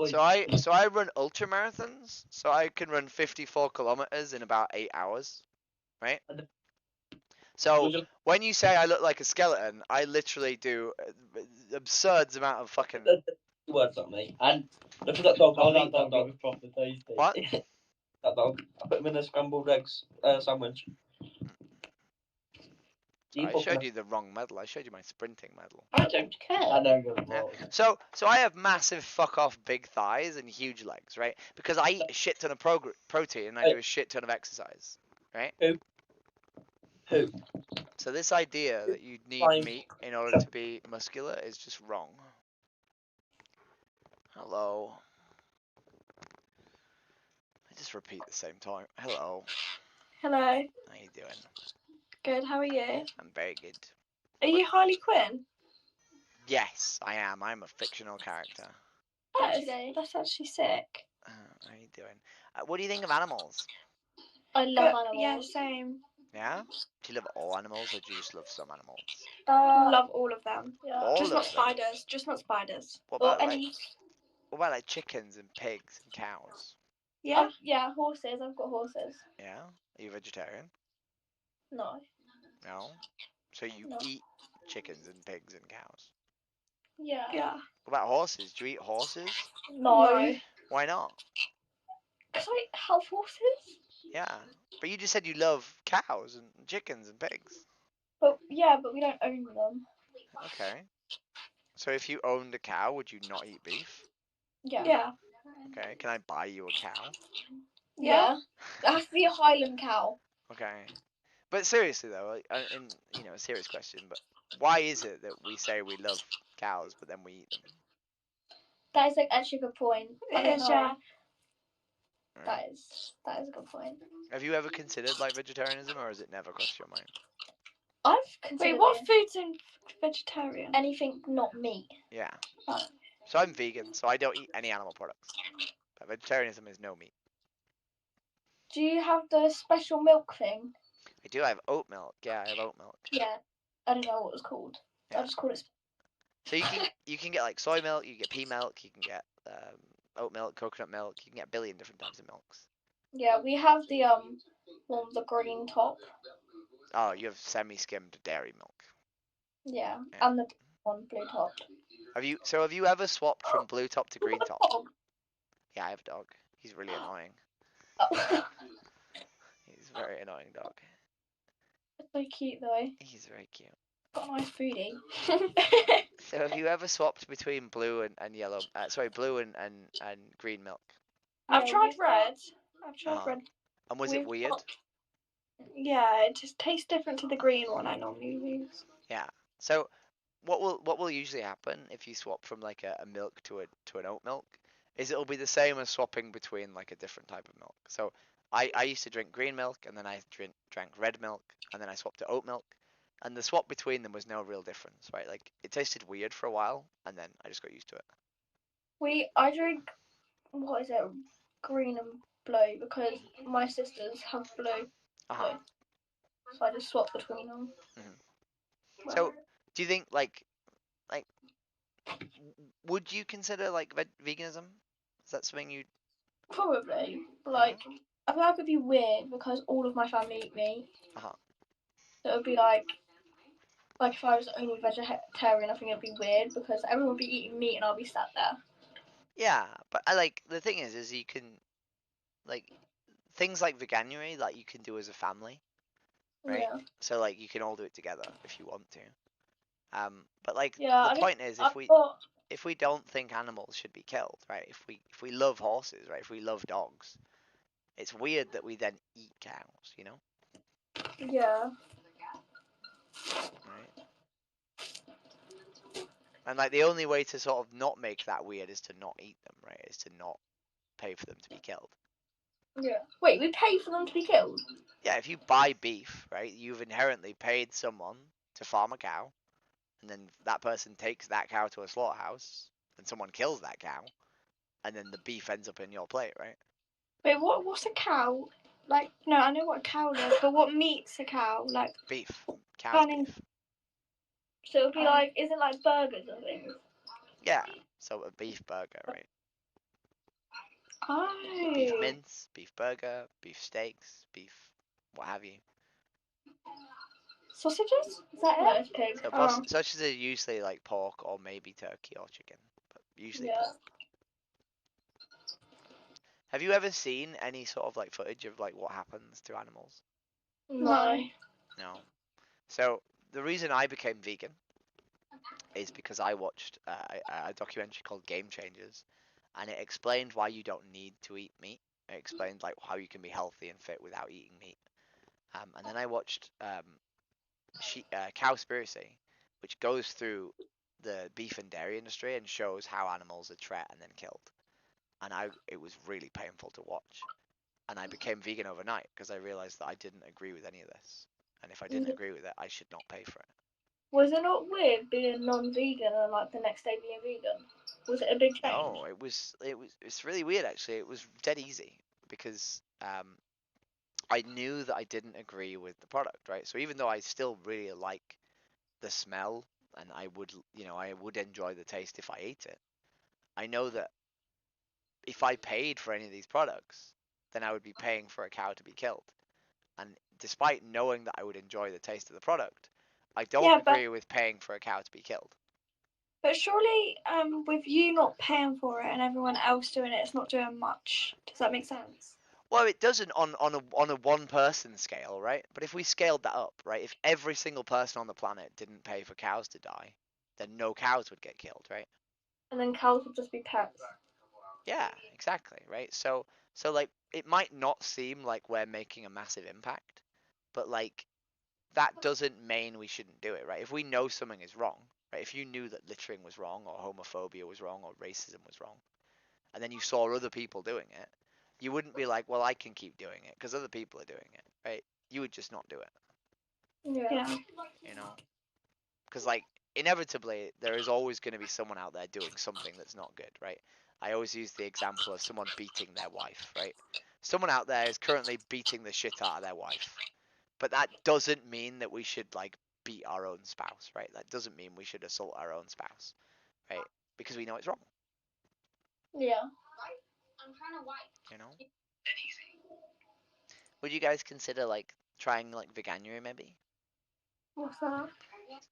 [SPEAKER 3] So I run ultra marathons, so I can run 54 kilometers in about 8 hours, right? So when you say I look like a skeleton, I literally do absurd amount of fucking
[SPEAKER 14] words on me. And look at that dog.
[SPEAKER 15] Oh,
[SPEAKER 14] I'll
[SPEAKER 15] that
[SPEAKER 14] eat that dog.
[SPEAKER 15] was proper tasty.
[SPEAKER 3] What?
[SPEAKER 14] That dog. I put him in a scrambled eggs sandwich.
[SPEAKER 3] I showed you the wrong medal. I showed you my sprinting medal.
[SPEAKER 14] I don't care.
[SPEAKER 15] I don't give a
[SPEAKER 3] Yeah.
[SPEAKER 15] fuck.
[SPEAKER 3] So I have massive fuck off big thighs and huge legs, right? Because I eat a shit ton of protein and I do a shit ton of exercise, right?
[SPEAKER 14] Who?
[SPEAKER 3] So this idea that you need meat in order to be muscular is just wrong. Hello. I just repeat the same time. Hello.
[SPEAKER 2] Hello.
[SPEAKER 3] How you doing?
[SPEAKER 2] Good. How are you?
[SPEAKER 3] I'm very good.
[SPEAKER 2] Are you Harley Quinn?
[SPEAKER 3] Yes, I am. I'm a fictional character.
[SPEAKER 2] That's actually sick.
[SPEAKER 3] How you doing? What do you think of animals?
[SPEAKER 1] I love animals.
[SPEAKER 2] Yeah, same.
[SPEAKER 3] Yeah? Do you love all animals or do you just love some animals?
[SPEAKER 2] Love all of them.
[SPEAKER 1] Yeah.
[SPEAKER 3] All
[SPEAKER 2] Just
[SPEAKER 3] of
[SPEAKER 2] not
[SPEAKER 3] them?
[SPEAKER 2] spiders. Just not spiders.
[SPEAKER 3] What
[SPEAKER 1] Or
[SPEAKER 3] about
[SPEAKER 1] any.
[SPEAKER 3] what about like chickens and pigs and cows?
[SPEAKER 2] Yeah.
[SPEAKER 1] Yeah, horses. I've got horses.
[SPEAKER 3] Yeah? Are you vegetarian?
[SPEAKER 1] No.
[SPEAKER 3] No? So you
[SPEAKER 1] No.
[SPEAKER 3] eat chickens and pigs and cows?
[SPEAKER 1] Yeah.
[SPEAKER 2] Yeah.
[SPEAKER 3] What about horses? Do you eat horses?
[SPEAKER 1] No.
[SPEAKER 3] Why not?
[SPEAKER 1] Because I have horses.
[SPEAKER 3] Yeah. But you just said you love cows and chickens and pigs.
[SPEAKER 1] But we don't own them.
[SPEAKER 3] Okay. So if you owned a cow, would you not eat beef?
[SPEAKER 1] Yeah.
[SPEAKER 2] Yeah.
[SPEAKER 3] Okay. Can I buy you a cow?
[SPEAKER 1] Yeah. It has to be a Highland cow.
[SPEAKER 3] Okay. But seriously though, and a serious question, but why is it that we say we love cows but then we eat them?
[SPEAKER 1] That is actually a good point.
[SPEAKER 2] It is, yeah.
[SPEAKER 1] That is a good point.
[SPEAKER 3] Have you ever considered like vegetarianism, or has it never crossed your mind?
[SPEAKER 1] I've considered.
[SPEAKER 2] Wait, what food's in vegetarian?
[SPEAKER 1] Anything not meat.
[SPEAKER 3] Yeah.
[SPEAKER 1] Oh.
[SPEAKER 3] So I'm vegan, so I don't eat any animal products. But vegetarianism is no meat.
[SPEAKER 1] Do you have the special milk thing?
[SPEAKER 3] I do. I have oat milk. Yeah, I have oat milk.
[SPEAKER 1] Yeah. I don't know what it's called.
[SPEAKER 3] Yeah.
[SPEAKER 1] I just call it.
[SPEAKER 3] So you can get like soy milk, you can get pea milk, you can get oat milk, coconut milk. You can get a billion different types of milks.
[SPEAKER 1] Yeah, we have the one with the green top.
[SPEAKER 3] Oh, you have semi-skimmed dairy milk.
[SPEAKER 1] Yeah, and the one blue top.
[SPEAKER 3] Have you ever swapped from blue top to green top?
[SPEAKER 1] Dog.
[SPEAKER 3] Yeah, I have a dog. He's really annoying.
[SPEAKER 1] Oh.
[SPEAKER 3] He's a very annoying dog.
[SPEAKER 1] It's so cute though.
[SPEAKER 3] He's very cute.
[SPEAKER 1] Got a nice foodie.
[SPEAKER 3] So have you ever swapped between blue and yellow? Blue and green milk.
[SPEAKER 2] I've tried red. I've tried red.
[SPEAKER 3] And was it weird?
[SPEAKER 2] Yeah, it just tastes different to the green one I normally use.
[SPEAKER 3] Yeah. So what will usually happen if you swap from like a milk to an oat milk is it'll be the same as swapping between like a different type of milk. So I used to drink green milk and then I drank red milk and then I swapped to oat milk. And the swap between them was no real difference, right? Like it tasted weird for a while and then I just got used to it.
[SPEAKER 1] I drink green and blue because my sisters have blue. So I just swap between them.
[SPEAKER 3] Mm-hmm. So do you think like would you consider like veganism? Is that something you?
[SPEAKER 1] Probably. Like I feel like it'd be weird because all of my family eat meat. So it would be like Like if I was only vegetarian, I think it'd be weird because everyone would be eating meat and I'll be sat there.
[SPEAKER 3] Yeah, but I like the thing is you can like things like veganuary, like you can do as a family, right?
[SPEAKER 1] Yeah.
[SPEAKER 3] So like you can all do it together if you want to. But like
[SPEAKER 1] Yeah.
[SPEAKER 3] the point is,
[SPEAKER 1] I thought.
[SPEAKER 3] if we don't think animals should be killed, right? If we love horses, right? If we love dogs, it's weird that we then eat cows, you know?
[SPEAKER 1] Yeah.
[SPEAKER 3] Right? And like the only way to sort of not make that weird is to not eat them, right? Is to not pay for them to be killed.
[SPEAKER 1] Yeah. Wait, we pay for them to be killed?
[SPEAKER 3] Yeah, if you buy beef, right, you've inherently paid someone to farm a cow, and then that person takes that cow to a slaughterhouse, and someone kills that cow, and then the beef ends up in your plate, right?
[SPEAKER 1] Wait, what's a cow? Like, no, I know what a cow is, but what meat's a cow? Like
[SPEAKER 3] beef, cow's beef.
[SPEAKER 1] So it'll be like, is it like burgers or things?
[SPEAKER 3] Yeah, so a beef burger, right?
[SPEAKER 1] Oh.
[SPEAKER 3] Beef mince, beef burger, beef steaks, beef what have you.
[SPEAKER 1] Sausages? Is that it? It's pig.
[SPEAKER 3] So sausages are usually like pork or maybe turkey or chicken, but usually pork. Have you ever seen any sort of like footage of like what happens to animals?
[SPEAKER 1] No.
[SPEAKER 3] No. So the reason I became vegan is because I watched a documentary called Game Changers, and it explained why you don't need to eat meat. It explained like how you can be healthy and fit without eating meat. And then I watched Cowspiracy, which goes through the beef and dairy industry and shows how animals are trapped and then killed. And it was really painful to watch. And I became vegan overnight because I realized that I didn't agree with any of this. And if I didn't agree with it, I should not pay for it.
[SPEAKER 1] Was it not weird being non-vegan and like the next day being vegan? Was it a big change?
[SPEAKER 3] No, it's really weird actually. It was dead easy because I knew that I didn't agree with the product, right? So even though I still really like the smell and I would enjoy the taste if I ate it, I know that if I paid for any of these products, then I would be paying for a cow to be killed. And despite knowing that I would enjoy the taste of the product, I don't agree with paying for a cow to be killed.
[SPEAKER 1] But surely, with you not paying for it and everyone else doing it, it's not doing much. Does that make sense?
[SPEAKER 3] Well, it doesn't on a one person scale, right? But if we scaled that up, right? If every single person on the planet didn't pay for cows to die, then no cows would get killed, right?
[SPEAKER 1] And then cows would just be pets.
[SPEAKER 3] Yeah, exactly, right? So like it might not seem like we're making a massive impact, but like that doesn't mean we shouldn't do it, right? If we know something is wrong, right? If you knew that littering was wrong or homophobia was wrong or racism was wrong, and then you saw other people doing it, you wouldn't be like, well, I can keep doing it because other people are doing it, right? You would just not do it.
[SPEAKER 1] Yeah.
[SPEAKER 3] You know? Because like inevitably there is always going to be someone out there doing something that's not good, right? I always use the example of someone beating their wife, right? Someone out there is currently beating the shit out of their wife. But that doesn't mean that we should like beat our own spouse, right? That doesn't mean we should assault our own spouse, right? Because we know it's wrong.
[SPEAKER 1] Yeah.
[SPEAKER 3] You know? Would you guys consider like trying like Veganuary maybe?
[SPEAKER 1] What's that?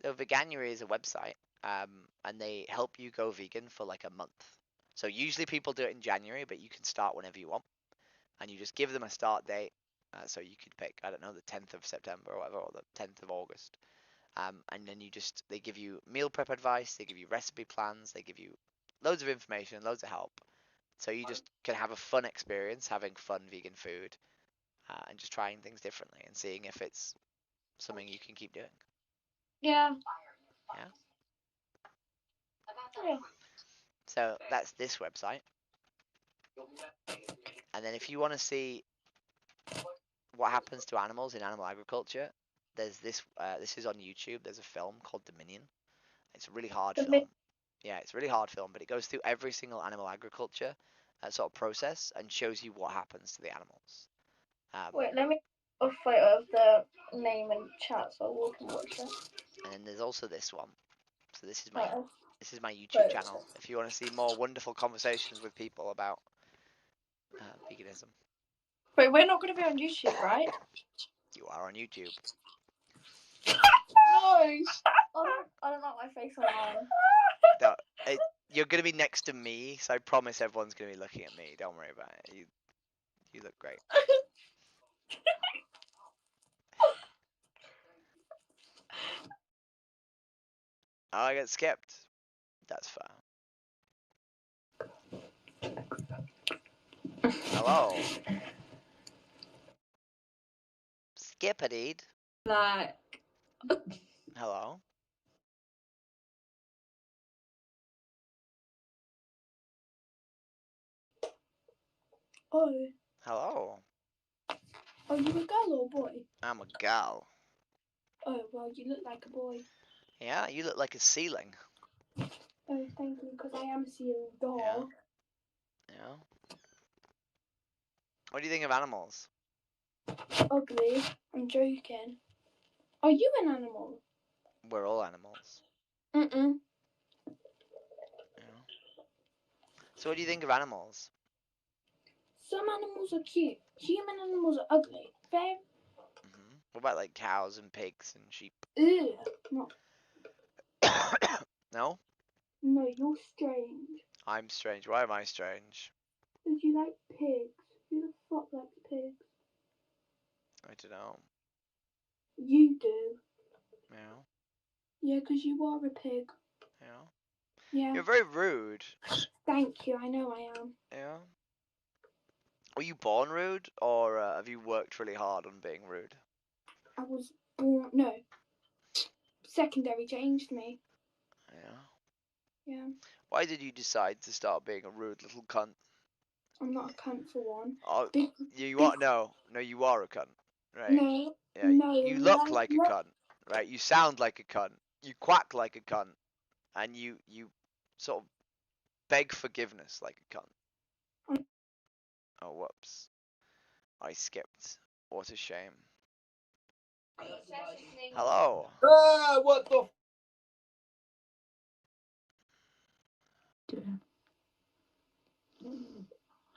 [SPEAKER 3] So Veganuary is a website, and they help you go vegan for like a month. So usually people do it in January, but you can start whenever you want, and you just give them a start date. So you could pick, I don't know, the 10th of September or whatever, or the 10th of August. And then they give you meal prep advice, they give you recipe plans, they give you loads of information, loads of help. So you just can have a fun experience having fun vegan food, and just trying things differently and seeing if it's something you can keep doing.
[SPEAKER 1] Yeah.
[SPEAKER 3] Yeah.
[SPEAKER 1] Yeah.
[SPEAKER 3] So that's this website. And then if you want to see what happens to animals in animal agriculture, there's this. This is on YouTube. There's a film called Dominion. It's a really hard film. Yeah, it's a really hard film, but it goes through every single animal agriculture sort of process and shows you what happens to the animals.
[SPEAKER 1] Wait, let me a photo of the name and chat so we can watch it.
[SPEAKER 3] And then there's also this one. So this is my YouTube channel. If you want to see more wonderful conversations with people about veganism.
[SPEAKER 1] Wait, we're not going to be on YouTube, right?
[SPEAKER 3] You are on YouTube.
[SPEAKER 1] No!
[SPEAKER 2] I don't like my face online.
[SPEAKER 3] No, you're gonna be next to me, so I promise everyone's gonna be looking at me. Don't worry about it. You look great. Oh, I got skipped. That's fair. Hello. Skippered.
[SPEAKER 2] Like.
[SPEAKER 3] Hello.
[SPEAKER 1] Oh.
[SPEAKER 3] Hello.
[SPEAKER 1] Are you a girl or a boy?
[SPEAKER 3] I'm a gal.
[SPEAKER 1] Oh, well, you look like a boy.
[SPEAKER 3] Yeah, you look like a ceiling.
[SPEAKER 1] Oh, thank you, because I am seeing dog.
[SPEAKER 3] Yeah. What do you think of animals?
[SPEAKER 1] Ugly. I'm joking. Are you an animal?
[SPEAKER 3] We're all animals.
[SPEAKER 1] Mm-mm.
[SPEAKER 3] Yeah. So what do you think of animals?
[SPEAKER 1] Some animals are cute. Human animals are ugly. Fair.
[SPEAKER 3] What about like cows and pigs and sheep?
[SPEAKER 1] Ew. No.
[SPEAKER 3] No?
[SPEAKER 1] No, you're strange.
[SPEAKER 3] I'm strange. Why am I strange?
[SPEAKER 1] Because you like pigs. Who the fuck likes pigs?
[SPEAKER 3] I don't know.
[SPEAKER 1] You do.
[SPEAKER 3] Yeah.
[SPEAKER 1] Yeah, because you are a pig.
[SPEAKER 3] Yeah.
[SPEAKER 1] Yeah.
[SPEAKER 3] You're very rude.
[SPEAKER 1] Thank you. I know I am.
[SPEAKER 3] Yeah. Were you born rude, or have you worked really hard on being rude?
[SPEAKER 1] I was born. No. Secondary changed me.
[SPEAKER 3] Yeah.
[SPEAKER 1] Yeah.
[SPEAKER 3] Why did you decide to start being a rude little cunt?
[SPEAKER 1] I'm not a cunt for one.
[SPEAKER 3] Oh,
[SPEAKER 1] Big,
[SPEAKER 3] you are no, you are a cunt, right?
[SPEAKER 1] No.
[SPEAKER 3] Yeah,
[SPEAKER 1] No.
[SPEAKER 3] you look like a cunt, right? You sound like a cunt. You quack like a cunt, and you sort of beg forgiveness like a cunt. Oh, whoops! I skipped. What a shame. Hello.
[SPEAKER 10] Ah, what the?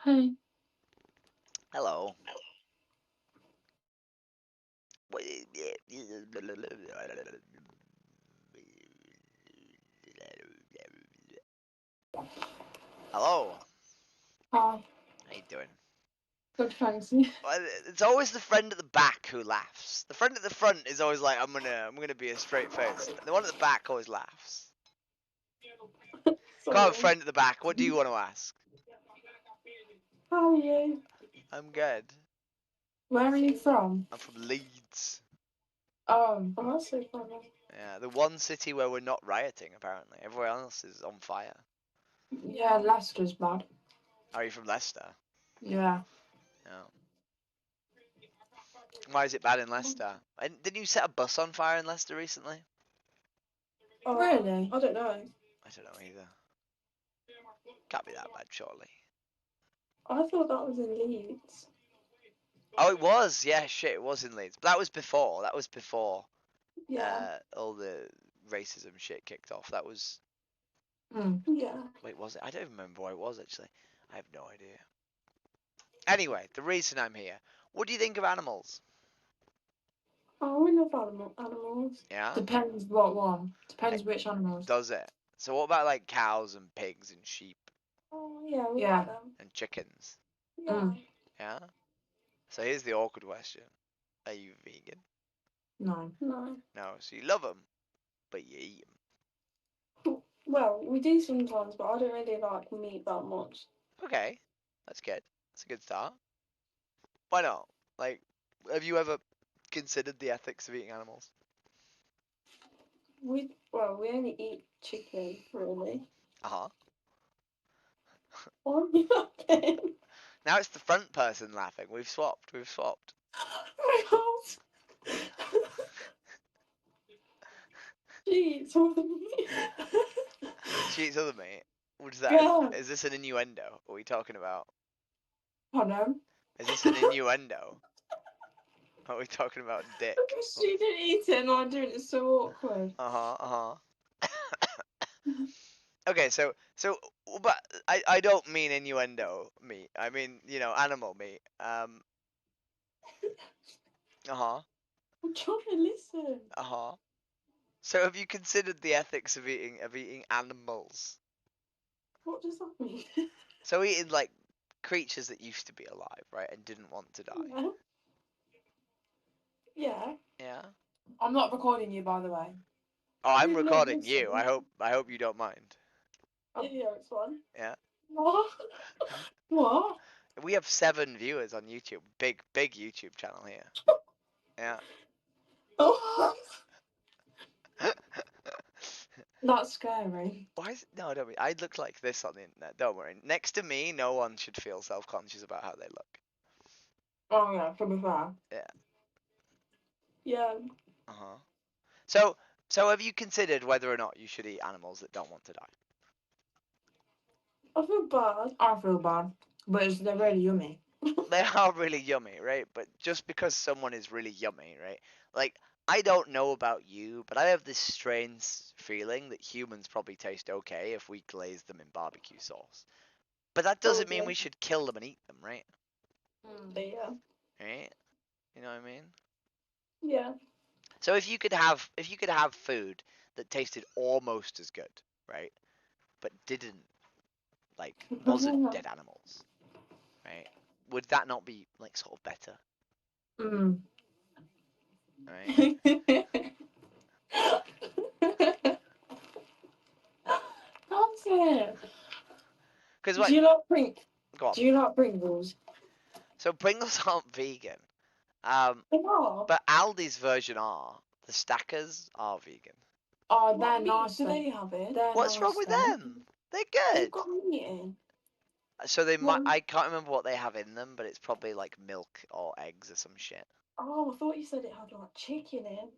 [SPEAKER 2] Hey.
[SPEAKER 3] Hello. Hello.
[SPEAKER 2] Hi.
[SPEAKER 3] How you doing?
[SPEAKER 2] Good, thanks.
[SPEAKER 3] Well, it's always the friend at the back who laughs. The friend at the front is always like, I'm gonna be a straight face. The one at the back always laughs. Come on, friend at the back. What do you want to ask?
[SPEAKER 2] How are you?
[SPEAKER 3] I'm good.
[SPEAKER 2] Where are you from?
[SPEAKER 3] I'm from Leeds.
[SPEAKER 2] Oh, that's so funny.
[SPEAKER 3] Yeah, the one city where we're not rioting, apparently. Everywhere else is on fire.
[SPEAKER 2] Yeah, Leicester's bad.
[SPEAKER 3] Are you from Leicester?
[SPEAKER 2] Yeah.
[SPEAKER 3] No. Why is it bad in Leicester? And didn't you set a bus on fire in Leicester recently?
[SPEAKER 2] Oh, really? I don't know.
[SPEAKER 3] I don't know either. Can't be that bad, surely.
[SPEAKER 2] I thought that was in Leeds.
[SPEAKER 3] Oh, it was. Yeah, shit, it was in Leeds. But that was before.
[SPEAKER 2] Yeah.
[SPEAKER 3] All the racism shit kicked off. That was.
[SPEAKER 2] Yeah.
[SPEAKER 3] Wait, was it? I don't even remember what it was actually. I have no idea. Anyway, the reason I'm here. What do you think of animals?
[SPEAKER 2] Oh, we love animals.
[SPEAKER 3] Yeah.
[SPEAKER 2] Depends what one. Depends which animals.
[SPEAKER 3] Does it? So what about like cows and pigs and sheep
[SPEAKER 2] Oh, yeah, we like them.
[SPEAKER 3] and chickens?
[SPEAKER 2] Yeah.
[SPEAKER 3] Yeah. So here's the awkward question: are you vegan?
[SPEAKER 2] No. No.
[SPEAKER 3] No. So you love them, but you eat them.
[SPEAKER 2] Well, we do sometimes, but I don't really like meat that much.
[SPEAKER 3] Okay, that's good. That's a good start. Why not? Like, have you ever considered the ethics of eating animals?
[SPEAKER 2] We only eat chicken, really.
[SPEAKER 3] Uh-huh.
[SPEAKER 2] What are you laughing?
[SPEAKER 3] Now it's the front person laughing. We've swapped.
[SPEAKER 2] She eats all the meat.
[SPEAKER 3] She eats other meat. What is that?
[SPEAKER 2] Yeah.
[SPEAKER 3] Is this an innuendo? What are we talking about?
[SPEAKER 2] Pardon?
[SPEAKER 3] Is this an innuendo? Are we talking about dick?
[SPEAKER 2] She didn't eat it and I didn't. It's so awkward.
[SPEAKER 3] Okay, so, but I don't mean innuendo meat. I mean, animal meat.
[SPEAKER 2] I'm trying to listen.
[SPEAKER 3] So have you considered the ethics of eating animals?
[SPEAKER 2] What does that mean?
[SPEAKER 3] So eating like creatures that used to be alive, right, and didn't want to die.
[SPEAKER 2] Yeah. Yeah.
[SPEAKER 3] Yeah.
[SPEAKER 16] I'm not recording you, by the way.
[SPEAKER 3] Oh, I'm
[SPEAKER 2] Yeah,
[SPEAKER 3] recording
[SPEAKER 2] listen.
[SPEAKER 3] you. I hope you don't mind.
[SPEAKER 2] Yeah, it's fun.
[SPEAKER 3] Yeah.
[SPEAKER 2] What? What?
[SPEAKER 3] We have 7 viewers on YouTube. Big YouTube channel here. Yeah.
[SPEAKER 2] Oh. That's scary.
[SPEAKER 3] Why is no? Don't be. I look like this on the internet. Don't worry. Next to me, no one should feel self-conscious about how they look.
[SPEAKER 2] Oh yeah, to be fair.
[SPEAKER 3] Yeah.
[SPEAKER 2] Yeah.
[SPEAKER 3] Uh huh. So have you considered whether or not you should eat animals that don't want to die?
[SPEAKER 2] I feel bad.
[SPEAKER 16] I feel bad, but they're really yummy.
[SPEAKER 3] They are really yummy, right? But just because someone is really yummy, right? Like, I don't know about you, but I have this strange feeling that humans probably taste okay if we glaze them in barbecue sauce. But that doesn't mean we should kill them and eat them, right?
[SPEAKER 2] Yeah.
[SPEAKER 3] Right? You know what I mean?
[SPEAKER 2] Yeah.
[SPEAKER 3] So if you could have food that tasted almost as good, right? But didn't wasn't dead animals, right? Would that not be like sort of better?
[SPEAKER 16] Mm.
[SPEAKER 3] Right?
[SPEAKER 2] That's it.
[SPEAKER 3] Because
[SPEAKER 2] Do you like Pringles?
[SPEAKER 3] Go on.
[SPEAKER 2] Do you like Pringles?
[SPEAKER 3] So Pringles aren't vegan.
[SPEAKER 2] They are.
[SPEAKER 3] But Aldi's version are. The Stackers are vegan.
[SPEAKER 16] Oh,
[SPEAKER 2] What
[SPEAKER 16] they're
[SPEAKER 2] meat
[SPEAKER 16] nice.
[SPEAKER 2] do they have it?
[SPEAKER 16] They're
[SPEAKER 3] What's
[SPEAKER 16] nice,
[SPEAKER 3] wrong with
[SPEAKER 16] though.
[SPEAKER 3] them? They're good.
[SPEAKER 2] They've got meat in.
[SPEAKER 3] So they might.
[SPEAKER 2] What?
[SPEAKER 3] I can't remember what they have in them, but it's probably like milk or eggs or some shit.
[SPEAKER 2] Oh, I thought you said it had like chicken in.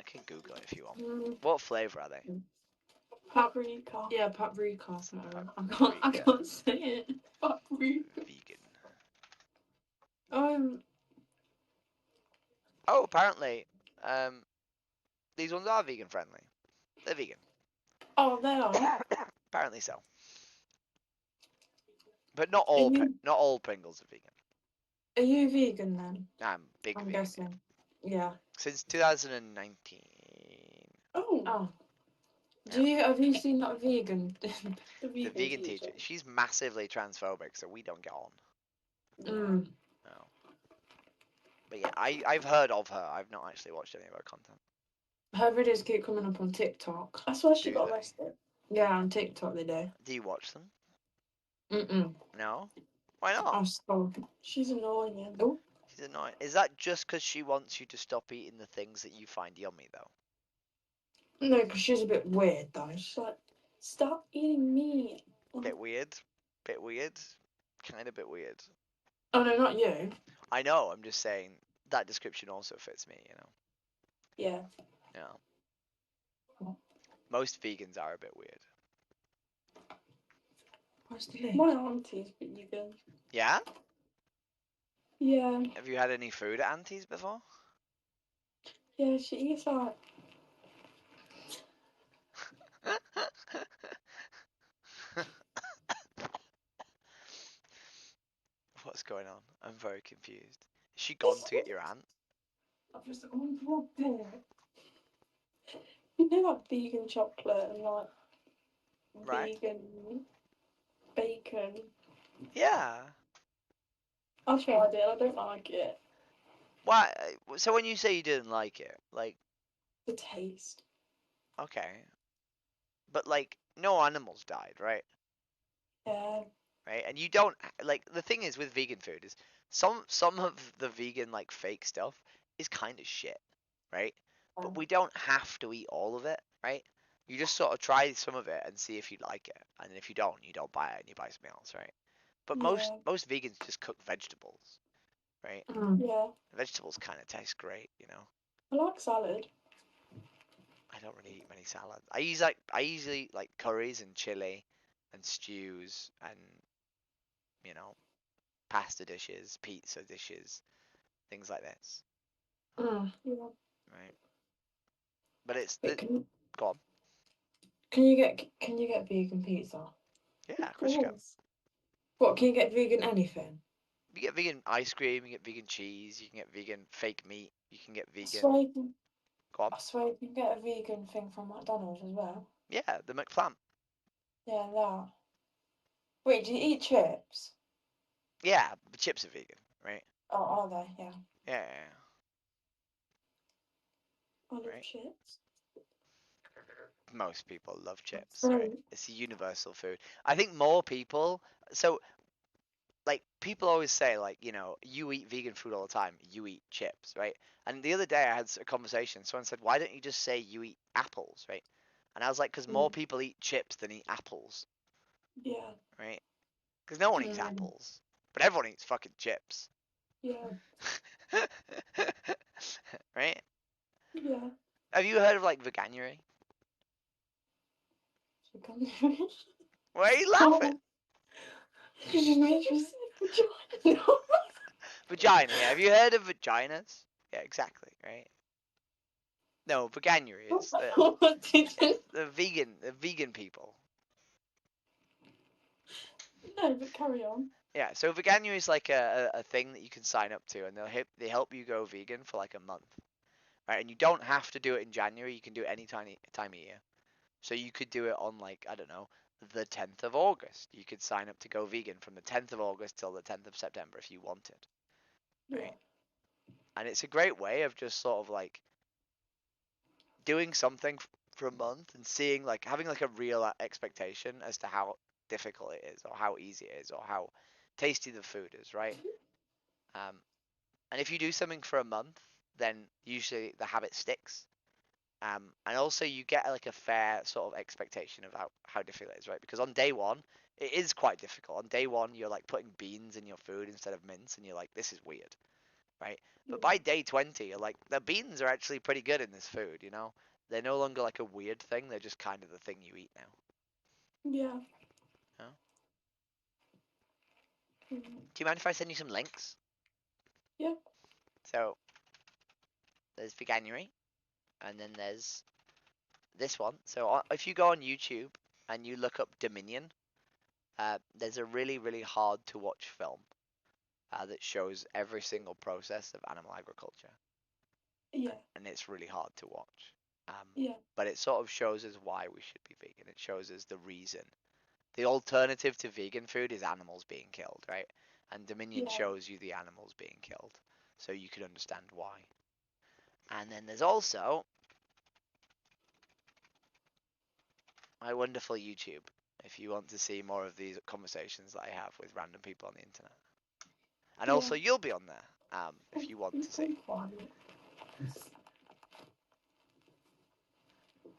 [SPEAKER 3] I can Google it if you want.
[SPEAKER 2] Mm.
[SPEAKER 3] What flavor are they?
[SPEAKER 2] Paprika.
[SPEAKER 16] Yeah, paprika.
[SPEAKER 2] I can't say it. Paprika.
[SPEAKER 3] Vegan. Oh, apparently, these ones are vegan friendly. They're vegan.
[SPEAKER 2] Oh, they are.
[SPEAKER 3] Apparently so. But not all Pringles are vegan.
[SPEAKER 2] Are you vegan then?
[SPEAKER 3] I'm big
[SPEAKER 2] I'm
[SPEAKER 3] vegan.
[SPEAKER 2] guessing. Yeah.
[SPEAKER 3] Since 2019.
[SPEAKER 2] Oh.
[SPEAKER 16] Oh.
[SPEAKER 2] Have you seen that vegan? the
[SPEAKER 3] vegan teacher. She's massively transphobic, so we don't get on.
[SPEAKER 2] Mm.
[SPEAKER 3] No. But yeah, I've heard of her. I've not actually watched any of her content.
[SPEAKER 2] Her videos keep coming up on TikTok. That's why she
[SPEAKER 3] Do
[SPEAKER 2] got
[SPEAKER 3] they?
[SPEAKER 2] arrested. Yeah, on TikTok they do.
[SPEAKER 3] Do you watch them?
[SPEAKER 2] Mm-mm.
[SPEAKER 3] No? Why not?
[SPEAKER 2] I'm sorry. She's annoying. Oh.
[SPEAKER 3] She's annoying. Is that just because she wants you to stop eating the things that you find yummy, though?
[SPEAKER 2] No, because she's a bit weird, though. She's like, stop eating meat.
[SPEAKER 3] Bit weird. Bit weird. Kind of bit weird.
[SPEAKER 2] Oh, no, not you.
[SPEAKER 3] I know, I'm just saying that description also fits me, you know?
[SPEAKER 2] Yeah.
[SPEAKER 3] Yeah. Most vegans are a bit weird.
[SPEAKER 2] Where's the link? My auntie's vegan.
[SPEAKER 3] Yeah?
[SPEAKER 2] Yeah.
[SPEAKER 3] Have you had any food at Auntie's before?
[SPEAKER 2] Yeah, she eats like...
[SPEAKER 3] What's going on? I'm very confused. Is she gone to get your aunt?
[SPEAKER 2] I've just unplugged it. You know, like vegan chocolate and like
[SPEAKER 3] Right.
[SPEAKER 2] vegan bacon.
[SPEAKER 3] Yeah.
[SPEAKER 2] I tried it. I don't like it.
[SPEAKER 3] Why? So when you say you didn't like it, like,
[SPEAKER 2] The taste.
[SPEAKER 3] okay, but like no animals died, right?
[SPEAKER 2] Yeah.
[SPEAKER 3] Right, and you don't like the thing is with vegan food is some of the vegan like fake stuff is kind of shit, right? But we don't have to eat all of it, right? You just sort of try some of it and see if you like it, and if you don't buy it and you buy something else, right? But most vegans just cook vegetables, right?
[SPEAKER 2] Yeah.
[SPEAKER 3] Vegetables kind of taste great, you know.
[SPEAKER 2] I like salad.
[SPEAKER 3] I don't really eat many salads. I usually eat like curries and chili and stews and you know pasta dishes, pizza dishes, things like this,
[SPEAKER 2] Yeah.
[SPEAKER 3] right? But it's
[SPEAKER 2] Wait,
[SPEAKER 3] go on.
[SPEAKER 2] Can you get vegan pizza?
[SPEAKER 3] Yeah, of course you can.
[SPEAKER 2] What, can you get vegan anything?
[SPEAKER 3] You get vegan ice cream, you get vegan cheese, you can get vegan fake meat, you can get vegan.
[SPEAKER 2] So
[SPEAKER 3] Go on.
[SPEAKER 2] I swear you can get a vegan thing from McDonald's as well.
[SPEAKER 3] Yeah, the McPlant.
[SPEAKER 2] Yeah, that. Wait, do you eat chips?
[SPEAKER 3] Yeah, the chips are vegan, right?
[SPEAKER 2] Oh, are they? Yeah.
[SPEAKER 3] Yeah.
[SPEAKER 2] I love
[SPEAKER 3] Right.
[SPEAKER 2] chips.
[SPEAKER 3] Most people love chips,
[SPEAKER 2] Right.
[SPEAKER 3] right? It's a universal food. I think more people. So, like, people always say, like, you know, you eat vegan food all the time. You eat chips, right? And the other day I had a conversation. Someone said, why don't you just say you eat apples, right? And I was like, because more people eat chips than eat apples,
[SPEAKER 2] Yeah.
[SPEAKER 3] right? Because no one eats apples, but everyone eats fucking chips,
[SPEAKER 2] Yeah.
[SPEAKER 3] right?
[SPEAKER 2] Yeah.
[SPEAKER 3] Have you heard of like veganuary? Why are you laughing?
[SPEAKER 2] You just made you say vagina.
[SPEAKER 3] Vagina, yeah. Have you heard of vaginas? Yeah, exactly, right? No, veganuary is the vegan people.
[SPEAKER 2] No, but carry on.
[SPEAKER 3] Yeah, so veganuary is like a thing that you can sign up to, and they help you go vegan for like a month, right? And you don't have to do it in January. You can do it any time of year. So you could do it on like, I don't know, the 10th of August. You could sign up to go vegan from the 10th of August till the 10th of September if you wanted, right?
[SPEAKER 2] Yeah.
[SPEAKER 3] And it's a great way of just sort of like doing something for a month and seeing like having like a real expectation as to how difficult it is or how easy it is or how tasty the food is, right? And if you do something for a month, then usually the habit sticks. And also you get like a fair sort of expectation of how difficult it is, right? Because on day one, it is quite difficult. On day one, you're like putting beans in your food instead of mince, and you're like, this is weird, right? But by day 20, you're like, the beans are actually pretty good in this food, you know? They're no longer like a weird thing, they're just kind of the thing you eat now.
[SPEAKER 2] Yeah.
[SPEAKER 3] Huh?
[SPEAKER 2] Mm.
[SPEAKER 3] Do you mind if I send you some links?
[SPEAKER 2] Yeah.
[SPEAKER 3] So, there's Veganuary, and then there's this one. So if you go on YouTube and you look up Dominion, there's a really, really hard to watch film that shows every single process of animal agriculture.
[SPEAKER 2] Yeah.
[SPEAKER 3] And it's really hard to watch.
[SPEAKER 2] Yeah.
[SPEAKER 3] But it sort of shows us why we should be vegan. It shows us the reason. The alternative to vegan food is animals being killed, right? And Dominion shows you the animals being killed, so you can understand why. And then there's also my wonderful YouTube, if you want to see more of these conversations that I have with random people on the internet. And also you'll be on there, if you want to see.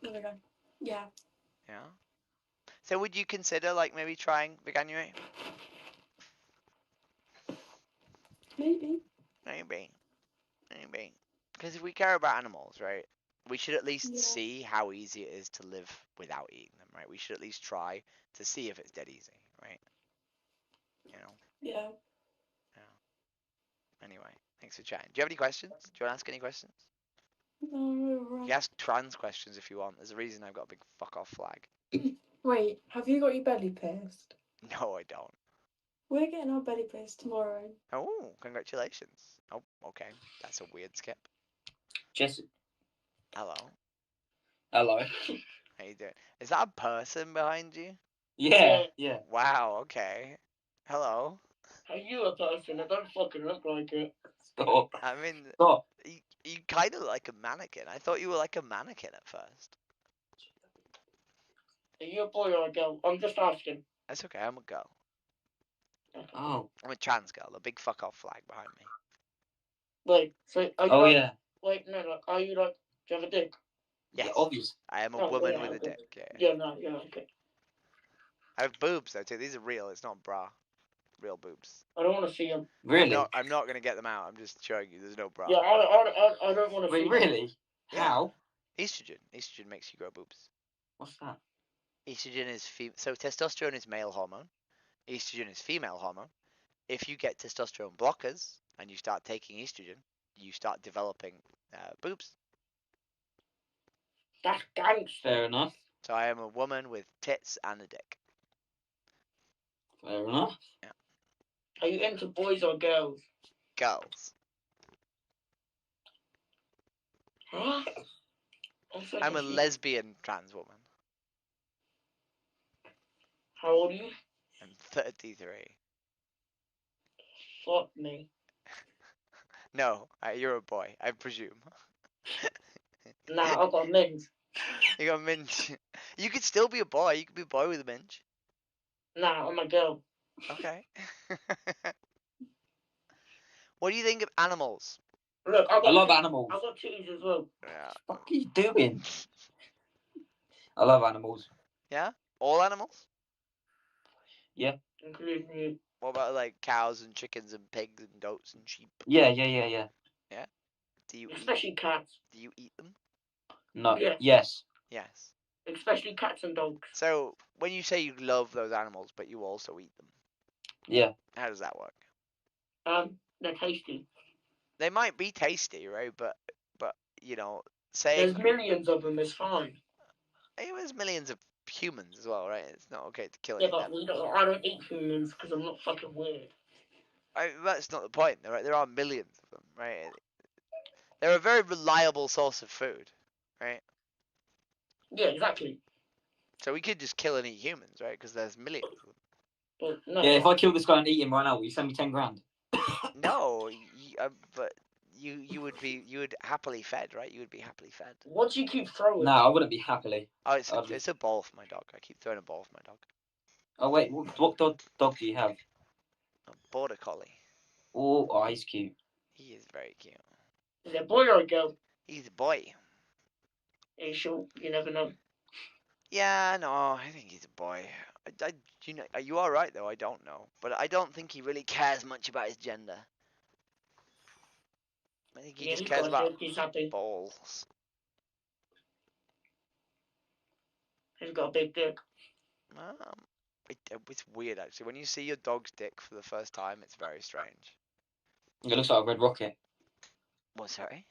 [SPEAKER 2] There we go. Yeah.
[SPEAKER 3] Yeah. So would you consider like maybe trying Veganuary?
[SPEAKER 2] Maybe.
[SPEAKER 3] Maybe. Because if we care about animals, right, we should at least see how easy it is to live without eating them, right? We should at least try to see if it's dead easy, right? You know?
[SPEAKER 2] Yeah.
[SPEAKER 3] Anyway, thanks for chatting. Do you have any questions? Do you want to ask any questions?
[SPEAKER 2] No,
[SPEAKER 3] You
[SPEAKER 2] right.
[SPEAKER 3] can ask trans questions if you want. There's a reason I've got a big fuck off flag.
[SPEAKER 2] Wait, have you got your belly pierced?
[SPEAKER 3] No, I don't.
[SPEAKER 2] We're getting our belly pierced tomorrow.
[SPEAKER 3] Oh, congratulations. Oh, okay. That's a weird skip.
[SPEAKER 15] Jesse.
[SPEAKER 3] Hello.
[SPEAKER 15] Hello.
[SPEAKER 3] How you doing? Is that a person behind you?
[SPEAKER 15] Yeah, yeah.
[SPEAKER 3] Wow, okay. Hello.
[SPEAKER 15] Are you a person? I don't fucking look like it. Stop.
[SPEAKER 3] I mean,
[SPEAKER 15] Stop.
[SPEAKER 3] you kind of look like a mannequin. I thought you were like a mannequin at first.
[SPEAKER 15] Are you a boy or a girl? I'm just asking.
[SPEAKER 3] That's okay, I'm a girl.
[SPEAKER 15] Oh.
[SPEAKER 3] I'm a trans girl, a big fuck off flag behind me.
[SPEAKER 15] Wait, so are you like, yeah. Wait, no, like, are you like, do you have a dick?
[SPEAKER 3] Yes.
[SPEAKER 15] Yeah, obvious.
[SPEAKER 3] I am a
[SPEAKER 15] Oh,
[SPEAKER 3] woman
[SPEAKER 15] yeah,
[SPEAKER 3] with a
[SPEAKER 15] okay.
[SPEAKER 3] dick, yeah.
[SPEAKER 15] Yeah, no, yeah, okay.
[SPEAKER 3] I have boobs though too. These are real, it's not bra. Real boobs.
[SPEAKER 15] I don't want to see them. Really?
[SPEAKER 3] I'm not gonna get them out, I'm just showing you there's no bra.
[SPEAKER 15] Yeah, I don't want to see them.
[SPEAKER 9] Really?
[SPEAKER 3] Yeah.
[SPEAKER 9] How?
[SPEAKER 3] Estrogen. Estrogen makes you grow boobs.
[SPEAKER 9] What's that?
[SPEAKER 3] Estrogen is so testosterone is male hormone. Estrogen is female hormone. If you get testosterone blockers and you start taking estrogen, you start developing boobs.
[SPEAKER 15] That's gangster.
[SPEAKER 9] Fair enough.
[SPEAKER 3] So I am a woman with tits and a dick.
[SPEAKER 9] Fair enough.
[SPEAKER 3] Yeah.
[SPEAKER 15] Are you into boys or girls?
[SPEAKER 3] Girls.
[SPEAKER 15] Huh?
[SPEAKER 3] I'm a lesbian trans woman.
[SPEAKER 15] How old are you?
[SPEAKER 3] I'm 33.
[SPEAKER 15] Fuck me.
[SPEAKER 3] No, you're a boy, I presume.
[SPEAKER 15] Nah, I got a minge.
[SPEAKER 3] You got a minge. You could still be a boy. You could be a boy with a minge.
[SPEAKER 15] Nah, I'm a girl.
[SPEAKER 3] Okay. What do you think of animals?
[SPEAKER 15] Look,
[SPEAKER 14] I love animals.
[SPEAKER 15] I got titties as well.
[SPEAKER 3] Yeah.
[SPEAKER 14] What are you doing? I love animals.
[SPEAKER 3] Yeah? All animals?
[SPEAKER 14] Yeah.
[SPEAKER 15] Including you.
[SPEAKER 3] What about like cows and chickens and pigs and goats and sheep?
[SPEAKER 14] Yeah.
[SPEAKER 3] Yeah? Do you
[SPEAKER 15] Especially cats.
[SPEAKER 3] Do you eat them?
[SPEAKER 14] No.
[SPEAKER 15] Yes.
[SPEAKER 14] Yes.
[SPEAKER 3] Yes.
[SPEAKER 15] Especially cats and dogs.
[SPEAKER 3] So, when you say you love those animals, but you also eat them,
[SPEAKER 14] Yeah.
[SPEAKER 3] how does that work?
[SPEAKER 15] They're tasty.
[SPEAKER 3] They might be tasty, right? But you know,
[SPEAKER 15] There's
[SPEAKER 3] saying
[SPEAKER 15] millions of them. It's fine.
[SPEAKER 3] there's millions of humans as well, right? It's not okay to kill
[SPEAKER 15] Yeah,
[SPEAKER 3] any of
[SPEAKER 15] but
[SPEAKER 3] them.
[SPEAKER 15] I don't eat humans because I'm not fucking weird.
[SPEAKER 3] That's not the point, right? There are millions of them, right? They're a very reliable source of food, right?
[SPEAKER 15] Yeah, exactly.
[SPEAKER 3] So we could just kill and eat humans, right? Because there's millions of them.
[SPEAKER 15] But no.
[SPEAKER 14] Yeah. If I kill this guy and eat him right now, will you send me 10 grand?
[SPEAKER 3] No, but you would happily fed, right? You would be happily fed.
[SPEAKER 15] What do you keep throwing?
[SPEAKER 14] No, I wouldn't be happily.
[SPEAKER 3] Oh, it's a ball for my dog. I keep throwing a ball for my dog.
[SPEAKER 14] Oh wait, what dog do you have?
[SPEAKER 3] A border collie.
[SPEAKER 14] Oh, he's cute.
[SPEAKER 3] He is very cute.
[SPEAKER 15] Is it a boy or a girl?
[SPEAKER 3] He's a boy.
[SPEAKER 15] Are you sure? You never know.
[SPEAKER 3] Yeah, no, I think he's a boy. You know, you are right though. I don't know, but I don't think he really cares much about his gender. I think he just cares about
[SPEAKER 15] he's happy.
[SPEAKER 3] balls.
[SPEAKER 15] He's got a big dick.
[SPEAKER 3] It's weird actually. When you see your dog's dick for the first time, it's very strange.
[SPEAKER 14] It looks like a red rocket.
[SPEAKER 3] What, sorry?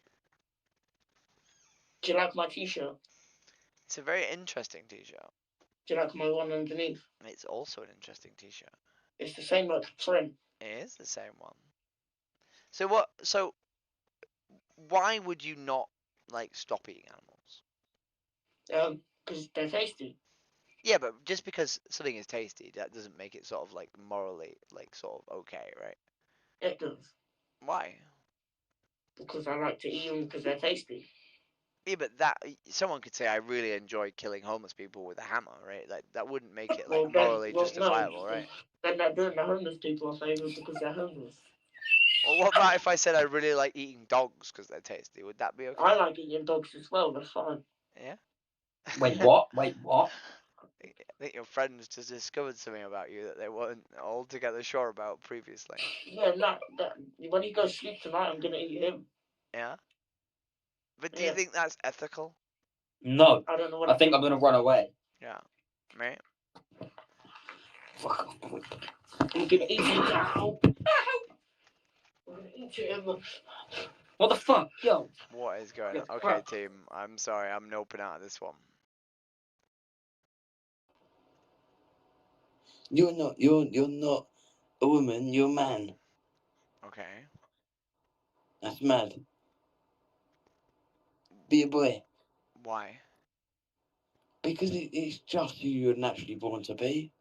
[SPEAKER 15] Do you like my t-shirt?
[SPEAKER 3] It's a very interesting t-shirt.
[SPEAKER 15] Do you like my one underneath?
[SPEAKER 3] It's also an interesting t-shirt.
[SPEAKER 15] It's the same like print.
[SPEAKER 3] It is the same one. So what? So why would you not like stop eating animals?
[SPEAKER 15] Because they're tasty.
[SPEAKER 3] Yeah, but just because something is tasty, that doesn't make it sort of like morally like sort of okay, right?
[SPEAKER 15] It does.
[SPEAKER 3] Why?
[SPEAKER 15] Because I like to eat them because they're tasty.
[SPEAKER 3] Yeah, but that someone could say I really enjoy killing homeless people with a hammer, right? Like that wouldn't make it like morally justifiable, right?
[SPEAKER 15] Then they're doing the homeless people a favour because they're homeless.
[SPEAKER 3] Well, what about if I said I really like eating dogs because they're tasty? Would that be okay?
[SPEAKER 15] I like eating dogs as well. That's fine.
[SPEAKER 3] Yeah.
[SPEAKER 14] Wait, what? Wait, what?
[SPEAKER 3] I think your friends just discovered something about you that they weren't altogether sure about previously.
[SPEAKER 15] Yeah, when he goes to sleep tonight, I'm gonna eat him.
[SPEAKER 3] Yeah. But do you think that's ethical?
[SPEAKER 14] No.
[SPEAKER 15] I don't know what.
[SPEAKER 14] I think I'm gonna run away.
[SPEAKER 3] Yeah. Right.
[SPEAKER 14] Fuck.
[SPEAKER 15] I'm gonna eat him now. I'm gonna eat him.
[SPEAKER 14] What the fuck, yo?
[SPEAKER 3] What is going on? Okay, team. I'm sorry. I'm noping out of this one.
[SPEAKER 11] You're not a woman. You're a man.
[SPEAKER 3] Okay.
[SPEAKER 11] That's mad. Be a boy.
[SPEAKER 3] Why?
[SPEAKER 11] Because it's just who you're naturally born to be.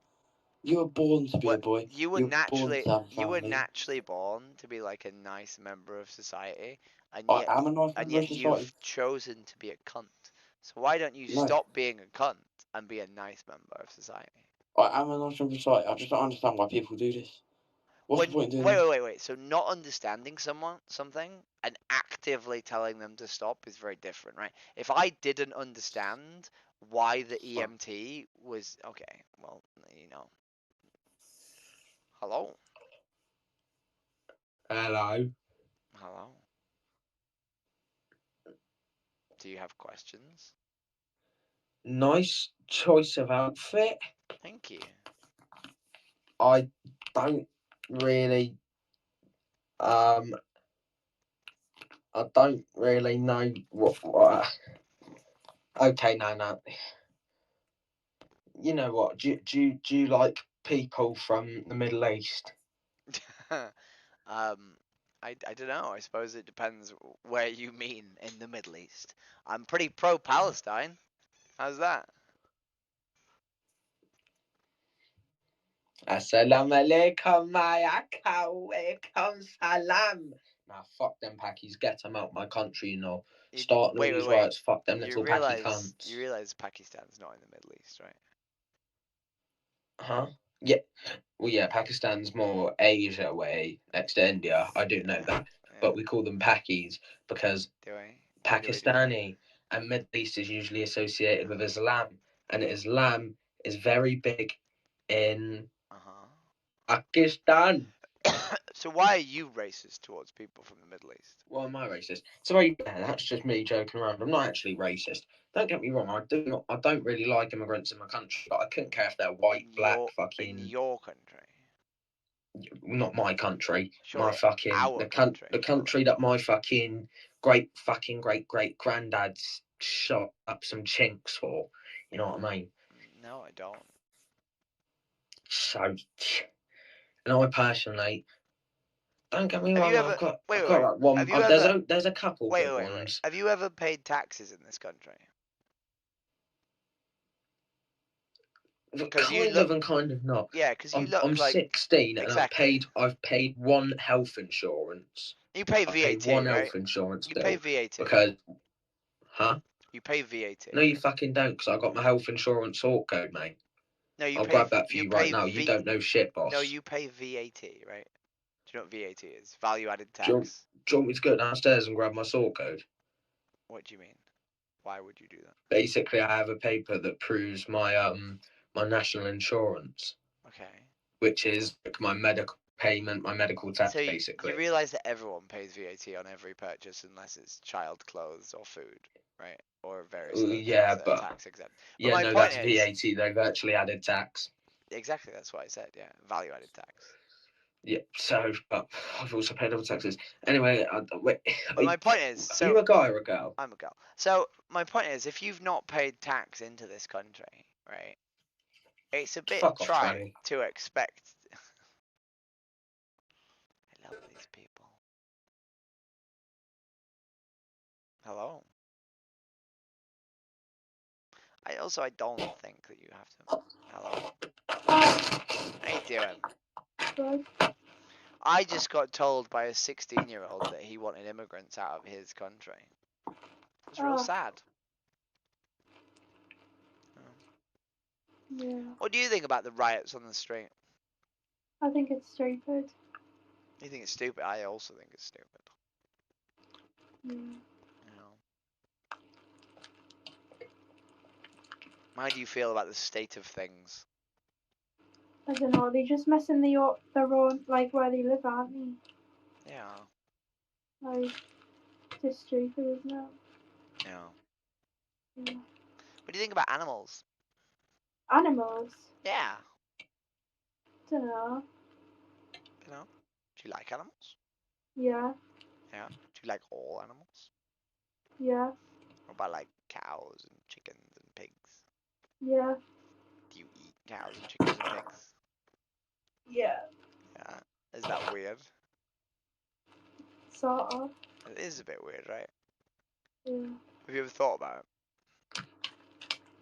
[SPEAKER 11] You were born to be a boy.
[SPEAKER 3] You were
[SPEAKER 11] You're
[SPEAKER 3] naturally
[SPEAKER 11] born to have
[SPEAKER 3] you were
[SPEAKER 11] family.
[SPEAKER 3] naturally born to be like a nice member of society, and
[SPEAKER 11] I
[SPEAKER 3] yet
[SPEAKER 11] am a nice member of society.
[SPEAKER 3] you've chosen to be a cunt. So why don't you
[SPEAKER 11] No.
[SPEAKER 3] stop being a cunt and be a nice member of society?
[SPEAKER 11] I am a nice member of society. I just don't understand why people do this. What's the point in doing this?
[SPEAKER 3] Wait. So not understanding something and actively telling them to stop is very different, right? If I didn't understand why the EMT was okay, well, you know. Hello.
[SPEAKER 13] Hello.
[SPEAKER 3] Hello. Do you have questions?
[SPEAKER 13] Nice choice of outfit.
[SPEAKER 3] Thank you.
[SPEAKER 13] I don't really I don't really know what okay, no. You know what? Do you like people from the Middle East?
[SPEAKER 3] I don't know. I suppose it depends where you mean in the Middle East. I'm pretty pro-Palestine. How's that?
[SPEAKER 13] Assalamu alaikum, ma'alaikum salam. Nah, fuck them Pakis. Get them out my country, you know. Starting all these riots. Fuck them little Paki cunts.
[SPEAKER 3] You realize Pakistan's not in the Middle East, right?
[SPEAKER 13] Huh? Yeah. Well, yeah, Pakistan's more Asia way, next to India. I do know that. But we call them Pakis because Pakistani and Middle East is usually associated with Islam. And Islam is very big in Pakistan.
[SPEAKER 3] So why are you racist towards people from the Middle East?
[SPEAKER 13] Why am I racist? That's just me joking around. I'm not actually racist. Don't get me wrong. I don't really like immigrants in my country, but I couldn't care if they're white, black, fucking.
[SPEAKER 3] In your country.
[SPEAKER 13] Not my country.
[SPEAKER 3] Sure,
[SPEAKER 13] my fucking the country that my fucking great granddad's shot up some chinks for. You know what I mean?
[SPEAKER 3] No, I don't.
[SPEAKER 13] So, and I personally. Don't get me wrong. I've got like one. There's a couple good ones.
[SPEAKER 3] Have you ever paid taxes in this country?
[SPEAKER 13] Because kind of and kind of not.
[SPEAKER 3] Yeah, because you look
[SPEAKER 13] I'm
[SPEAKER 3] like
[SPEAKER 13] 16 and I've paid one health insurance.
[SPEAKER 3] You pay VAT,
[SPEAKER 13] paid one
[SPEAKER 3] right?
[SPEAKER 13] health insurance
[SPEAKER 3] You
[SPEAKER 13] bill
[SPEAKER 3] pay VAT
[SPEAKER 13] because, huh?
[SPEAKER 3] You pay VAT.
[SPEAKER 13] No, you fucking don't, because I got my health insurance sort code, mate.
[SPEAKER 3] No,
[SPEAKER 13] I'll grab that for you right now. You don't know shit, boss.
[SPEAKER 3] No, you pay VAT, right? Do you know what VAT is? Value added tax.
[SPEAKER 13] Do you want me to go downstairs and grab my sort code?
[SPEAKER 3] What do you mean? Why would you do that?
[SPEAKER 13] Basically, I have a paper that proves my my national insurance.
[SPEAKER 3] Okay.
[SPEAKER 13] Which is my medical payment, my medical tax,
[SPEAKER 3] so
[SPEAKER 13] basically.
[SPEAKER 3] You realise that everyone pays VAT on every purchase unless it's child clothes or food, right? Or various other things that are tax exempt. But
[SPEAKER 13] yeah, no, that's VAT. They virtually added tax.
[SPEAKER 3] Exactly, that's what I said. Yeah, value added tax.
[SPEAKER 13] Yeah, so but I've also paid other taxes. Anyway, wait.
[SPEAKER 3] But my point is,
[SPEAKER 13] are you a guy or a girl?
[SPEAKER 3] I'm a girl. So my point is, if you've not paid tax into this country, right? It's a bit trying to expect. I love these people. Hello. I don't think that you have to. Hello. How you doing? I just got told by a 16-year-old that he wanted immigrants out of his country. It's real sad.
[SPEAKER 2] Yeah.
[SPEAKER 3] What do you think about the riots on the street?
[SPEAKER 2] I think it's stupid.
[SPEAKER 3] You think it's stupid? I also think it's stupid.
[SPEAKER 2] Yeah.
[SPEAKER 3] How do you feel about the state of things?
[SPEAKER 2] I don't know. They're just messing their own, like, where they live, aren't they?
[SPEAKER 3] Yeah.
[SPEAKER 2] Like, just stupid, isn't it?
[SPEAKER 3] Yeah.
[SPEAKER 2] Yeah.
[SPEAKER 3] What do you think about animals?
[SPEAKER 2] Animals?
[SPEAKER 3] Yeah.
[SPEAKER 2] Don't know.
[SPEAKER 3] Do you like animals?
[SPEAKER 2] Yeah.
[SPEAKER 3] Yeah. Do you like all animals?
[SPEAKER 2] Yeah.
[SPEAKER 3] What about like cows and chickens and pigs?
[SPEAKER 2] Yeah.
[SPEAKER 3] Do you eat cows and chickens and pigs?
[SPEAKER 2] Yeah.
[SPEAKER 3] Yeah. Is that weird?
[SPEAKER 2] Sort of.
[SPEAKER 3] It is a bit weird, right?
[SPEAKER 2] Yeah.
[SPEAKER 3] Have you ever thought about it?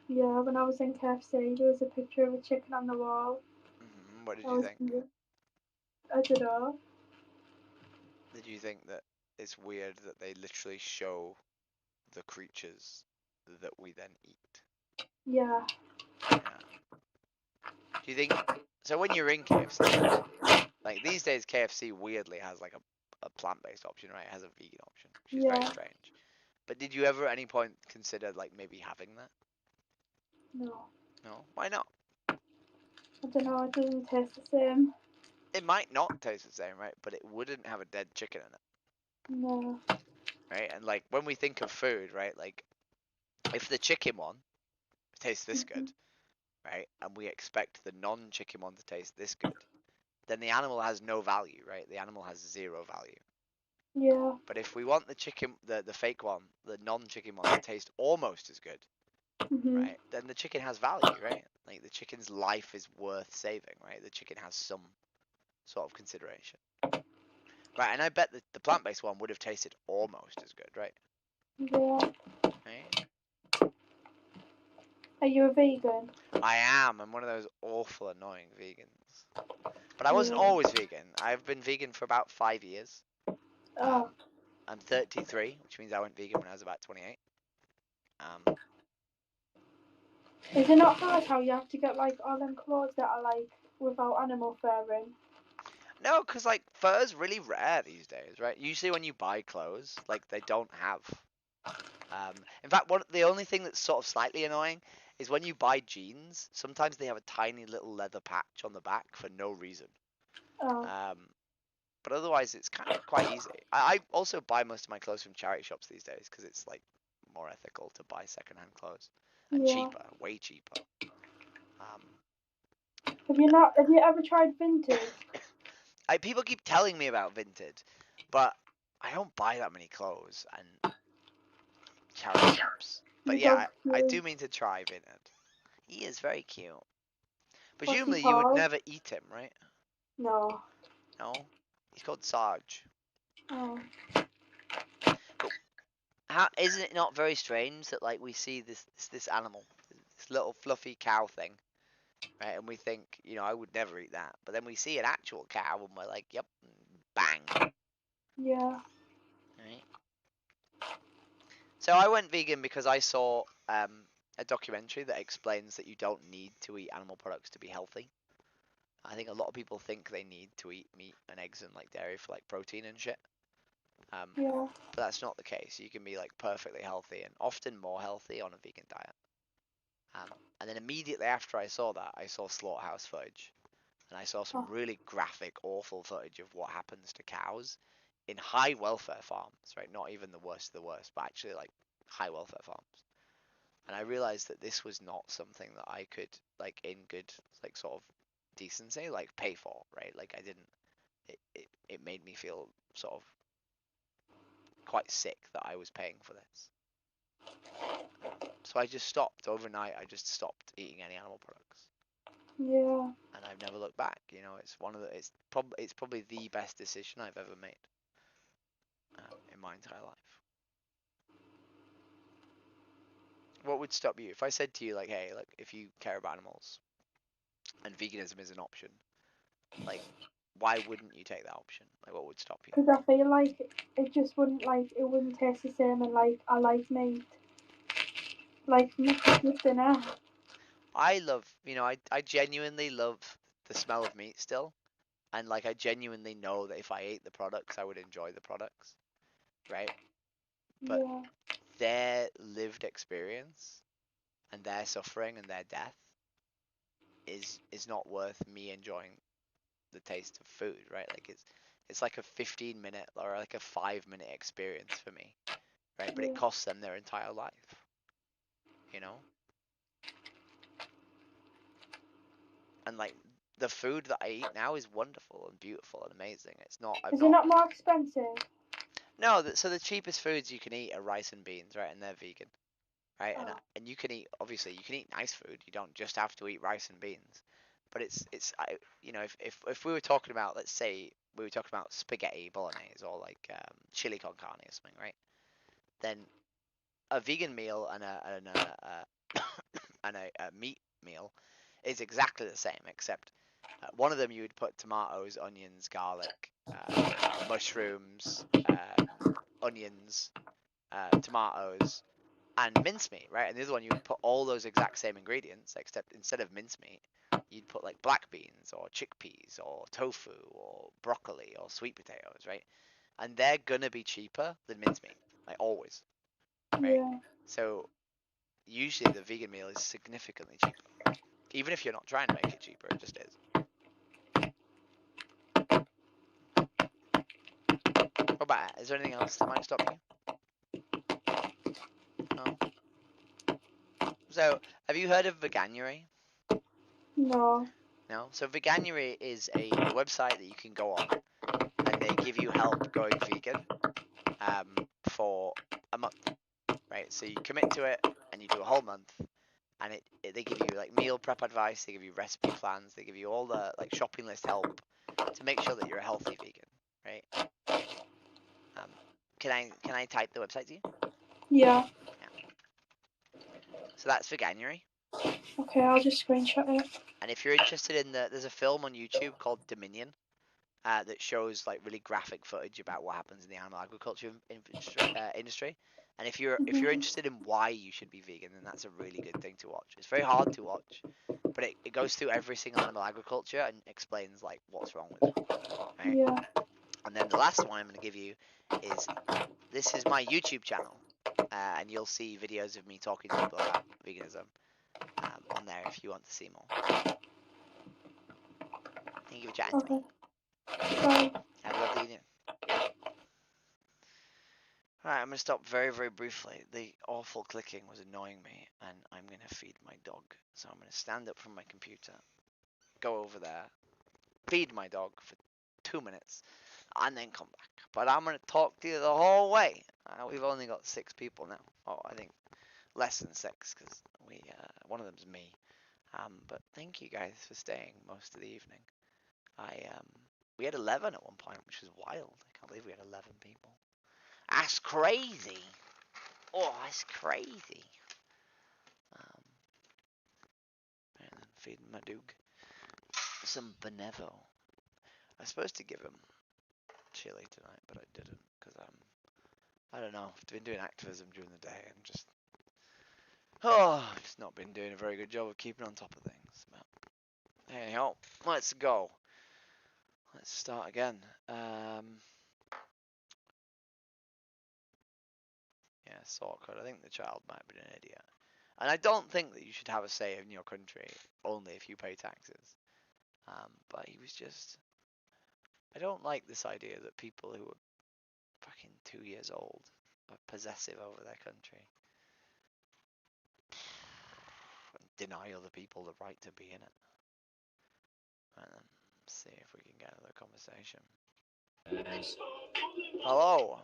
[SPEAKER 2] Yeah, when I was in KFC, there was a picture of a chicken on the wall.
[SPEAKER 3] What did you think?
[SPEAKER 2] I don't know.
[SPEAKER 3] Did you think that it's weird that they literally show the creatures that we then eat?
[SPEAKER 2] Yeah.
[SPEAKER 3] Yeah. Do you think so? When you're in KFC, like these days, KFC weirdly has like a plant-based option, right? It has a vegan option, which is very strange. But did you ever at any point consider like maybe having that?
[SPEAKER 2] No.
[SPEAKER 3] No. Why not?
[SPEAKER 2] I don't know. It doesn't taste the same.
[SPEAKER 3] It might not taste the same, right? But it wouldn't have a dead chicken in it.
[SPEAKER 2] No.
[SPEAKER 3] Right? And like when we think of food, right? Like if the chicken one tastes this good, right? And we expect the non-chicken one to taste this good, then the animal has no value, right? The animal has zero value.
[SPEAKER 2] Yeah.
[SPEAKER 3] But if we want the chicken, the fake one, the non-chicken one to taste almost as good, right? Then the chicken has value, right? Like the chicken's life is worth saving, right? The chicken has some sort of consideration. Right, and I bet the plant-based one would have tasted almost as good, right?
[SPEAKER 2] Yeah.
[SPEAKER 3] Right?
[SPEAKER 2] Are you a vegan?
[SPEAKER 3] I am. I'm one of those awful, annoying vegans. But I wasn't
[SPEAKER 2] Yeah.
[SPEAKER 3] always vegan. I've been vegan for about 5 years.
[SPEAKER 2] Oh.
[SPEAKER 3] I'm 33, which means I went vegan when I was about 28. Um,
[SPEAKER 2] Is it not hard how you have to get like all them clothes that are like without animal fur in?
[SPEAKER 3] no, because like fur's really rare these days, right? Usually when you buy clothes, like they don't have. In fact, the only thing that's sort of slightly annoying is when you buy jeans, sometimes they have a tiny little leather patch on the back for no reason.
[SPEAKER 2] Oh.
[SPEAKER 3] But otherwise, it's kind of quite easy. I also buy most of my clothes from charity shops these days because it's like more ethical to buy secondhand clothes and
[SPEAKER 2] Yeah.
[SPEAKER 3] cheaper, way cheaper.
[SPEAKER 2] Have you ever tried vintage?
[SPEAKER 3] People keep telling me about Vinted, but I don't buy that many clothes and charity shops. But
[SPEAKER 2] Your
[SPEAKER 3] yeah,
[SPEAKER 2] dog's
[SPEAKER 3] I
[SPEAKER 2] cute.
[SPEAKER 3] do mean to try Vinted. He is very cute.
[SPEAKER 2] What's he
[SPEAKER 3] Presumably you would
[SPEAKER 2] called?
[SPEAKER 3] never eat him, right?
[SPEAKER 2] No.
[SPEAKER 3] No? He's called Sarge.
[SPEAKER 2] Oh.
[SPEAKER 3] But isn't it not very strange that like we see this animal, this little fluffy cow thing, right? And we think, I would never eat that. But then we see an actual cow and we're like, yep, bang.
[SPEAKER 2] Yeah.
[SPEAKER 3] Right? So I went vegan because I saw a documentary that explains that you don't need to eat animal products to be healthy. I think a lot of people think they need to eat meat and eggs and like dairy for like protein and shit.
[SPEAKER 2] Yeah.
[SPEAKER 3] But that's not the case. You can be like perfectly healthy and often more healthy on a vegan diet. And then immediately after I saw that, I saw slaughterhouse footage. And I saw some really graphic, awful footage of what happens to cows in high welfare farms, right? Not even the worst of the worst, but actually like high welfare farms. And I realized that this was not something that I could, like, in good, like, sort of decency, like, pay for, right? Like, I didn't, it made me feel sort of quite sick that I was paying for this. So I just stopped overnight. I just stopped eating any animal products.
[SPEAKER 2] Yeah.
[SPEAKER 3] And I've never looked back. It's probably the best decision I've ever made in my entire life. What would stop you if I said to you like, hey, like if you care about animals and veganism is an option, like why wouldn't you take that option? Like what would stop you?
[SPEAKER 2] Because I feel like it just wouldn't taste the same, and like I like meat. Like meat is dinner.
[SPEAKER 3] I love, I genuinely love the smell of meat still. And like I genuinely know that if I ate the products, I would enjoy the products. Right? But
[SPEAKER 2] Yeah.
[SPEAKER 3] their lived experience and their suffering and their death is not worth me enjoying the taste of food, right? Like it's like a 15-minute or like a 5-minute experience for me, right? But it costs them their entire life, And like the food that I eat now is wonderful and beautiful and amazing. It's not.
[SPEAKER 2] Is it not more expensive?
[SPEAKER 3] No, so the cheapest foods you can eat are rice and beans, right? And they're vegan, right?
[SPEAKER 2] Oh.
[SPEAKER 3] And you can eat, obviously you can eat nice food. You don't just have to eat rice and beans. But if we were talking about, let's say we were talking about spaghetti bolognese or like chili con carne or something, right? Then a vegan meal and a meat meal is exactly the same, except one of them you would put tomatoes, onions, garlic, mushrooms, onions, tomatoes, and mincemeat, right? And the other one you would put all those exact same ingredients, except instead of mincemeat, you'd put like black beans or chickpeas or tofu or broccoli or sweet potatoes, right? And they're gonna be cheaper than mincemeat, like always, right?
[SPEAKER 2] Yeah.
[SPEAKER 3] So usually the vegan meal is significantly cheaper, even if you're not trying to make it cheaper, it just is. What about it? Is there anything else that might stop you? No. So, have you heard of Veganuary?
[SPEAKER 2] No.
[SPEAKER 3] No? So Veganuary is a website that you can go on, and they give you help going vegan for a month, right? So you commit to it, and you do a whole month, and they give you like meal prep advice, they give you recipe plans, they give you all the like shopping list help to make sure that you're a healthy vegan, right? Can I type the website to you?
[SPEAKER 2] Yeah.
[SPEAKER 3] So that's Veganuary.
[SPEAKER 2] Okay, I'll just screenshot it.
[SPEAKER 3] And if you're interested in there's a film on YouTube called Dominion that shows like really graphic footage about what happens in the animal agriculture industry. And if you're interested in why you should be vegan, then that's a really good thing to watch. It's very hard to watch, but it goes through every single animal agriculture and explains like what's wrong with it. Right?
[SPEAKER 2] Yeah.
[SPEAKER 3] And then the last one I'm going to give you is this is my YouTube channel, and you'll see videos of me talking to people about veganism on there if you want to see more. Thank you for chatting to me.
[SPEAKER 2] Bye.
[SPEAKER 3] Have a lovely evening. Alright, I'm going to stop very, very briefly. The awful clicking was annoying me, and I'm going to feed my dog. So I'm going to stand up from my computer, go over there, feed my dog for 2 minutes, and then come back. But I'm going to talk to you the whole way. We've only got 6 people now. Oh, I think less than 6, because one of them's me. But thank you guys for staying most of the evening. We had 11 at one point, which was wild. I can't believe we had 11 people. That's crazy. Oh, that's crazy. And then feeding my dog some Benevo. I was supposed to give him chili tonight, but I didn't because I don't know. I've been doing activism during the day and just not been doing a very good job of keeping on top of things. But anyhow, let's go. Let's start again. Yeah, sort code. I think the child might have been an idiot. And I don't think that you should have a say in your country only if you pay taxes. But he was just... I don't like this idea that people who are fucking 2 years old are possessive over their country. And deny other people the right to be in it. And then see if we can get another conversation. Hello.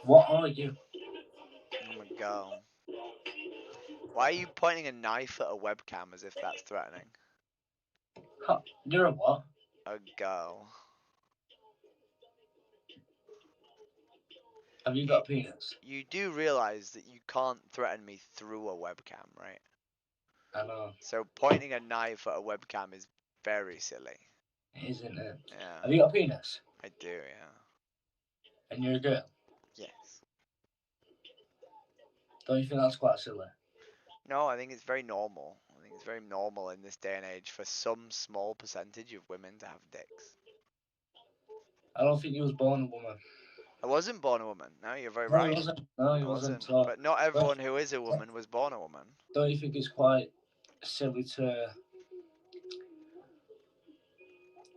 [SPEAKER 17] What are you?
[SPEAKER 3] Oh my god. Why are you pointing a knife at a webcam as if that's threatening?
[SPEAKER 17] Huh, you're a what?
[SPEAKER 3] A girl.
[SPEAKER 17] Have you got a penis?
[SPEAKER 3] You do realise that you can't threaten me through a webcam, right?
[SPEAKER 17] I know.
[SPEAKER 3] So pointing a knife at a webcam is very silly.
[SPEAKER 17] Isn't it?
[SPEAKER 3] Yeah.
[SPEAKER 17] Have you got a penis?
[SPEAKER 3] I do, yeah.
[SPEAKER 17] And you're a girl?
[SPEAKER 3] Yes.
[SPEAKER 17] Don't you think that's quite silly?
[SPEAKER 3] No, I think it's very normal. I think it's very normal in this day and age for some small percentage of women to have dicks.
[SPEAKER 17] I don't think you was born a woman.
[SPEAKER 3] I wasn't born a woman. No, you're very
[SPEAKER 17] No,
[SPEAKER 3] right.
[SPEAKER 17] you wasn't. No, you
[SPEAKER 3] I
[SPEAKER 17] wasn't.
[SPEAKER 3] But not everyone who is a woman was born a woman.
[SPEAKER 17] Don't you think it's quite silly to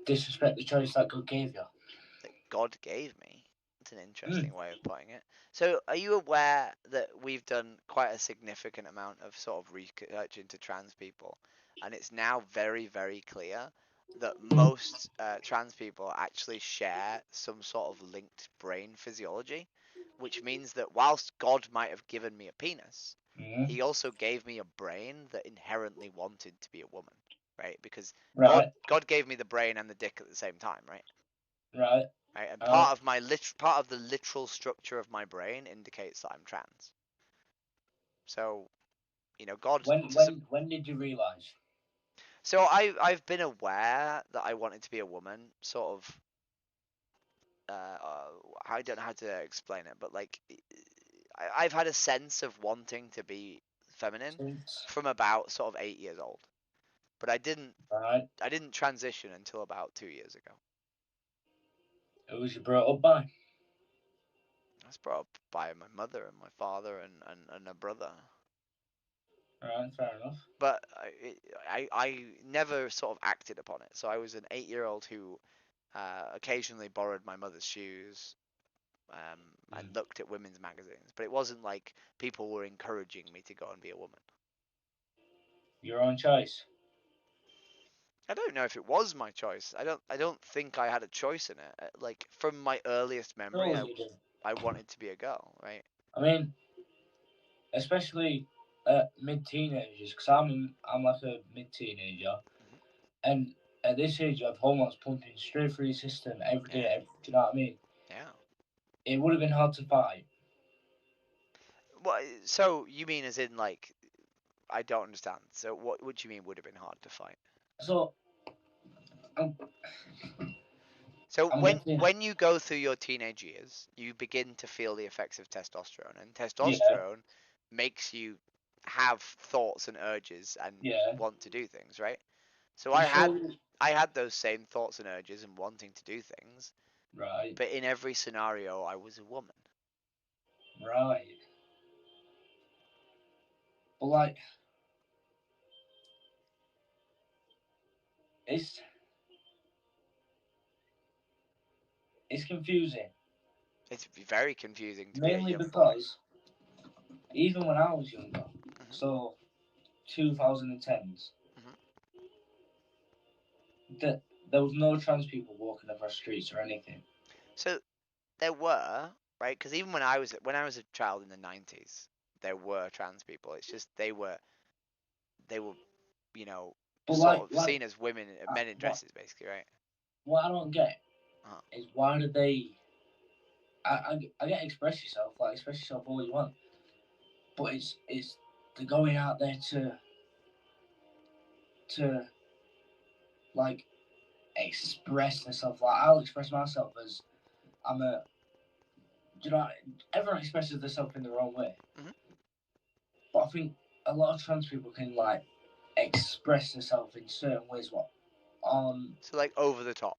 [SPEAKER 17] disrespect the choice that God gave you?
[SPEAKER 3] That God gave me? That's an interesting way of putting it. So, are you aware that we've done quite a significant amount of sort of research into trans people, and it's now very, very clear that most trans people actually share some sort of linked brain physiology, which means that whilst God might have given me a penis, he also gave me a brain that inherently wanted to be a woman, right? Because God gave me the brain and the dick at the same time, right?
[SPEAKER 17] Right.
[SPEAKER 3] Right, and part of the literal structure of my brain indicates that I'm trans. So, you know, God.
[SPEAKER 17] When did you realise?
[SPEAKER 3] So I've been aware that I wanted to be a woman, sort of. I don't know how to explain it, but like, I've had a sense of wanting to be feminine from about sort of 8 years old, but I didn't.
[SPEAKER 17] Right.
[SPEAKER 3] I didn't transition until about 2 years ago.
[SPEAKER 17] Who was you brought up by?
[SPEAKER 3] I was brought up by my mother and my father and a brother.
[SPEAKER 17] Right, fair enough.
[SPEAKER 3] But I never sort of acted upon it. So I was an 8-year-old who occasionally borrowed my mother's shoes and looked at women's magazines. But it wasn't like people were encouraging me to go and be a woman.
[SPEAKER 17] Your own choice?
[SPEAKER 3] I don't know if it was my choice. I don't think I had a choice in it. Like, from my earliest memory, I wanted to be a girl, right?
[SPEAKER 17] I mean, especially mid-teenagers, because I'm like a mid-teenager, and at this age you have hormones pumping straight through your system every day. Do you know what I mean?
[SPEAKER 3] Yeah.
[SPEAKER 17] It would have been hard to fight.
[SPEAKER 3] What? So you mean as in like? I don't understand. So what do you mean would have been hard to fight?
[SPEAKER 17] So.
[SPEAKER 3] So
[SPEAKER 17] I'm
[SPEAKER 3] when
[SPEAKER 17] guessing-
[SPEAKER 3] you go through your teenage years, you begin to feel the effects of testosterone, and testosterone makes you have thoughts and urges and want to do things, right? So I had those same thoughts and urges and wanting to do things.
[SPEAKER 17] Right.
[SPEAKER 3] But in every scenario, I was a woman.
[SPEAKER 17] Right. But like, it's confusing.
[SPEAKER 3] It's very confusing to
[SPEAKER 17] Mainly
[SPEAKER 3] be a young boy.
[SPEAKER 17] because even when I was younger, so 2010s, that there was no trans people walking across streets or anything.
[SPEAKER 3] So there were, right? Because even when I was a child in the 90s, there were trans people. It's just they were, you know,
[SPEAKER 17] But
[SPEAKER 3] sort of
[SPEAKER 17] like
[SPEAKER 3] seen as women, men in dresses, basically, right?
[SPEAKER 17] What I don't get is why do they? I get express yourself, like express yourself all you want, but it's they're going out there to like express themselves. Like I'll express myself as I'm a. Do you know? Everyone expresses themselves in their own way, but I think a lot of trans people can like express themselves in certain ways.
[SPEAKER 3] So like over the top.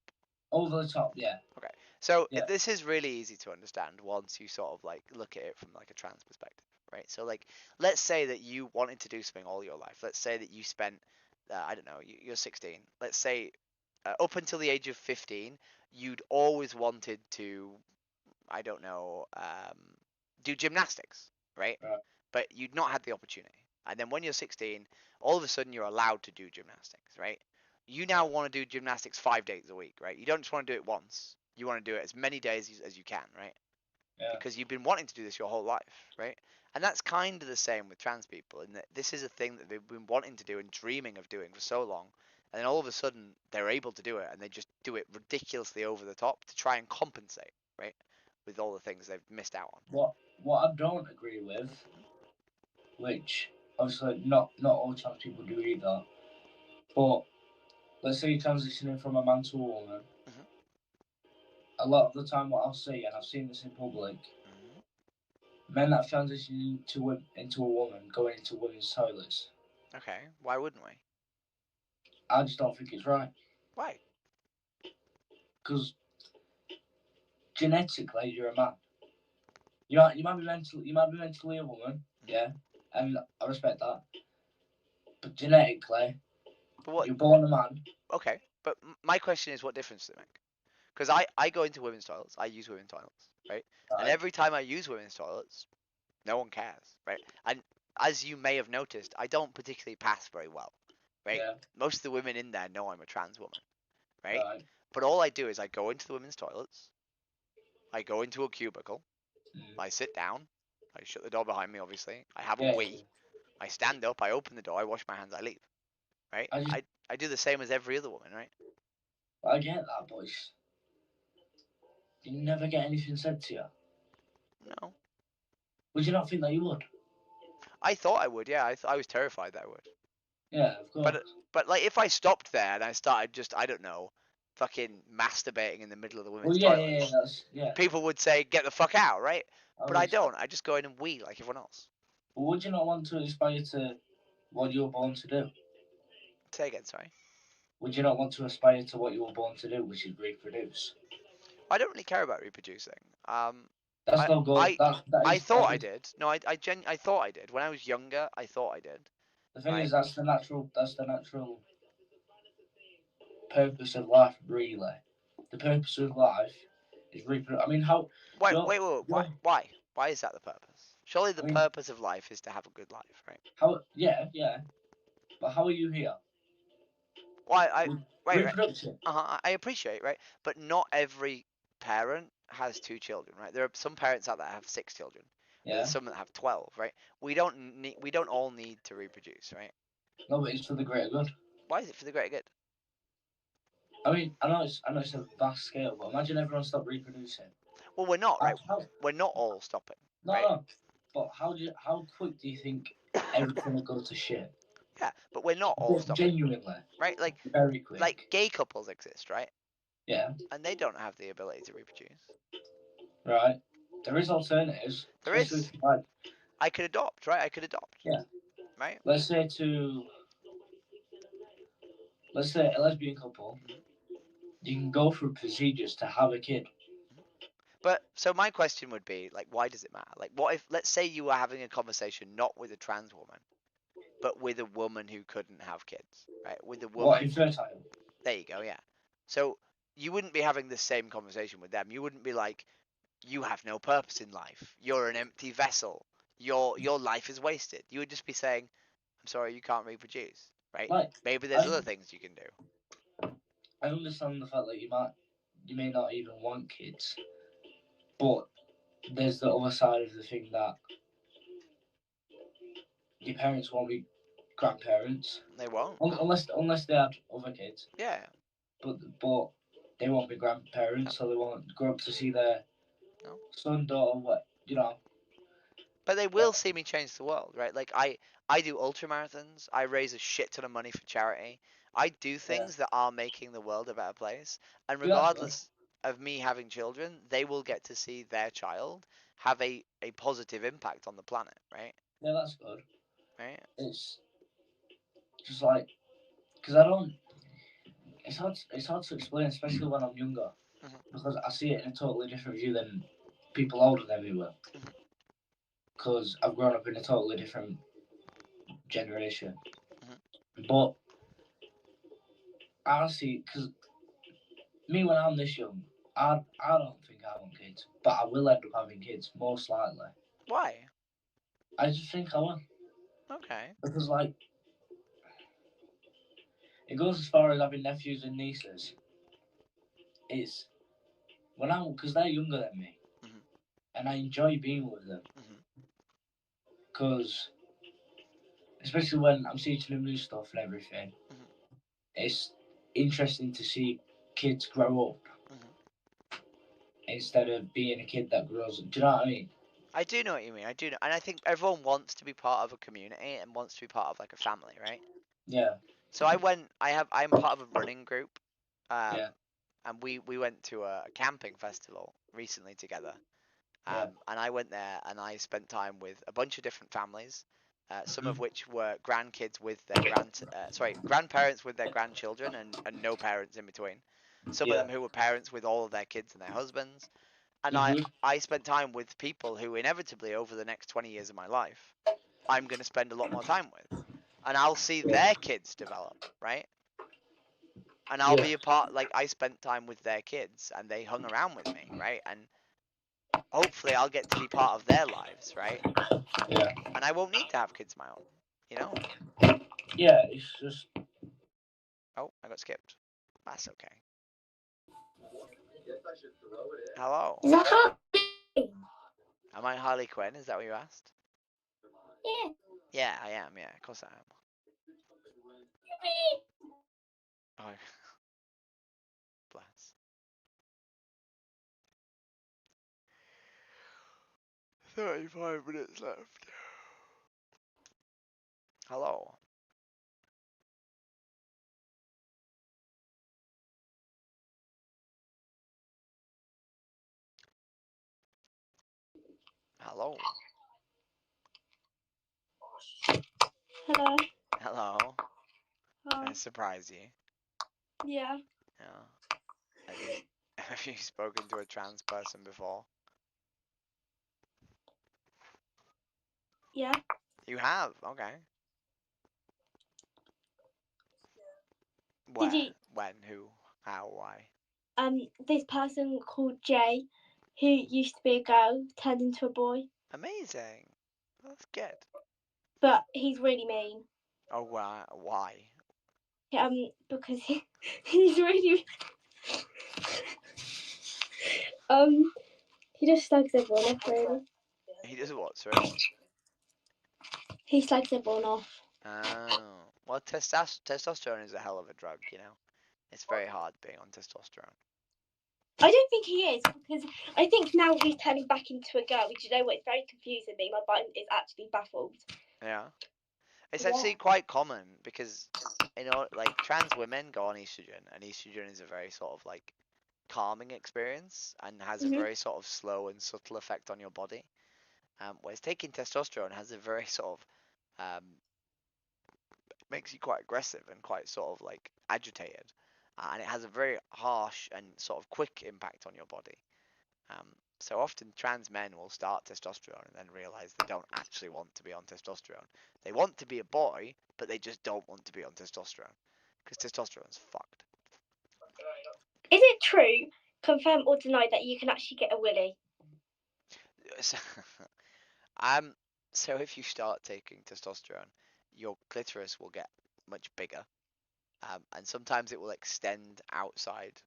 [SPEAKER 17] Over the top, yeah.
[SPEAKER 3] Okay. So this is really easy to understand once you sort of like look at it from like a trans perspective, right? So like, let's say that you wanted to do something all your life. Let's say that you spent, I don't know, you're 16. Let's say up until the age of 15, you'd always wanted to, I don't know, do gymnastics, right? But you'd not had the opportunity. And then when you're 16, all of a sudden you're allowed to do gymnastics, right? You now want to do gymnastics 5 days a week, right? You don't just want to do it once. You want to do it as many days as you can, right?
[SPEAKER 17] Yeah.
[SPEAKER 3] Because you've been wanting to do this your whole life, right? And that's kind of the same with trans people, in that this is a thing that they've been wanting to do and dreaming of doing for so long, and then all of a sudden they're able to do it, and they just do it ridiculously over the top to try and compensate, right, with all the things they've missed out on.
[SPEAKER 17] What I don't agree with, which obviously not all trans people do either, but let's say you're transitioning from a man to a woman. A lot of the time, what I'll see, and I've seen this in public, men that transition into a woman going into women's toilets.
[SPEAKER 3] Okay, why wouldn't we?
[SPEAKER 17] I just don't think it's right.
[SPEAKER 3] Why?
[SPEAKER 17] Because genetically, you're a man. You might be mentally a woman, yeah, and I respect that. But genetically, you're born a man.
[SPEAKER 3] Okay, but my question is, what difference does it make? Because I go into women's toilets, I use women's toilets, right? And every time I use women's toilets, no one cares, right? And as you may have noticed, I don't particularly pass very well, right?
[SPEAKER 17] Yeah.
[SPEAKER 3] Most of the women in there know I'm a trans woman, right? But all I do is I go into the women's toilets, I go into a cubicle, I sit down, I shut the door behind me, obviously, I have a wee, I stand up, I open the door, I wash my hands, I leave, right? I do the same as every other woman, right?
[SPEAKER 17] I get that, but you never get anything said to you.
[SPEAKER 3] No.
[SPEAKER 17] Would you not think that you would?
[SPEAKER 3] I thought I would, yeah. I was terrified that I would.
[SPEAKER 17] Yeah, of course.
[SPEAKER 3] But like, if I stopped there and I started just, I don't know, fucking masturbating in the middle of the women's
[SPEAKER 17] Well,
[SPEAKER 3] toilets,
[SPEAKER 17] yeah.
[SPEAKER 3] people would say, "Get the fuck out," right? But I
[SPEAKER 17] Obviously.
[SPEAKER 3] don't. I just go in and wee like everyone else.
[SPEAKER 17] But would you not want to aspire to what you were born to do?
[SPEAKER 3] Say again, sorry.
[SPEAKER 17] Would you not want to aspire to what you were born to do, which is reproduce?
[SPEAKER 3] I don't really care about reproducing.
[SPEAKER 17] That's no goal.
[SPEAKER 3] I thought I did. No, I thought I did. When I was younger, I thought I did.
[SPEAKER 17] The thing is, that's the natural purpose of life, really. The purpose of life is reproduce. I mean, how?
[SPEAKER 3] Wait. Why? Why is that the purpose? Surely the purpose of life is to have a good life, right?
[SPEAKER 17] How? Yeah. But how are you here?
[SPEAKER 3] Why?
[SPEAKER 17] Reproduction.
[SPEAKER 3] I appreciate, right? But not every parent has 2 children, right? There are some parents out there that have 6 children,
[SPEAKER 17] Yeah.
[SPEAKER 3] There's some that have 12, right? We don't all need to reproduce, right?
[SPEAKER 17] No, but it's for the greater good.
[SPEAKER 3] Why is it for the greater good?
[SPEAKER 17] I mean, I know it's a vast scale, but imagine everyone stopped reproducing.
[SPEAKER 3] Well, we're not, right? We're not all stopping.
[SPEAKER 17] No,
[SPEAKER 3] right?
[SPEAKER 17] no. But how quick do you think everything will go to shit?
[SPEAKER 3] Yeah, but we're not all stopping.
[SPEAKER 17] Genuinely.
[SPEAKER 3] Right? Like,
[SPEAKER 17] very quick.
[SPEAKER 3] Like gay couples exist, right?
[SPEAKER 17] Yeah.
[SPEAKER 3] And they don't have the ability to reproduce.
[SPEAKER 17] Right. There is alternatives.
[SPEAKER 3] There is. I could adopt, right? I could adopt.
[SPEAKER 17] Yeah.
[SPEAKER 3] Right?
[SPEAKER 17] Let's say a lesbian couple, you can go through procedures to have a kid.
[SPEAKER 3] But so my question would be, like, why does it matter? Like, what if, let's say you were having a conversation not with a trans woman, but with a woman who couldn't have kids, right? With a woman.
[SPEAKER 17] What, infertile?
[SPEAKER 3] There you go, yeah. So you wouldn't be having the same conversation with them. You wouldn't be like, you have no purpose in life. You're an empty vessel. Your life is wasted. You would just be saying, I'm sorry, you can't reproduce, right?
[SPEAKER 17] Like,
[SPEAKER 3] maybe there's other things you can do.
[SPEAKER 17] I understand the fact that you may not even want kids, but there's the other side of the thing that your parents won't be grandparents.
[SPEAKER 3] They won't.
[SPEAKER 17] Unless they had other kids.
[SPEAKER 3] Yeah.
[SPEAKER 17] But they won't be grandparents, so they won't grow up to see their son, daughter, what you know.
[SPEAKER 3] But they will see me change the world, right? Like I do ultra marathons. I raise a shit ton of money for charity. I do things that are making the world a better place. And regardless of me having children, they will get to see their child have a positive impact on the planet, right?
[SPEAKER 17] Yeah, that's good.
[SPEAKER 3] Right?
[SPEAKER 17] It's just like, because I don't. It's hard to explain, especially when I'm younger, because I see it in a totally different view than people older than me will. Because I've grown up in a totally different generation. But I see, because me when I'm this young, I don't think I want kids, but I will end up having kids most likely.
[SPEAKER 3] Why?
[SPEAKER 17] I just think I will.
[SPEAKER 3] Okay.
[SPEAKER 17] Because like, it goes as far as having nephews and nieces. It's because they're younger than me, and I enjoy being with them. Because especially when I'm teaching them new stuff and everything, it's interesting to see kids grow up instead of being a kid that grows up. Do you know what I mean?
[SPEAKER 3] I do know what you mean. I do know, and I think everyone wants to be part of a community and wants to be part of like a family, right?
[SPEAKER 17] Yeah.
[SPEAKER 3] So I'm part of a running group, and we went to a camping festival recently together, and I went there and I spent time with a bunch of different families, some of which were grandkids with their grandparents with their grandchildren and no parents in between. Some of them who were parents with all of their kids and their husbands. And I spent time with people who inevitably over the next 20 years of my life, I'm going to spend a lot more time with. And I'll see their kids develop, right? And I'll be a part, like, I spent time with their kids and they hung around with me, right? And hopefully I'll get to be part of their lives, right?
[SPEAKER 17] Yeah.
[SPEAKER 3] And I won't need to have kids of my own, you know?
[SPEAKER 17] Yeah, it's just...
[SPEAKER 3] Oh, I got skipped. That's okay. Hello.
[SPEAKER 4] Is that Harley?
[SPEAKER 3] Am I Harley Quinn? Is that what you asked?
[SPEAKER 4] Yeah.
[SPEAKER 3] Yeah, I am. Yeah, of course I am. Oh, bless. 35 minutes left. Hello. Hello.
[SPEAKER 2] Hello.
[SPEAKER 3] Hello.
[SPEAKER 2] Hi.
[SPEAKER 3] Can I surprise you?
[SPEAKER 2] Yeah.
[SPEAKER 3] Yeah. Have you spoken to a trans person before?
[SPEAKER 2] Yeah.
[SPEAKER 3] You have? Okay.
[SPEAKER 2] Did you?
[SPEAKER 3] When? Who? How? Why?
[SPEAKER 2] This person called Jay, who used to be a girl, turned into a boy.
[SPEAKER 3] Amazing. That's good.
[SPEAKER 2] But he's really mean.
[SPEAKER 3] Oh, why?
[SPEAKER 2] Because he's really he just slugs everyone off really.
[SPEAKER 3] He does what, sorry?
[SPEAKER 18] He slags everyone off.
[SPEAKER 3] Oh. Well, testosterone is a hell of a drug, you know. It's very hard being on testosterone.
[SPEAKER 18] I don't think he is, because I think now he's turning back into a girl. Do you know what? It's very confusing me. My brain is actually baffled.
[SPEAKER 3] Yeah. It's
[SPEAKER 18] Yeah.
[SPEAKER 3] actually quite common because, you know, like trans women go on estrogen, and estrogen is a very sort of like calming experience and has a very sort of slow and subtle effect on your body. Whereas taking testosterone has a very sort of makes you quite aggressive and quite sort of like agitated, and it has a very harsh and sort of quick impact on your body. So often trans men will start testosterone and then realize they don't actually want to be on testosterone. They want to be a boy, but they just don't want to be on testosterone because testosterone's fucked.
[SPEAKER 18] Is it true, confirm or deny, that you can actually get a willy?
[SPEAKER 3] So, so if you start taking testosterone, your clitoris will get much bigger, and sometimes it will extend outside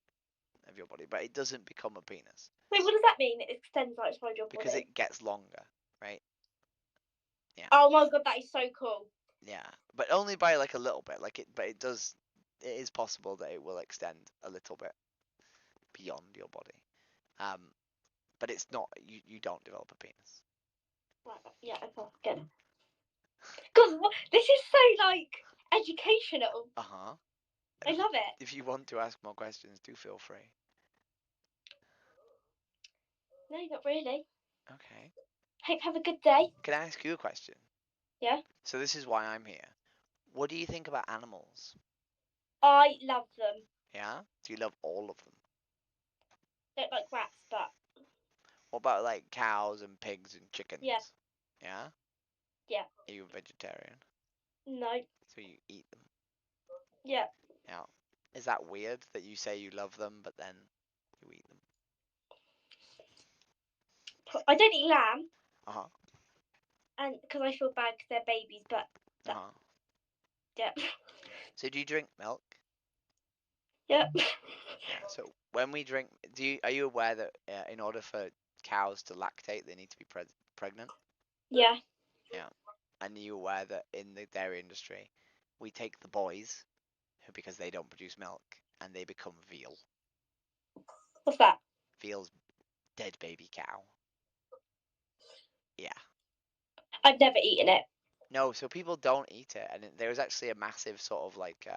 [SPEAKER 3] of your body, but it doesn't become a penis.
[SPEAKER 18] Wait, what does that mean? It extends outside your body?
[SPEAKER 3] Because it gets longer, right? Yeah.
[SPEAKER 18] Oh my god, that is so cool.
[SPEAKER 3] Yeah, but only by like a little bit. But it does. It is possible that it will extend a little bit beyond your body. But it's not. You don't develop a penis.
[SPEAKER 18] Right, yeah, okay, good. God, this is so like educational. I love it.
[SPEAKER 3] If you want to ask more questions, do feel free.
[SPEAKER 18] No, not really.
[SPEAKER 3] Okay.
[SPEAKER 18] Hope you have a good day.
[SPEAKER 3] Can I ask you a question?
[SPEAKER 18] Yeah.
[SPEAKER 3] So this is why I'm here. What do you think about animals?
[SPEAKER 18] I love them.
[SPEAKER 3] Yeah? Do you love all of them?
[SPEAKER 18] Don't like rats, but
[SPEAKER 3] What about like cows and pigs and chickens?
[SPEAKER 18] yeah.
[SPEAKER 3] Yeah?
[SPEAKER 18] Yeah.
[SPEAKER 3] Are you a vegetarian?
[SPEAKER 18] No.
[SPEAKER 3] So you eat them?
[SPEAKER 18] Yeah.
[SPEAKER 3] Yeah. Is that weird that you say you love them, but then you eat them?
[SPEAKER 18] I don't eat lamb.
[SPEAKER 3] Uh-huh.
[SPEAKER 18] And because I feel bad because they're babies, but
[SPEAKER 3] Uh-huh.
[SPEAKER 18] yeah.
[SPEAKER 3] So do you drink milk?
[SPEAKER 18] Yeah.
[SPEAKER 3] Yeah. So when we drink, are you aware that in order for cows to lactate, they need to be pregnant?
[SPEAKER 18] Yeah.
[SPEAKER 3] Yeah. And are you aware that in the dairy industry, we take the boys, who because they don't produce milk, and they become veal.
[SPEAKER 18] What's that?
[SPEAKER 3] Veal's dead baby cow. Yeah.
[SPEAKER 18] I've never eaten it.
[SPEAKER 3] No, so people don't eat it, and there was actually a massive sort of like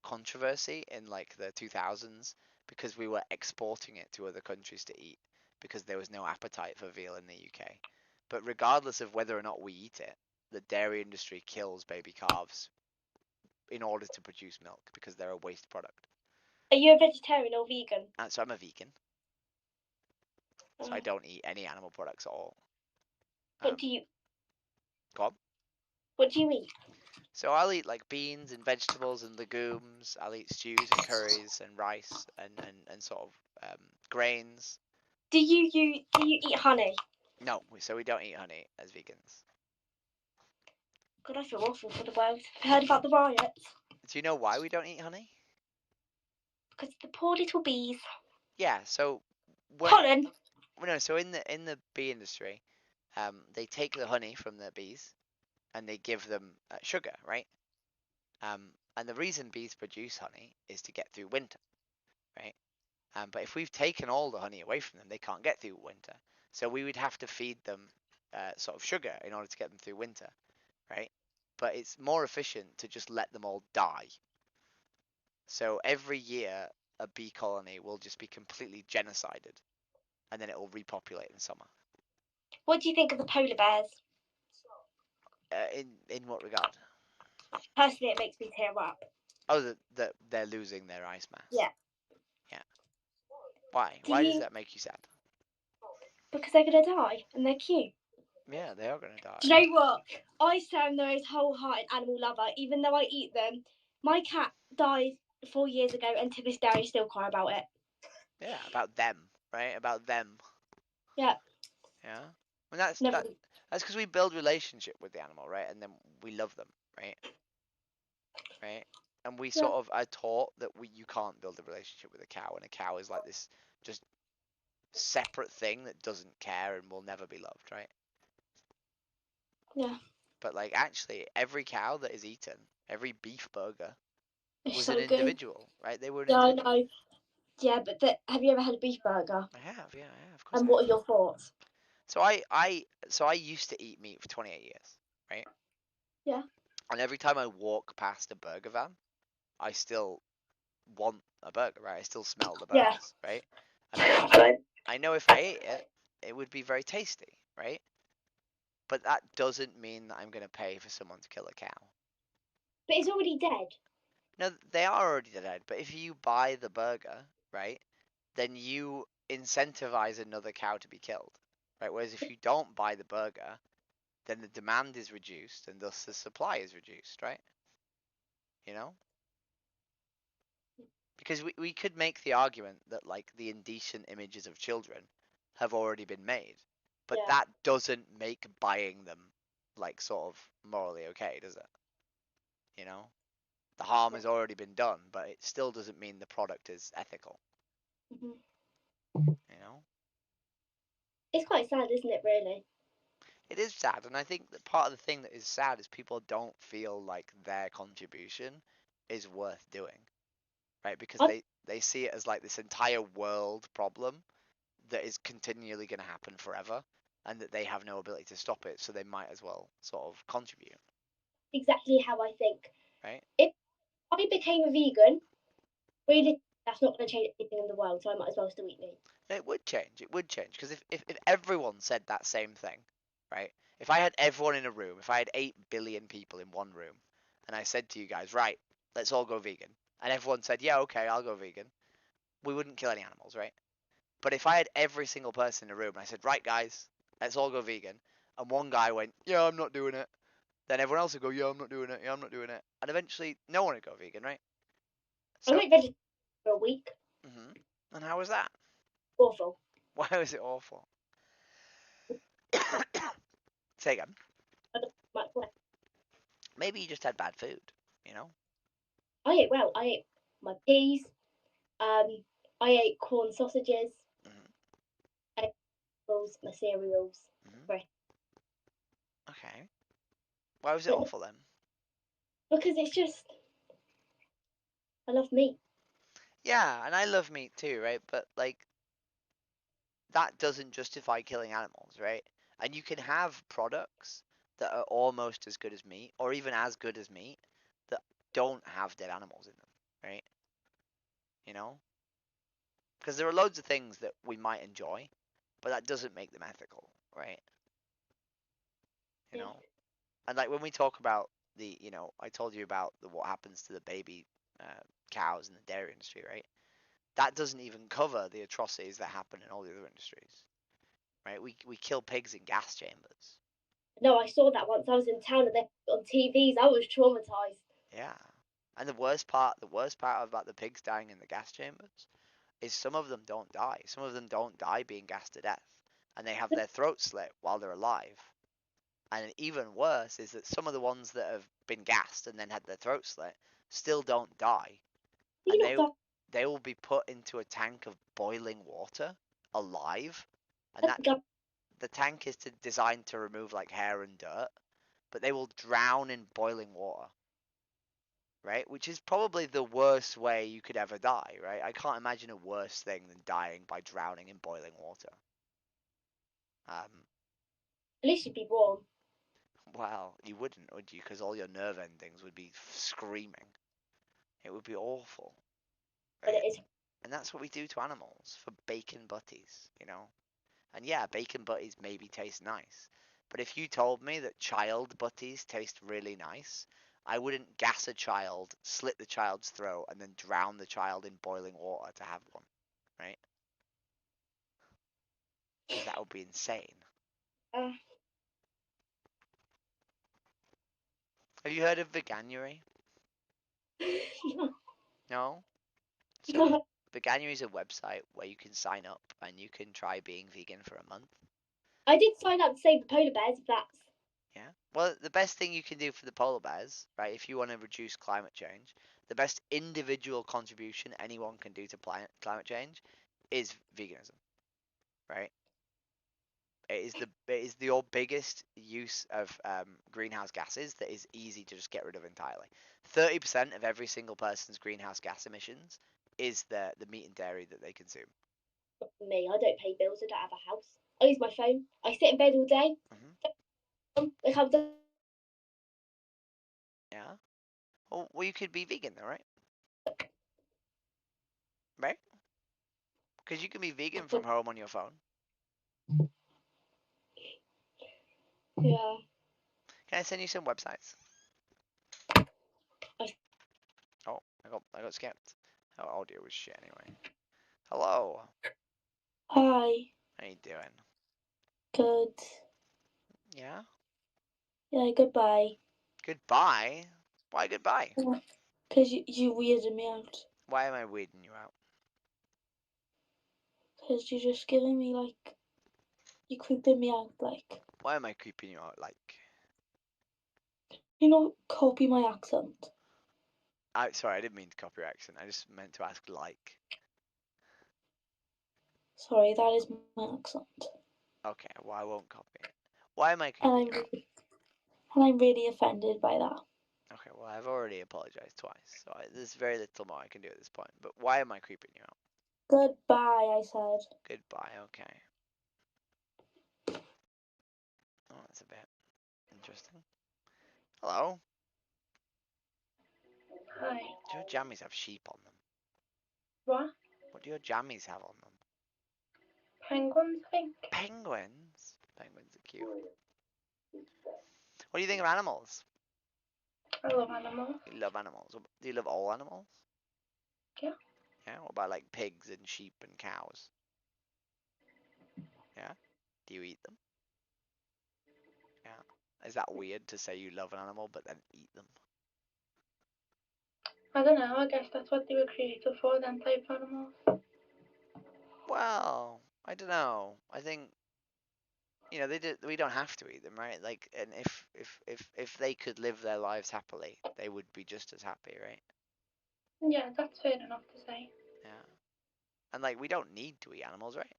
[SPEAKER 3] controversy in like the 2000s because we were exporting it to other countries to eat because there was no appetite for veal in the UK. But regardless of whether or not we eat it, the dairy industry kills baby calves in order to produce milk because they're a waste product.
[SPEAKER 18] Are you a vegetarian or vegan?
[SPEAKER 3] So I'm a vegan. So I don't eat any animal products at all.
[SPEAKER 18] What do you?
[SPEAKER 3] Go on.
[SPEAKER 18] What do you eat?
[SPEAKER 3] So I'll eat like beans and vegetables and legumes. I'll eat stews and curries and rice and sort of grains.
[SPEAKER 18] Do you eat honey?
[SPEAKER 3] No, so we don't eat honey as vegans.
[SPEAKER 18] God, I feel awful for the world. Have you heard about the riots?
[SPEAKER 3] Do you know why we don't eat honey?
[SPEAKER 18] Because the poor little bees.
[SPEAKER 3] Yeah, so
[SPEAKER 18] pollen.
[SPEAKER 3] No, so in the bee industry, they take the honey from the bees and they give them sugar, right? And the reason bees produce honey is to get through winter, right? But if we've taken all the honey away from them, they can't get through winter. So we would have to feed them sort of sugar in order to get them through winter, right? But it's more efficient to just let them all die. So every year, a bee colony will just be completely genocided, and then it will repopulate in summer.
[SPEAKER 18] What do you think of the polar bears?
[SPEAKER 3] In what regard?
[SPEAKER 18] Personally, it makes me tear up.
[SPEAKER 3] Oh, that they're losing their ice mass.
[SPEAKER 18] Yeah.
[SPEAKER 3] Yeah. Why? Why does that make you sad?
[SPEAKER 18] Because they're gonna die, and they're cute.
[SPEAKER 3] Yeah, they are gonna die.
[SPEAKER 18] Do you know what? I say I'm the most wholehearted animal lover, even though I eat them. My cat died 4 years ago, and to this day I still cry about it.
[SPEAKER 3] Yeah, about them, right? About them.
[SPEAKER 18] Yeah.
[SPEAKER 3] Yeah. And that's because we build relationship with the animal, right? And then we love them, right? Right? And we sort of are taught that you can't build a relationship with a cow, and a cow is like this just separate thing that doesn't care and will never be loved, right?
[SPEAKER 18] Yeah.
[SPEAKER 3] But like actually, every cow that is eaten, every beef burger,
[SPEAKER 18] It's
[SPEAKER 3] was
[SPEAKER 18] so
[SPEAKER 3] an
[SPEAKER 18] good.
[SPEAKER 3] individual, right? They were an
[SPEAKER 18] Yeah, I
[SPEAKER 3] individual.
[SPEAKER 18] know. Yeah, but have you ever had a beef burger?
[SPEAKER 3] I have, yeah, of course.
[SPEAKER 18] And what are your thoughts?
[SPEAKER 3] So I used to eat meat for 28 years, right?
[SPEAKER 18] Yeah.
[SPEAKER 3] And every time I walk past a burger van, I still want a burger, right? I still smell the
[SPEAKER 18] Yeah.
[SPEAKER 3] burgers, right? And I know if I ate it, it would be very tasty, right? But that doesn't mean that I'm going to pay for someone to kill a cow.
[SPEAKER 18] But it's already dead.
[SPEAKER 3] No, they are already dead, but if you buy the burger, right, then you incentivize another cow to be killed, right? Whereas if you don't buy the burger, then the demand is reduced and thus the supply is reduced, right? You know? Because we could make the argument that like the indecent images of children have already been made, but
[SPEAKER 18] Yeah.
[SPEAKER 3] that doesn't make buying them like sort of morally okay, does it? You know? The harm has already been done, but it still doesn't mean the product is ethical.
[SPEAKER 18] Mhm.
[SPEAKER 3] You know?
[SPEAKER 18] It's quite sad, isn't it, really?
[SPEAKER 3] It is sad, and I think that part of the thing that is sad is people don't feel like their contribution is worth doing, right? Because they see it as like this entire world problem that is continually going to happen forever, and that they have no ability to stop it, so they might as well sort of contribute,
[SPEAKER 18] Exactly how I think.
[SPEAKER 3] right?
[SPEAKER 18] If I became a vegan, really, that's not going to change anything in the world, so I might as well still eat meat.
[SPEAKER 3] It would change. It would change because if everyone said that same thing, right? If I had everyone in a room, if I had 8 billion people in one room, and I said to you guys, right, let's all go vegan, and everyone said, yeah, okay, I'll go vegan, we wouldn't kill any animals, right? But if I had every single person in a room and I said, right, guys, let's all go vegan, and one guy went, yeah, I'm not doing it, then everyone else would go, yeah, I'm not doing it, yeah, I'm not doing it, and eventually no one would go vegan, right?
[SPEAKER 18] I went vegetarian for a week.
[SPEAKER 3] And how was that?
[SPEAKER 18] Awful.
[SPEAKER 3] Why was it awful? Say again. Maybe you just had bad food, you know?
[SPEAKER 18] I ate well. I ate my peas. I ate corn sausages. I ate apples, my cereals. Bread.
[SPEAKER 3] Okay. Why was it awful then?
[SPEAKER 18] Because it's just, I love meat.
[SPEAKER 3] Yeah, and I love meat too, right? But like, that doesn't justify killing animals, right? And you can have products that are almost as good as meat, or even as good as meat, that don't have dead animals in them, right? You know? Because there are loads of things that we might enjoy, but that doesn't make them ethical, right? You know? And like when we talk about I told you about what happens to the baby cows in the dairy industry, right? That doesn't even cover the atrocities that happen in all the other industries, right? We kill pigs in gas chambers.
[SPEAKER 18] No, I saw that once. I was in town and they on TVs. I was traumatized.
[SPEAKER 3] Yeah, and the worst part about the pigs dying in the gas chambers is some of them don't die. Some of them don't die being gassed to death, and they have their throats slit while they're alive. And even worse is that some of the ones that have been gassed and then had their throat slit still don't die, and they will be put into a tank of boiling water alive, and the tank is designed to remove like hair and dirt, but they will drown in boiling water, right? Which is probably the worst way you could ever die, right? I can't imagine a worse thing than dying by drowning in boiling water.
[SPEAKER 18] At least you'd be warm.
[SPEAKER 3] Well, you wouldn't, would you? Because all your nerve endings would be screaming. It would be awful. Right?
[SPEAKER 18] But it is.
[SPEAKER 3] And that's what we do to animals for bacon butties, you know? And yeah, bacon butties maybe taste nice. But if you told me that child butties taste really nice, I wouldn't gas a child, slit the child's throat, and then drown the child in boiling water to have one, right? Because that would be insane. Have you heard of Veganuary? No? So Veganuary is a website where you can sign up and you can try being vegan for a month.
[SPEAKER 18] I did sign up to save the polar bears, if that's...
[SPEAKER 3] Yeah. Well, the best thing you can do for the polar bears, right, if you want to reduce climate change, the best individual contribution anyone can do to climate change is veganism. right? It is your biggest use of greenhouse gases that is easy to just get rid of entirely. 30% of every single person's greenhouse gas emissions is the meat and dairy that they consume.
[SPEAKER 18] Me, I don't pay bills. I don't have a house. I use my phone. I sit in bed all day. Like I've done.
[SPEAKER 3] Yeah. Well, you could be vegan though, right? Right? Because you can be vegan from home on your phone.
[SPEAKER 18] Yeah.
[SPEAKER 3] Can I send you some websites? Oh, I got skipped. Our audio was shit anyway. Hello.
[SPEAKER 2] Hi.
[SPEAKER 3] How you doing?
[SPEAKER 2] Good.
[SPEAKER 3] Yeah?
[SPEAKER 2] Yeah, goodbye.
[SPEAKER 3] Goodbye? Why goodbye?
[SPEAKER 2] Because you weirded me out.
[SPEAKER 3] Why am I weirding you out?
[SPEAKER 2] Because you're just giving me, like, you're creeping me out, like.
[SPEAKER 3] Why am I creeping you out like?
[SPEAKER 2] You know, copy my accent.
[SPEAKER 3] Sorry, I didn't mean to copy your accent. I just meant to ask like.
[SPEAKER 2] Sorry, that is my accent.
[SPEAKER 3] Okay, well I won't copy it. Why am I creeping you out?
[SPEAKER 2] And I'm really offended by that.
[SPEAKER 3] Okay, well I've already apologized twice, so there's very little more I can do at this point. But why am I creeping you out?
[SPEAKER 2] Goodbye, I said.
[SPEAKER 3] Goodbye, okay. Oh, that's a bit interesting. Hello?
[SPEAKER 1] Hi.
[SPEAKER 3] Do your jammies have sheep on them?
[SPEAKER 1] What?
[SPEAKER 3] What do your jammies have on them?
[SPEAKER 1] Penguins, I think.
[SPEAKER 3] Penguins? Penguins are cute. What do you think of animals?
[SPEAKER 1] I love animals.
[SPEAKER 3] You love animals. Do you love all animals?
[SPEAKER 1] Yeah.
[SPEAKER 3] Yeah? What about like pigs and sheep and cows? Yeah? Do you eat them? Yeah. Is that weird to say you love an animal but then eat them?
[SPEAKER 1] I don't know. I guess that's what they were created for, them type animals.
[SPEAKER 3] Well, I don't know. I think we don't have to eat them, right? Like, and if they could live their lives happily, they would be just as happy, right?
[SPEAKER 1] Yeah, that's fair enough to say.
[SPEAKER 3] Yeah. And like, we don't need to eat animals, right?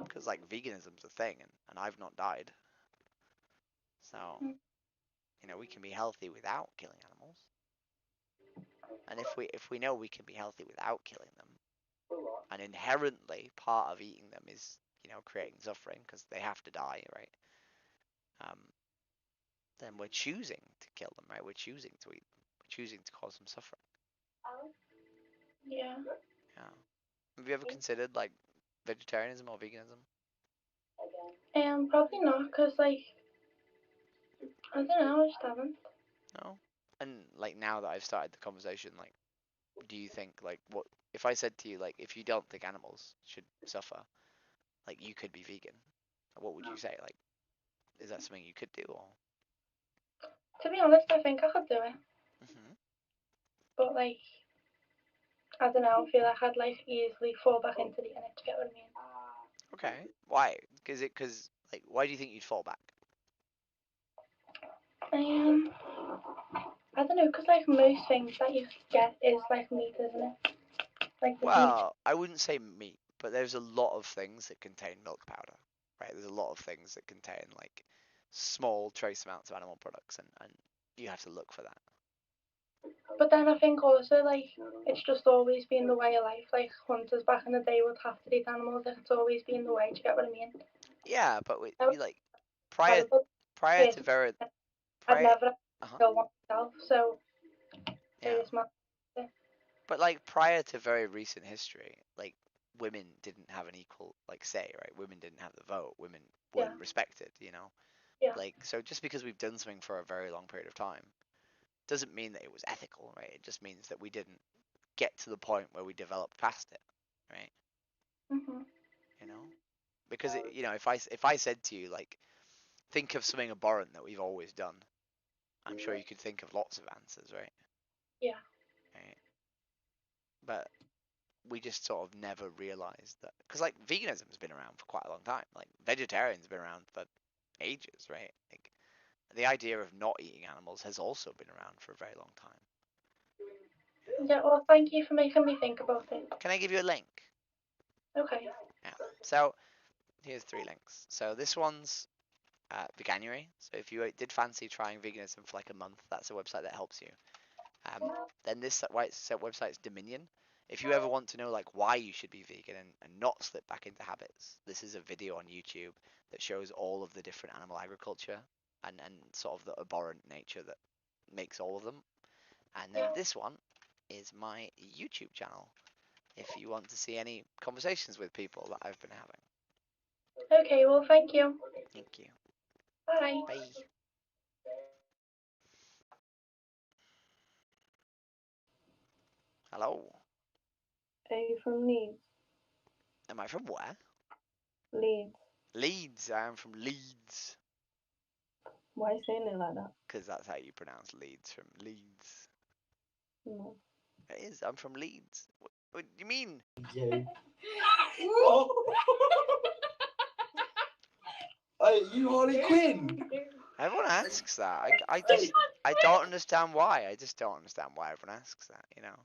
[SPEAKER 3] Because like veganism's a thing, and I've not died. So, we can be healthy without killing animals. And if we know we can be healthy without killing them, and inherently part of eating them is creating suffering because they have to die, right? Then we're choosing to kill them, right? We're choosing to eat them. We're choosing to cause them suffering.
[SPEAKER 1] Yeah.
[SPEAKER 3] Yeah. Have you ever considered like vegetarianism or veganism?
[SPEAKER 1] Probably not, because like I don't know, I just haven't.
[SPEAKER 3] No. And like now that I've started the conversation, like, do you think like what if I said to you like if you don't think animals should suffer, like you could be vegan? What would you say? Like, is that something you could do or?
[SPEAKER 1] To be honest, I think I could do it. But like, I don't know. I feel like I'd like easily fall back into the internet. To get what I mean?
[SPEAKER 3] Okay. Why? Like, why do you think you'd fall back?
[SPEAKER 1] I don't know, because like most things that you get is like meat, isn't it? Like the beef.
[SPEAKER 3] Well, I wouldn't say meat, but there's a lot of things that contain milk powder, right? There's a lot of things that contain like small trace amounts of animal products, and you have to look for that.
[SPEAKER 1] But then I think also like it's just always been the way of life. Like hunters back in the day would have to eat animals if it's always been the way. Do you get what I mean?
[SPEAKER 3] Yeah, but we like prior to very
[SPEAKER 1] I'd never
[SPEAKER 3] uh-huh.
[SPEAKER 1] kill one myself, so
[SPEAKER 3] Yeah.
[SPEAKER 1] it is my.
[SPEAKER 3] But like prior to very recent history, like women didn't have an equal like say, right? Women didn't have the vote. Women weren't respected,
[SPEAKER 1] Yeah.
[SPEAKER 3] Like so just because we've done something for a very long period of time doesn't mean that it was ethical, right? It just means that we didn't get to the point where we developed past it, right? Because if I said to you like think of something abhorrent that we've always done, I'm sure you could think of lots of answers, right?
[SPEAKER 1] Yeah.
[SPEAKER 3] Right. But we just sort of never realized that, because like veganism's been around for quite a long time. Like vegetarian's been around for ages, right? Like the idea of not eating animals has also been around for a very long time.
[SPEAKER 1] Yeah, well, thank you for making me think about it.
[SPEAKER 3] Can I give you a link?
[SPEAKER 1] Okay.
[SPEAKER 3] Yeah. So here's 3 links. So this one's Veganuary. So if you did fancy trying veganism for like a month, that's a website that helps you. Then this website's Dominion. If you ever want to know like why you should be vegan and not slip back into habits, this is a video on YouTube that shows all of the different animal agriculture and sort of the abhorrent nature that makes all of them. And then this one is my YouTube channel, if you want to see any conversations with people that I've been having.
[SPEAKER 1] Okay, well, thank you.
[SPEAKER 3] Thank you.
[SPEAKER 1] Bye.
[SPEAKER 3] Bye. Hello.
[SPEAKER 2] Are you from Leeds?
[SPEAKER 3] Am I from where?
[SPEAKER 2] Leeds.
[SPEAKER 3] Leeds. I am from Leeds.
[SPEAKER 2] Why are you saying it like that?
[SPEAKER 3] Because that's how you pronounce Leeds, from Leeds.
[SPEAKER 2] No.
[SPEAKER 3] It is. I'm from Leeds. What do you mean?
[SPEAKER 9] Yeah. Hey, you Harley Quinn?
[SPEAKER 3] Everyone asks that. I don't understand why. I just don't understand why everyone asks that, you know.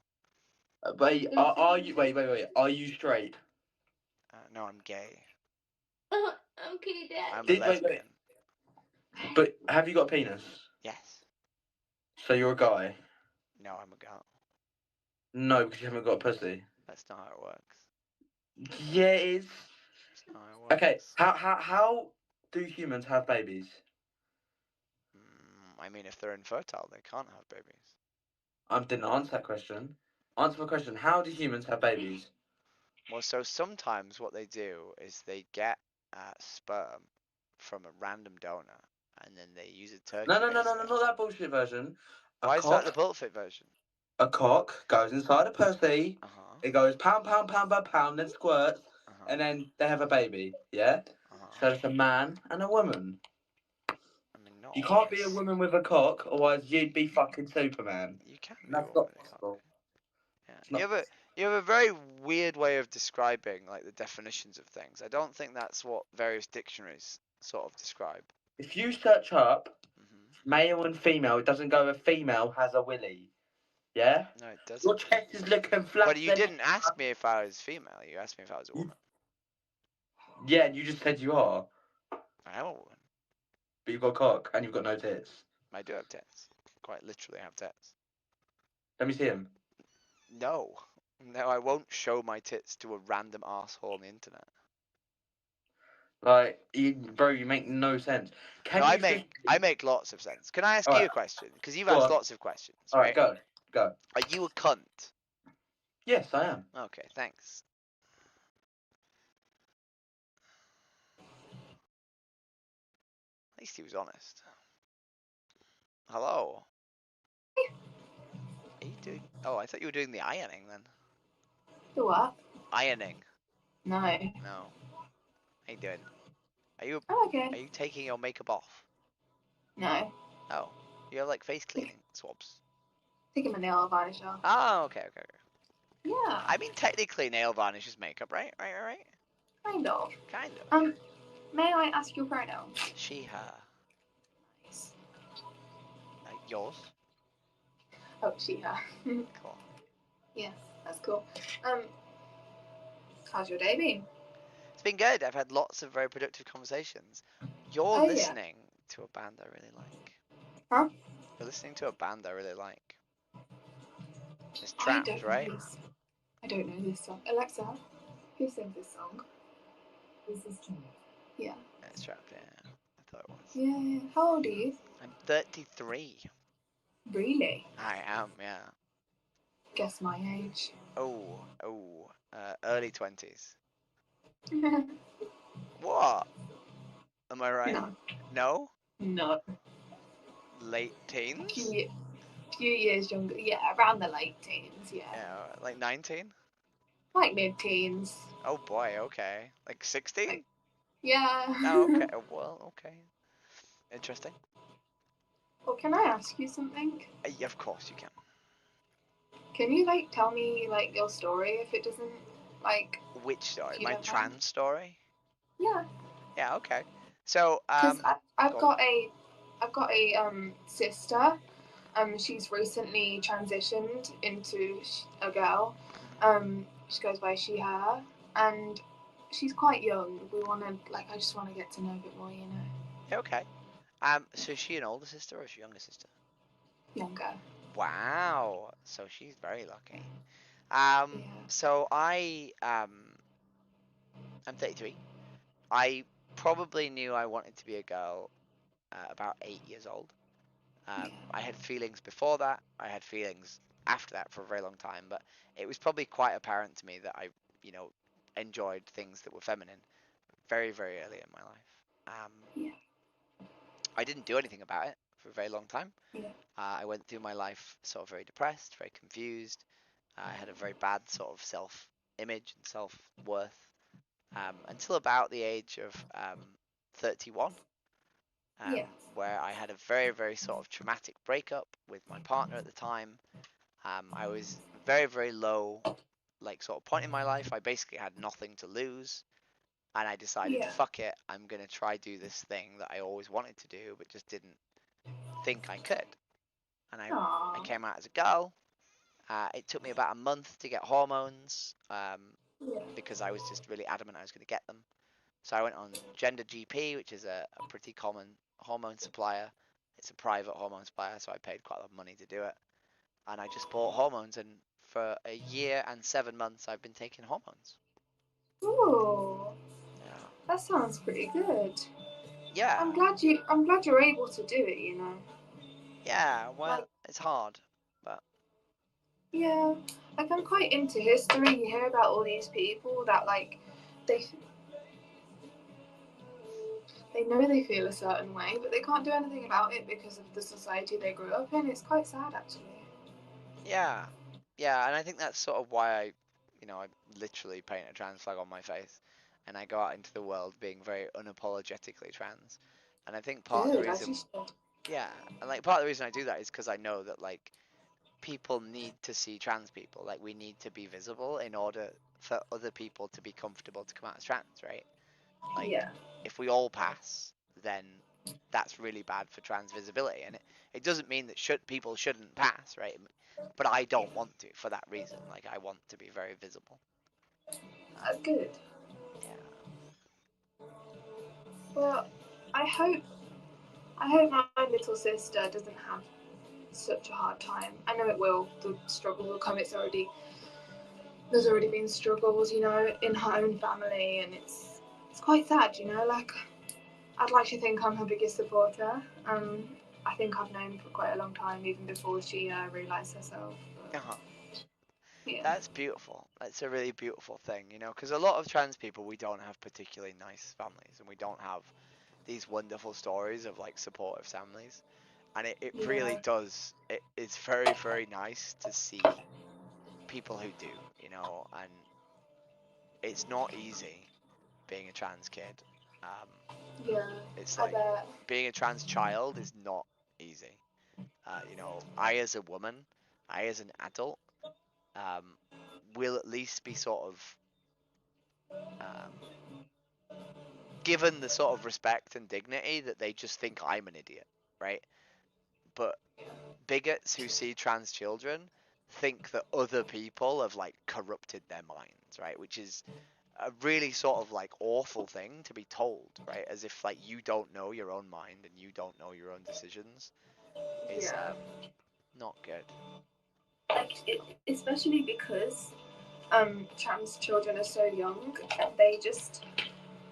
[SPEAKER 9] Wait, are you? Wait. Are you straight?
[SPEAKER 3] No, I'm gay.
[SPEAKER 4] I'm kidding.
[SPEAKER 3] I'm a lesbian.
[SPEAKER 9] But have you got a penis?
[SPEAKER 3] Yes.
[SPEAKER 9] So you're a guy?
[SPEAKER 3] No, I'm a girl.
[SPEAKER 9] No, because you haven't got a pussy.
[SPEAKER 3] That's not how it works.
[SPEAKER 9] Yeah, it is.
[SPEAKER 3] That's not how it works.
[SPEAKER 9] Okay, how do humans have babies?
[SPEAKER 3] I mean, if they're infertile, they can't have babies.
[SPEAKER 9] I didn't answer that question. Answer my question. How do humans have babies?
[SPEAKER 3] Well, so sometimes what they do is they get sperm from a random donor, and then they use a turkey.
[SPEAKER 9] No, not that bullshit version.
[SPEAKER 3] Why is that the bullshit version?
[SPEAKER 9] A cock goes inside a pussy. It goes pound, pound, pound by pound, then squirts, and then they have a baby. Yeah. So it's a man and a woman.
[SPEAKER 3] I mean, not
[SPEAKER 9] You
[SPEAKER 3] always.
[SPEAKER 9] can't be a woman with a cock, otherwise you'd be fucking Superman.
[SPEAKER 3] You can.
[SPEAKER 9] That's not possible.
[SPEAKER 3] Yeah. You have a very weird way of describing like the definitions of things. I don't think that's what various dictionaries sort of describe.
[SPEAKER 9] If you search up male and female, it doesn't go a female has a willy. Yeah?
[SPEAKER 3] No, it doesn't.
[SPEAKER 9] Your chest is looking flat.
[SPEAKER 3] But you didn't ask me if I was female. You asked me if I was a woman.
[SPEAKER 9] Yeah, and you just said you are.
[SPEAKER 3] I am a woman.
[SPEAKER 9] But you've got a cock and you've got no tits.
[SPEAKER 3] I do have tits. Quite literally have tits.
[SPEAKER 9] Let me see them.
[SPEAKER 3] No. No, I won't show my tits to a random arsehole on the internet.
[SPEAKER 9] Like, bro, you make no sense.
[SPEAKER 3] I make lots of sense. Can I ask you a question? Because you've asked lots of questions.
[SPEAKER 9] Alright, go.
[SPEAKER 3] Are you a cunt?
[SPEAKER 9] Yes, I am.
[SPEAKER 3] Okay, thanks. At least he was honest. Hello. Are you doing? Oh, I thought you were doing the ironing then.
[SPEAKER 12] The what?
[SPEAKER 3] Ironing.
[SPEAKER 12] No.
[SPEAKER 3] No. How you doing? Are you?
[SPEAKER 12] I'm okay.
[SPEAKER 3] Are you taking your makeup off?
[SPEAKER 12] No.
[SPEAKER 3] Oh, you have like face cleaning swabs.
[SPEAKER 12] Taking my nail varnish off.
[SPEAKER 3] Oh, okay.
[SPEAKER 12] Yeah.
[SPEAKER 3] I mean, technically, nail varnish is makeup, right? Right.
[SPEAKER 12] Kind of.
[SPEAKER 3] Kind of.
[SPEAKER 12] May I ask your pronouns?
[SPEAKER 3] She, her.
[SPEAKER 12] Nice.
[SPEAKER 3] Yours?
[SPEAKER 12] Oh, she, her.
[SPEAKER 3] Cool.
[SPEAKER 12] Yes, that's cool. How's your day been?
[SPEAKER 3] It's been good. I've had lots of very productive conversations. You're listening to a band I really like.
[SPEAKER 12] Huh?
[SPEAKER 3] You're listening to a band I really like. It's Trapped, right?
[SPEAKER 12] I don't know this song. Alexa, who sings this song?
[SPEAKER 5] This is Trapped.
[SPEAKER 12] Yeah.
[SPEAKER 3] It's Trapped, yeah. I thought it was.
[SPEAKER 12] Yeah. How old are you?
[SPEAKER 3] I'm 33.
[SPEAKER 12] Really?
[SPEAKER 3] I am, yeah.
[SPEAKER 12] Guess my age.
[SPEAKER 3] Early 20s. What? Am I right? No?
[SPEAKER 12] No.
[SPEAKER 3] Late teens?
[SPEAKER 12] Few years younger. Yeah, around the late teens, yeah.
[SPEAKER 3] Yeah, like 19?
[SPEAKER 12] Like mid-teens.
[SPEAKER 3] Oh boy, okay. Like 16?
[SPEAKER 12] Yeah.
[SPEAKER 3] Oh, okay. Well, okay. Interesting.
[SPEAKER 12] Well, can I ask you something?
[SPEAKER 3] Yeah, of course you can.
[SPEAKER 12] Can you, like, tell me, like, your story if it doesn't, like...
[SPEAKER 3] Which story? My trans story?
[SPEAKER 12] Yeah.
[SPEAKER 3] Yeah, okay. So,
[SPEAKER 12] Because I've got a sister. She's recently transitioned into a girl. She goes by she, her.
[SPEAKER 2] and she's quite young. I just want to get to know a bit more, you know.
[SPEAKER 3] Okay. So is she an older sister or is she a younger sister?
[SPEAKER 2] Younger.
[SPEAKER 3] Wow. So she's very lucky.
[SPEAKER 2] Yeah.
[SPEAKER 3] So I'm 33. I probably knew I wanted to be a girl about 8 years old. I had feelings before that. I had feelings after that for a very long time, but it was probably quite apparent to me that I, enjoyed things that were feminine very, very early in my life.
[SPEAKER 2] Yeah.
[SPEAKER 3] I didn't do anything about it for a very long time.
[SPEAKER 2] Yeah.
[SPEAKER 3] I went through my life sort of very depressed, very confused. I had a very bad sort of self-image and self-worth until about the age of 31,
[SPEAKER 2] Yeah.
[SPEAKER 3] where I had a very, very sort of traumatic breakup with my partner at the time. I was very, very low, like sort of point in my life. I basically had nothing to lose, and I decided,
[SPEAKER 2] Yeah.
[SPEAKER 3] fuck it, I'm gonna try do this thing that I always wanted to do, but just didn't think I could. And I
[SPEAKER 2] Aww.
[SPEAKER 3] came out as a girl. It took me about a month to get hormones because I was just really adamant I was going to get them. So I went on Gender GP, which is a pretty common hormone supplier. It's a private hormone supplier, so I paid quite a lot of money to do it. And I just bought hormones, and for a year and 7 months, I've been taking hormones.
[SPEAKER 2] Ooh.
[SPEAKER 3] Yeah.
[SPEAKER 2] That sounds pretty good.
[SPEAKER 3] Yeah.
[SPEAKER 2] I'm glad you're able to do it, you know.
[SPEAKER 3] Yeah, well, it's hard, but
[SPEAKER 2] Yeah, like I'm quite into history. You hear about all these people that they they know they feel a certain way, but they can't do anything about it because of the society they grew up in. It's quite sad, actually.
[SPEAKER 3] yeah. Yeah, and I think that's sort of why I literally paint a trans flag on my face, and I go out into the world being very unapologetically trans. And I think part of the
[SPEAKER 2] Good, as
[SPEAKER 3] reason,
[SPEAKER 2] you should.
[SPEAKER 3] yeah, and like part of the reason I do that is because I know that like people need to see trans people. Like we need to be visible in order for other people to be comfortable to come out as trans, right? Like
[SPEAKER 2] Yeah.
[SPEAKER 3] if we all pass, then that's really bad for trans visibility, and it doesn't mean that people shouldn't pass, right? But I don't want to for that reason. Like I want to be very visible.
[SPEAKER 2] That's good.
[SPEAKER 3] Yeah.
[SPEAKER 2] Well, I hope my little sister doesn't have such a hard time. I know it will. The struggle will come. There's already been struggles, you know, in her own family, and it's quite sad, you know. Like I'd like to think I'm her biggest supporter. I think I've known for quite a long time, even before she realised herself.
[SPEAKER 3] Uh-huh.
[SPEAKER 2] Yeah.
[SPEAKER 3] That's beautiful. That's a really beautiful thing, because a lot of trans people, we don't have particularly nice families, and we don't have these wonderful stories of like supportive families, and it really does. It's very, very nice to see people who do, and it's not easy being a trans kid.
[SPEAKER 2] Yeah.
[SPEAKER 3] It's
[SPEAKER 2] I
[SPEAKER 3] like
[SPEAKER 2] bet.
[SPEAKER 3] being a trans child is not easy. I as a woman, I as an adult, um, will at least be sort of given the sort of respect and dignity that they just think I'm an idiot, right? But bigots who see trans children think that other people have like corrupted their minds, right? Which is a really sort of like awful thing to be told, right? As if like you don't know your own mind and you don't know your own decisions is not good.
[SPEAKER 2] Like especially because trans children are so young, and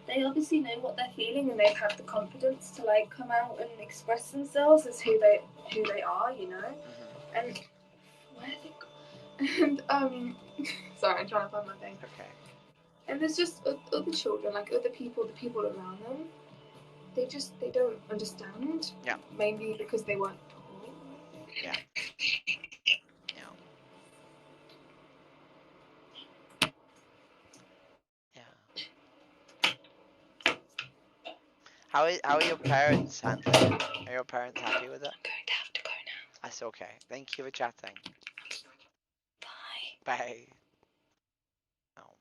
[SPEAKER 2] they obviously know what they're feeling, and they've had the confidence to like come out and express themselves as who they are, you know. And where are they? And sorry, I'm trying to find my thing.
[SPEAKER 3] Okay.
[SPEAKER 2] And there's just other children, like other people, the people around them. They don't understand.
[SPEAKER 3] Yeah.
[SPEAKER 2] Mainly because they weren't taught.
[SPEAKER 3] Yeah. How are your parents handling it? Are your parents happy with it?
[SPEAKER 2] I'm going to have to go now.
[SPEAKER 3] That's okay. Thank you for chatting.
[SPEAKER 2] Bye.
[SPEAKER 3] Bye. Oh.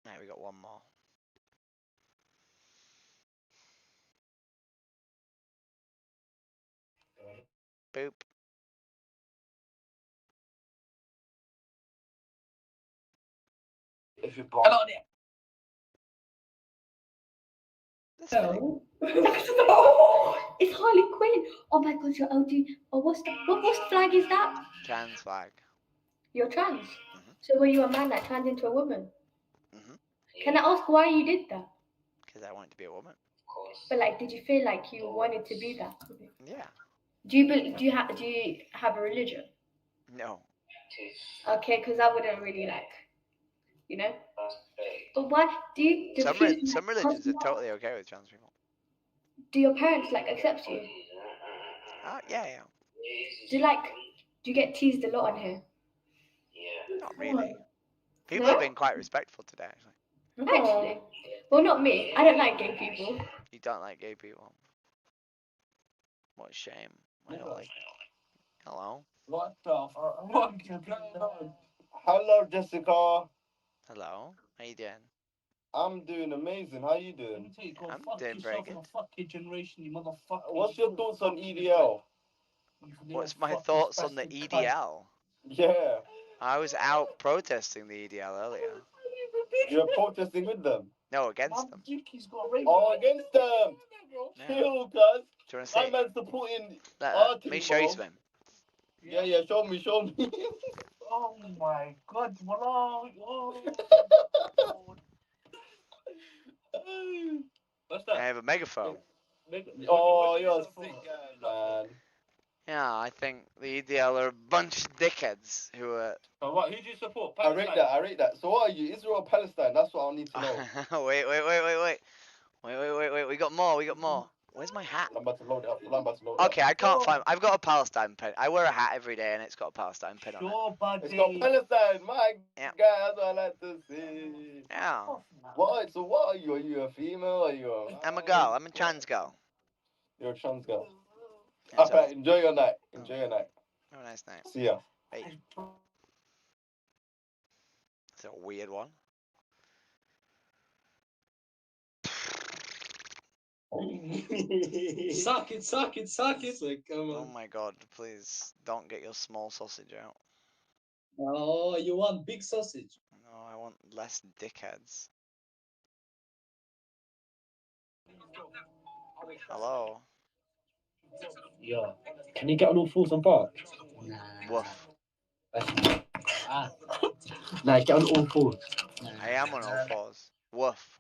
[SPEAKER 3] Right, we got one more. Boop.
[SPEAKER 11] if you're born.
[SPEAKER 18] No. It's Harley Quinn. Oh my god, you're LG. Oh, what's flag is that?
[SPEAKER 3] Trans flag.
[SPEAKER 18] You're trans. So were you a man that turned into a woman? Can I ask why you did that?
[SPEAKER 3] Because I wanted to be a woman.
[SPEAKER 18] But like, did you feel like you wanted to be that?
[SPEAKER 3] Yeah.
[SPEAKER 18] Do you have a religion?
[SPEAKER 3] No.
[SPEAKER 18] Okay, because I wouldn't really like, you know. But why do you?
[SPEAKER 3] Some religions are totally okay with trans people.
[SPEAKER 18] Do your parents like accept you?
[SPEAKER 3] Yeah.
[SPEAKER 18] Do you get teased a lot on here?
[SPEAKER 3] Not really. People have been quite respectful today, actually.
[SPEAKER 18] Actually, well, not me. I don't like gay people.
[SPEAKER 3] You don't like gay people. What a shame. I don't like. Hello.
[SPEAKER 11] What the fuck is going on? Hello, Jessica.
[SPEAKER 3] Hello. How you doing?
[SPEAKER 11] I'm doing amazing. How you doing?
[SPEAKER 3] I'm doing very good.
[SPEAKER 17] Fuck your generation, you motherfucker.
[SPEAKER 11] What's your thoughts on EDL?
[SPEAKER 3] What's my thoughts on the EDL?
[SPEAKER 11] Yeah.
[SPEAKER 3] I was out protesting the EDL earlier.
[SPEAKER 11] You're protesting with them?
[SPEAKER 3] No, against them.
[SPEAKER 11] Oh, against them! Chill, cuz.
[SPEAKER 3] Do you want to see?
[SPEAKER 11] I'm man supporting
[SPEAKER 3] Let me show you something.
[SPEAKER 11] Yeah, show me.
[SPEAKER 17] Oh my god, oh. What's that?
[SPEAKER 3] I have a megaphone.
[SPEAKER 11] Oh, you're a sick guy, man.
[SPEAKER 3] Yeah, I think the EDL are a bunch of dickheads who are.
[SPEAKER 11] So what? Who do you support? I rate that. So what are you? Israel or Palestine? That's what I need to know.
[SPEAKER 3] Wait. We got more. Where's my hat?
[SPEAKER 11] I'm about to load it up.
[SPEAKER 3] Okay, I can't find. I've got a Palestine pin. I wear a hat every day, and it's got a Palestine pin on it.
[SPEAKER 11] It's got Palestine, my guy. That's what I like to see.
[SPEAKER 3] Yeah.
[SPEAKER 11] What? So what are you? Are you a female? Are you a?
[SPEAKER 3] I'm a girl. I'm a trans girl.
[SPEAKER 11] You're a trans girl.
[SPEAKER 3] Yeah,
[SPEAKER 11] Alright, enjoy your night.
[SPEAKER 3] Have a nice night.
[SPEAKER 11] See ya.
[SPEAKER 3] Hey. It's a weird one.
[SPEAKER 17] Suck it. Like, come on.
[SPEAKER 3] Oh my god, please don't get your small sausage out.
[SPEAKER 17] Oh, you want big sausage?
[SPEAKER 3] No, I want less dickheads. Hello?
[SPEAKER 17] Yeah. Can you get on all fours and bark?
[SPEAKER 3] Woof.
[SPEAKER 17] Nah, get on all fours.
[SPEAKER 3] I am on all fours. Woof.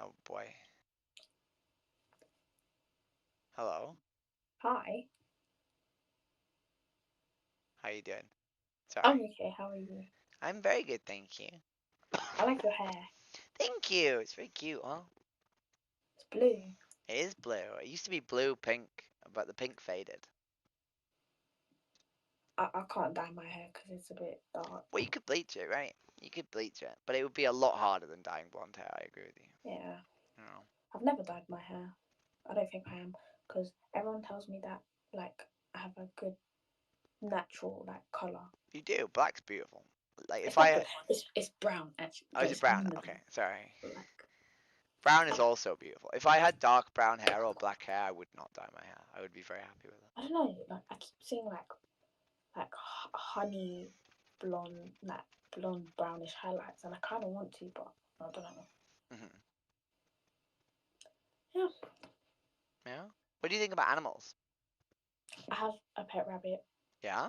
[SPEAKER 3] Oh boy. Hello?
[SPEAKER 1] Hi.
[SPEAKER 3] How you doing? Sorry.
[SPEAKER 1] I'm okay. How are you?
[SPEAKER 3] I'm very good, thank you.
[SPEAKER 1] I like your hair.
[SPEAKER 3] Thank you. It's very cute, huh?
[SPEAKER 1] It's blue.
[SPEAKER 3] It is blue. It used to be blue, pink, but the pink faded.
[SPEAKER 1] I can't dye my hair because it's a bit dark.
[SPEAKER 3] Well, you could bleach it, right? You could bleach it, but it would be a lot harder than dyeing blonde hair. I agree with you.
[SPEAKER 1] Yeah.
[SPEAKER 3] No.
[SPEAKER 1] I've never dyed my hair. I don't think I am because everyone tells me that like I have a good natural like color.
[SPEAKER 3] You do. Black's beautiful. Like
[SPEAKER 1] It's
[SPEAKER 3] if
[SPEAKER 1] not
[SPEAKER 3] I.
[SPEAKER 1] good. It's brown actually.
[SPEAKER 3] Oh, is
[SPEAKER 1] It's
[SPEAKER 3] it brown?
[SPEAKER 1] none of
[SPEAKER 3] Okay,
[SPEAKER 1] them.
[SPEAKER 3] sorry.
[SPEAKER 1] Like,
[SPEAKER 3] Brown is also beautiful. If I had dark brown hair or black hair, I would not dye my hair. I would be very happy with it.
[SPEAKER 1] I don't know. Like I keep seeing like honey blonde, like blonde brownish highlights, and I kind of want to, but I don't know.
[SPEAKER 3] Mm-hmm.
[SPEAKER 1] Yeah.
[SPEAKER 3] Yeah. What do you think about animals?
[SPEAKER 1] I have a pet rabbit.
[SPEAKER 3] Yeah.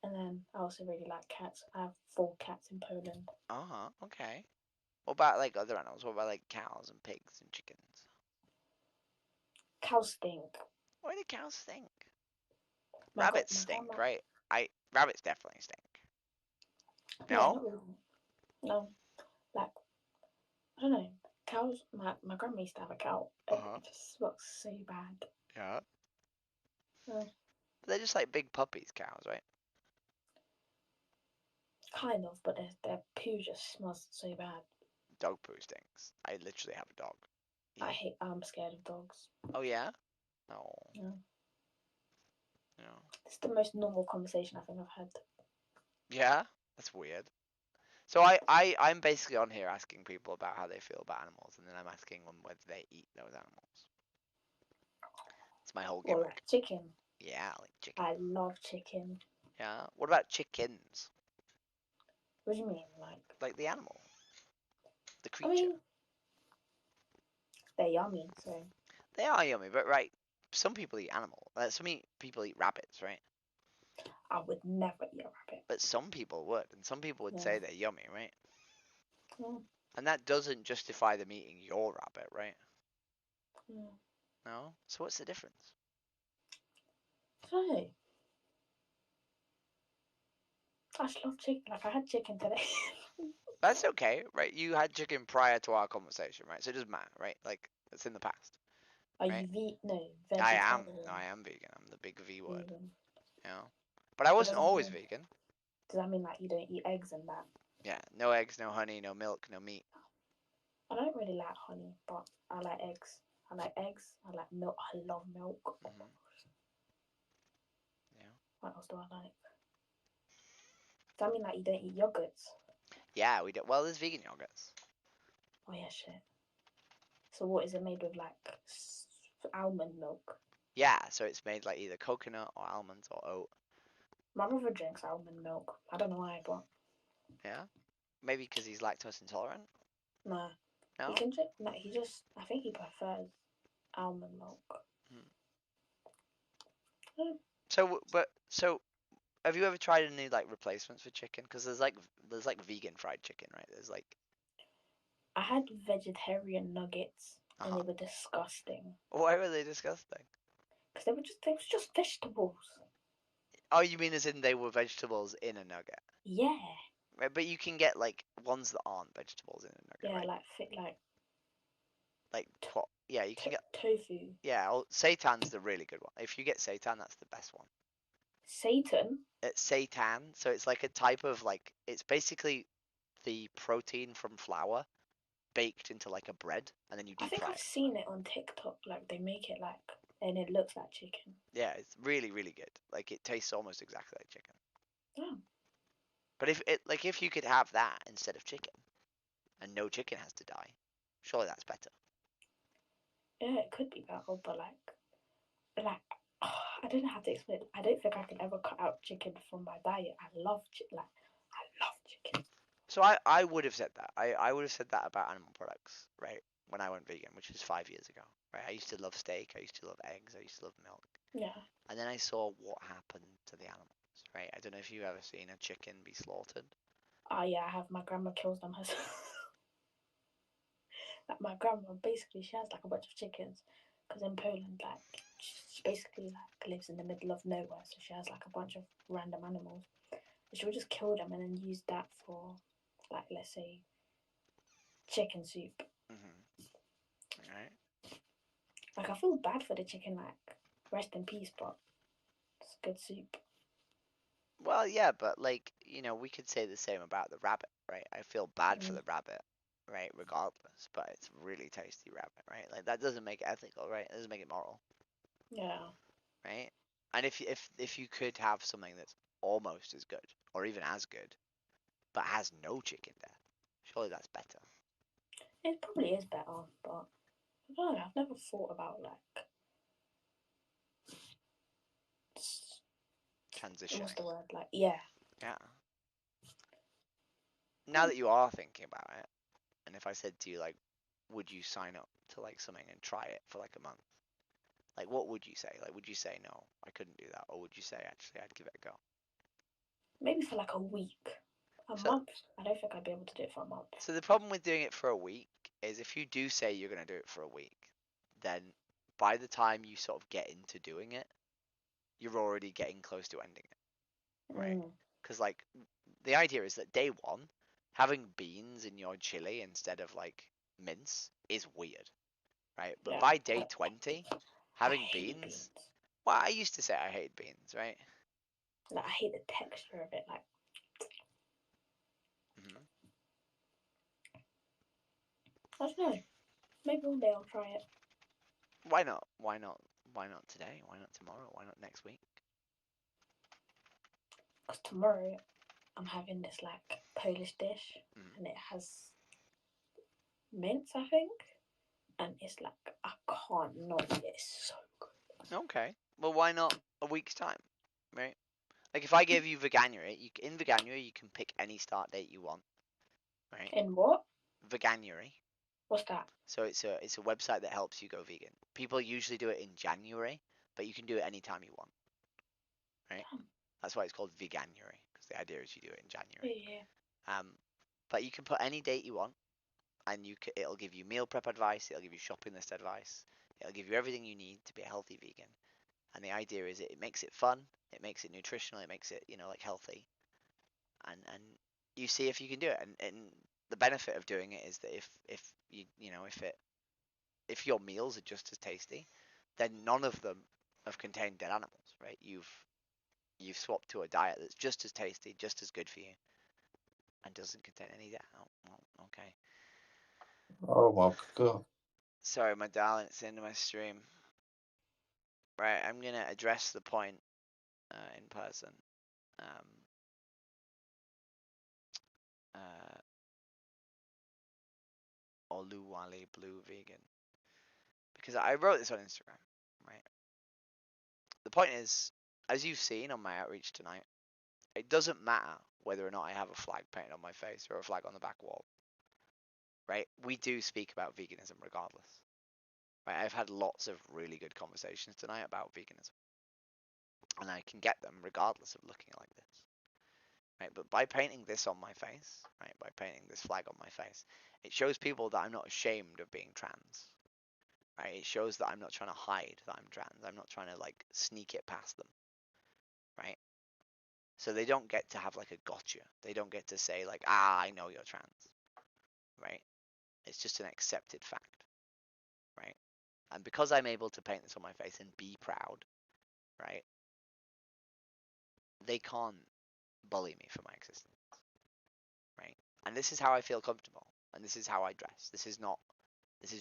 [SPEAKER 1] And then I also really like cats. I have 4 cats in Poland.
[SPEAKER 3] Okay. What about like other animals? What about like cows and pigs and chickens?
[SPEAKER 1] Cows stink.
[SPEAKER 3] Why do cows stink?
[SPEAKER 1] My
[SPEAKER 3] Rabbits
[SPEAKER 1] grandma-
[SPEAKER 3] stink, right? Rabbits definitely stink.
[SPEAKER 1] Yeah,
[SPEAKER 3] No?
[SPEAKER 1] not really. No. Like, I don't know. Cows, my grandma used to have a cow. And it just looks so bad.
[SPEAKER 3] Yeah.
[SPEAKER 1] Uh,
[SPEAKER 3] They're just like big puppies, cows, right?
[SPEAKER 1] kind of, but their poo just smells so bad.
[SPEAKER 3] Dog poo stinks. I literally have a dog.
[SPEAKER 1] I'm scared of dogs.
[SPEAKER 3] Oh yeah? No.
[SPEAKER 1] Yeah.
[SPEAKER 3] No.
[SPEAKER 1] It's the most normal conversation I think I've had.
[SPEAKER 3] Yeah? That's weird. So I'm basically on here asking people about how they feel about animals, and then I'm asking them whether they eat those animals. It's my whole gimmick.
[SPEAKER 1] Or like chicken.
[SPEAKER 3] Yeah, like chicken.
[SPEAKER 1] I love chicken.
[SPEAKER 3] Yeah. What about chickens?
[SPEAKER 16] What do you mean,
[SPEAKER 3] Like the animal, the
[SPEAKER 16] I
[SPEAKER 3] creature.
[SPEAKER 16] mean, they're yummy, so.
[SPEAKER 3] They are yummy, but right. Some people eat animal. People eat rabbits, right?
[SPEAKER 16] I would never eat a rabbit.
[SPEAKER 3] But some people would, and some people would
[SPEAKER 16] Yeah.
[SPEAKER 3] say they're yummy, right?
[SPEAKER 16] Yeah.
[SPEAKER 3] And that doesn't justify them eating your rabbit, right?
[SPEAKER 16] Yeah.
[SPEAKER 3] No? So what's the difference?
[SPEAKER 16] So, I just love chicken. Like, I had chicken today.
[SPEAKER 3] That's okay, right? You had chicken prior to our conversation, right? So it doesn't matter, right? Like, it's in the past.
[SPEAKER 16] Are
[SPEAKER 3] right?
[SPEAKER 16] you No,
[SPEAKER 3] I am.
[SPEAKER 16] vegetarian.
[SPEAKER 3] I am vegan. I'm the big V word.
[SPEAKER 16] Vegan.
[SPEAKER 3] You know? But I
[SPEAKER 16] But
[SPEAKER 3] wasn't
[SPEAKER 16] does that
[SPEAKER 3] always
[SPEAKER 16] mean-
[SPEAKER 3] vegan.
[SPEAKER 16] Does that mean, like, you don't eat eggs and that?
[SPEAKER 3] Yeah, no eggs, no honey, no milk, no meat.
[SPEAKER 16] I don't really like honey, but I like eggs. I like eggs. I like milk. I love milk.
[SPEAKER 3] Mm-hmm. Yeah.
[SPEAKER 16] What else do I like? Does that mean, like, you don't eat yogurts?
[SPEAKER 3] Yeah, we do. Well, there's vegan yogurts.
[SPEAKER 16] Oh, yeah, shit. So what is it made with, like, almond milk?
[SPEAKER 3] Yeah, so it's made like either coconut or almonds or oat.
[SPEAKER 16] My brother drinks almond milk. I don't know why, but
[SPEAKER 3] Yeah. Maybe because he's lactose intolerant.
[SPEAKER 16] nah.
[SPEAKER 3] No.
[SPEAKER 16] He can drink. No, I think he prefers almond milk.
[SPEAKER 3] So, have you ever tried any like replacements for chicken? Because there's like vegan fried chicken, right? There's like.
[SPEAKER 16] I had vegetarian nuggets, and they were disgusting.
[SPEAKER 3] Why were they disgusting?
[SPEAKER 16] Because they were just vegetables.
[SPEAKER 3] Oh, you mean as in they were vegetables in a nugget?
[SPEAKER 16] Yeah.
[SPEAKER 3] Right, but you can get like ones that aren't vegetables in a nugget,
[SPEAKER 16] Yeah,
[SPEAKER 3] right?
[SPEAKER 16] like thick,
[SPEAKER 3] Yeah, you can get
[SPEAKER 16] tofu.
[SPEAKER 3] Yeah, seitan's the really good one. If you get seitan, that's the best one.
[SPEAKER 16] Satan.
[SPEAKER 3] It's seitan, so it's like a type of like it's basically the protein from flour baked into like a bread, and then you
[SPEAKER 16] I
[SPEAKER 3] deep
[SPEAKER 16] think
[SPEAKER 3] fry
[SPEAKER 16] I've
[SPEAKER 3] it.
[SPEAKER 16] seen it on TikTok. Like they make it and it looks like chicken.
[SPEAKER 3] Yeah, it's really really good. Like it tastes almost exactly like chicken.
[SPEAKER 16] Oh.
[SPEAKER 3] But if you could have that instead of chicken, and no chicken has to die, surely that's better.
[SPEAKER 16] Yeah, it could be better, but I don't know how to explain it. I don't think I could ever cut out chicken from my diet. I love chicken.
[SPEAKER 3] So I would have said that. I would have said that about animal products, right? When I went vegan, which was 5 years ago, right? I used to love steak. I used to love eggs. I used to love milk.
[SPEAKER 16] Yeah.
[SPEAKER 3] And then I saw what happened to the animals, right? I don't know if you've ever seen a chicken be slaughtered.
[SPEAKER 16] Oh yeah, I have. My grandma kills them herself. Like my grandma, basically, she has like a bunch of chickens, because in Poland, like she basically like lives in the middle of nowhere, so she has like a bunch of random animals. And she would just kill them and then use that for, like, let's say, chicken soup.
[SPEAKER 3] Right.
[SPEAKER 16] Like I feel bad for the chicken, like rest in peace, but it's good soup.
[SPEAKER 3] Well, yeah, but like, we could say the same about the rabbit, right? I feel bad for the rabbit, right? Regardless, but it's really tasty rabbit, right? Like that doesn't make it ethical, right? It doesn't make it moral.
[SPEAKER 16] Yeah.
[SPEAKER 3] Right? And if you could have something that's almost as good or even as good, but has no chicken death, surely that's better.
[SPEAKER 16] It probably is better, but I don't know. I've never thought about like
[SPEAKER 3] transition.
[SPEAKER 16] What's the word? Like, yeah.
[SPEAKER 3] Yeah. Now that you are thinking about it, and if I said to you like, would you sign up to like something and try it for like a month? Like, what would you say? Like, would you say no, I couldn't do that, or would you say actually I'd give it a go?
[SPEAKER 16] Maybe for like a week. A month? I don't think I'd be able to do it for a month.
[SPEAKER 3] So the problem with doing it for a week is if you do say you're going to do it for a week, then by the time you sort of get into doing it, you're already getting close to ending it, right? Because like the idea is that day one, having beans in your chili instead of like mince is weird, right? But by day 20, having beans. Well, I used to say I hate beans, right?
[SPEAKER 16] Like, I hate the texture of it. Like, I don't know. Maybe one day I'll try it.
[SPEAKER 3] Why not? Why not? Why not today? Why not tomorrow? Why not next week?
[SPEAKER 16] Because tomorrow I'm having this like Polish dish, and it has mince, I think, and it's like I can't not eat it. It's so good.
[SPEAKER 3] Okay. Well, why not a week's time, right? Like if I gave you Veganuary, in Veganuary you can pick any start date you want, right?
[SPEAKER 16] In what?
[SPEAKER 3] Veganuary.
[SPEAKER 16] What's that?
[SPEAKER 3] So it's a website that helps you go vegan. People usually do it in January, but you can do it anytime you want, right? That's why it's called Veganuary, because the idea is you do it in January.
[SPEAKER 16] Yeah.
[SPEAKER 3] But you can put any date you want, and it'll give you meal prep advice, it'll give you shopping list advice, it'll give you everything you need to be a healthy vegan. And the idea is it makes it fun, it makes it nutritional, it makes it, like healthy. And you see if you can do it. And the benefit of doing it is that if your meals are just as tasty, then none of them have contained dead animals, right? You've swapped to a diet that's just as tasty, just as good for you, and doesn't contain any dead. Oh, well, okay.
[SPEAKER 9] Oh my god.
[SPEAKER 3] Sorry, my darling, it's the end of my stream. Right, I'm gonna address the point in person. Oluwale Blue Vegan, because I wrote this on Instagram, right? The point is, as you've seen on my outreach tonight, it doesn't matter whether or not I have a flag painted on my face or a flag on the back wall, right? We do speak about veganism regardless, right? I've had lots of really good conversations tonight about veganism, and I can get them regardless of looking like this, right? But by painting this on my face, right, by painting this flag on my face, it shows people that I'm not ashamed of being trans, right? It shows that I'm not trying to hide that I'm trans. I'm not trying to like sneak it past them, right? So they don't get to have like a gotcha. They don't get to say like, I know you're trans, right? It's just an accepted fact, right? And because I'm able to paint this on my face and be proud, right? They can't bully me for my existence, right? And this is how I feel comfortable, and this is how I dress. This is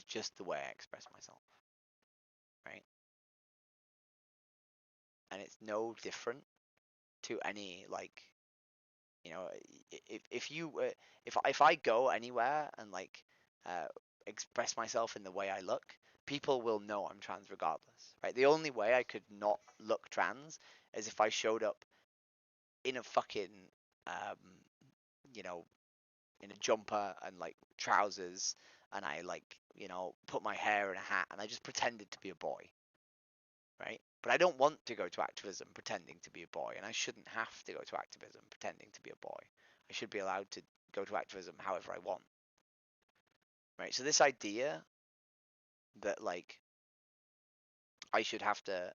[SPEAKER 3] just the way I express myself, right? And it's no different to any like, if I go anywhere and like express myself in the way I look, people will know I'm trans regardless, right? The only way I could not look trans is if I showed up in a fucking you know in a jumper and like trousers, and I like put my hair in a hat and I just pretended to be a boy, right? But I don't want to go to activism pretending to be a boy, and I shouldn't have to go to activism pretending to be a boy. I should be allowed to go to activism however I want, right? So this idea that like I should have to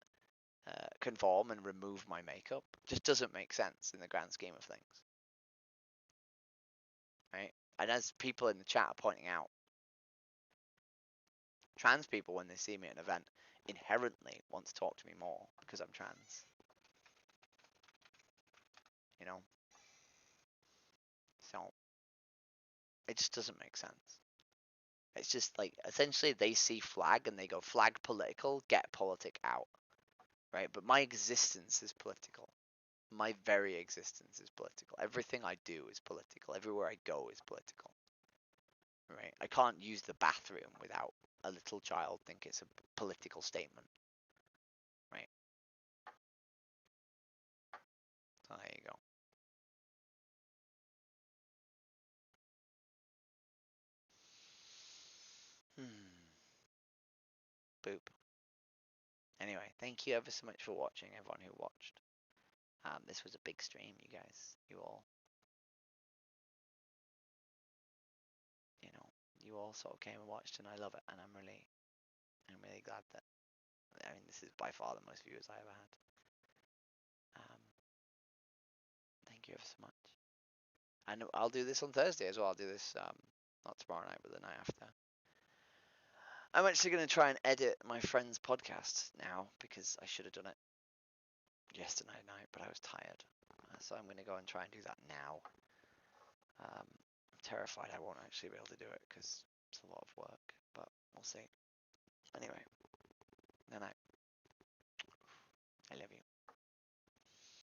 [SPEAKER 3] conform and remove my makeup just doesn't make sense in the grand scheme of things, right? And as people in the chat are pointing out, trans people, when they see me at an event, inherently want to talk to me more because I'm trans, so it just doesn't make sense. It's just like essentially they see flag and they go, flag political, get politic out, right? But my existence is political. My very existence is political. Everything I do is political. Everywhere I go is political, right? I can't use the bathroom without a little child think it's a political statement, right? So there you go. Boop. Anyway, thank you ever so much for watching, everyone who watched. This was a big stream, you guys. You all sort of came and watched, and I love it, and I'm really glad that. I mean, this is by far the most viewers I ever had. Thank you ever so much. And I'll do this on Thursday as well. I'll do this not tomorrow night, but the night after. I'm actually going to try and edit my friend's podcast now because I should have done it yesterday night, but I was tired. So I'm going to go and try and do that now. I'm terrified I won't actually be able to do it because it's a lot of work, but we'll see. Anyway, night. I love you.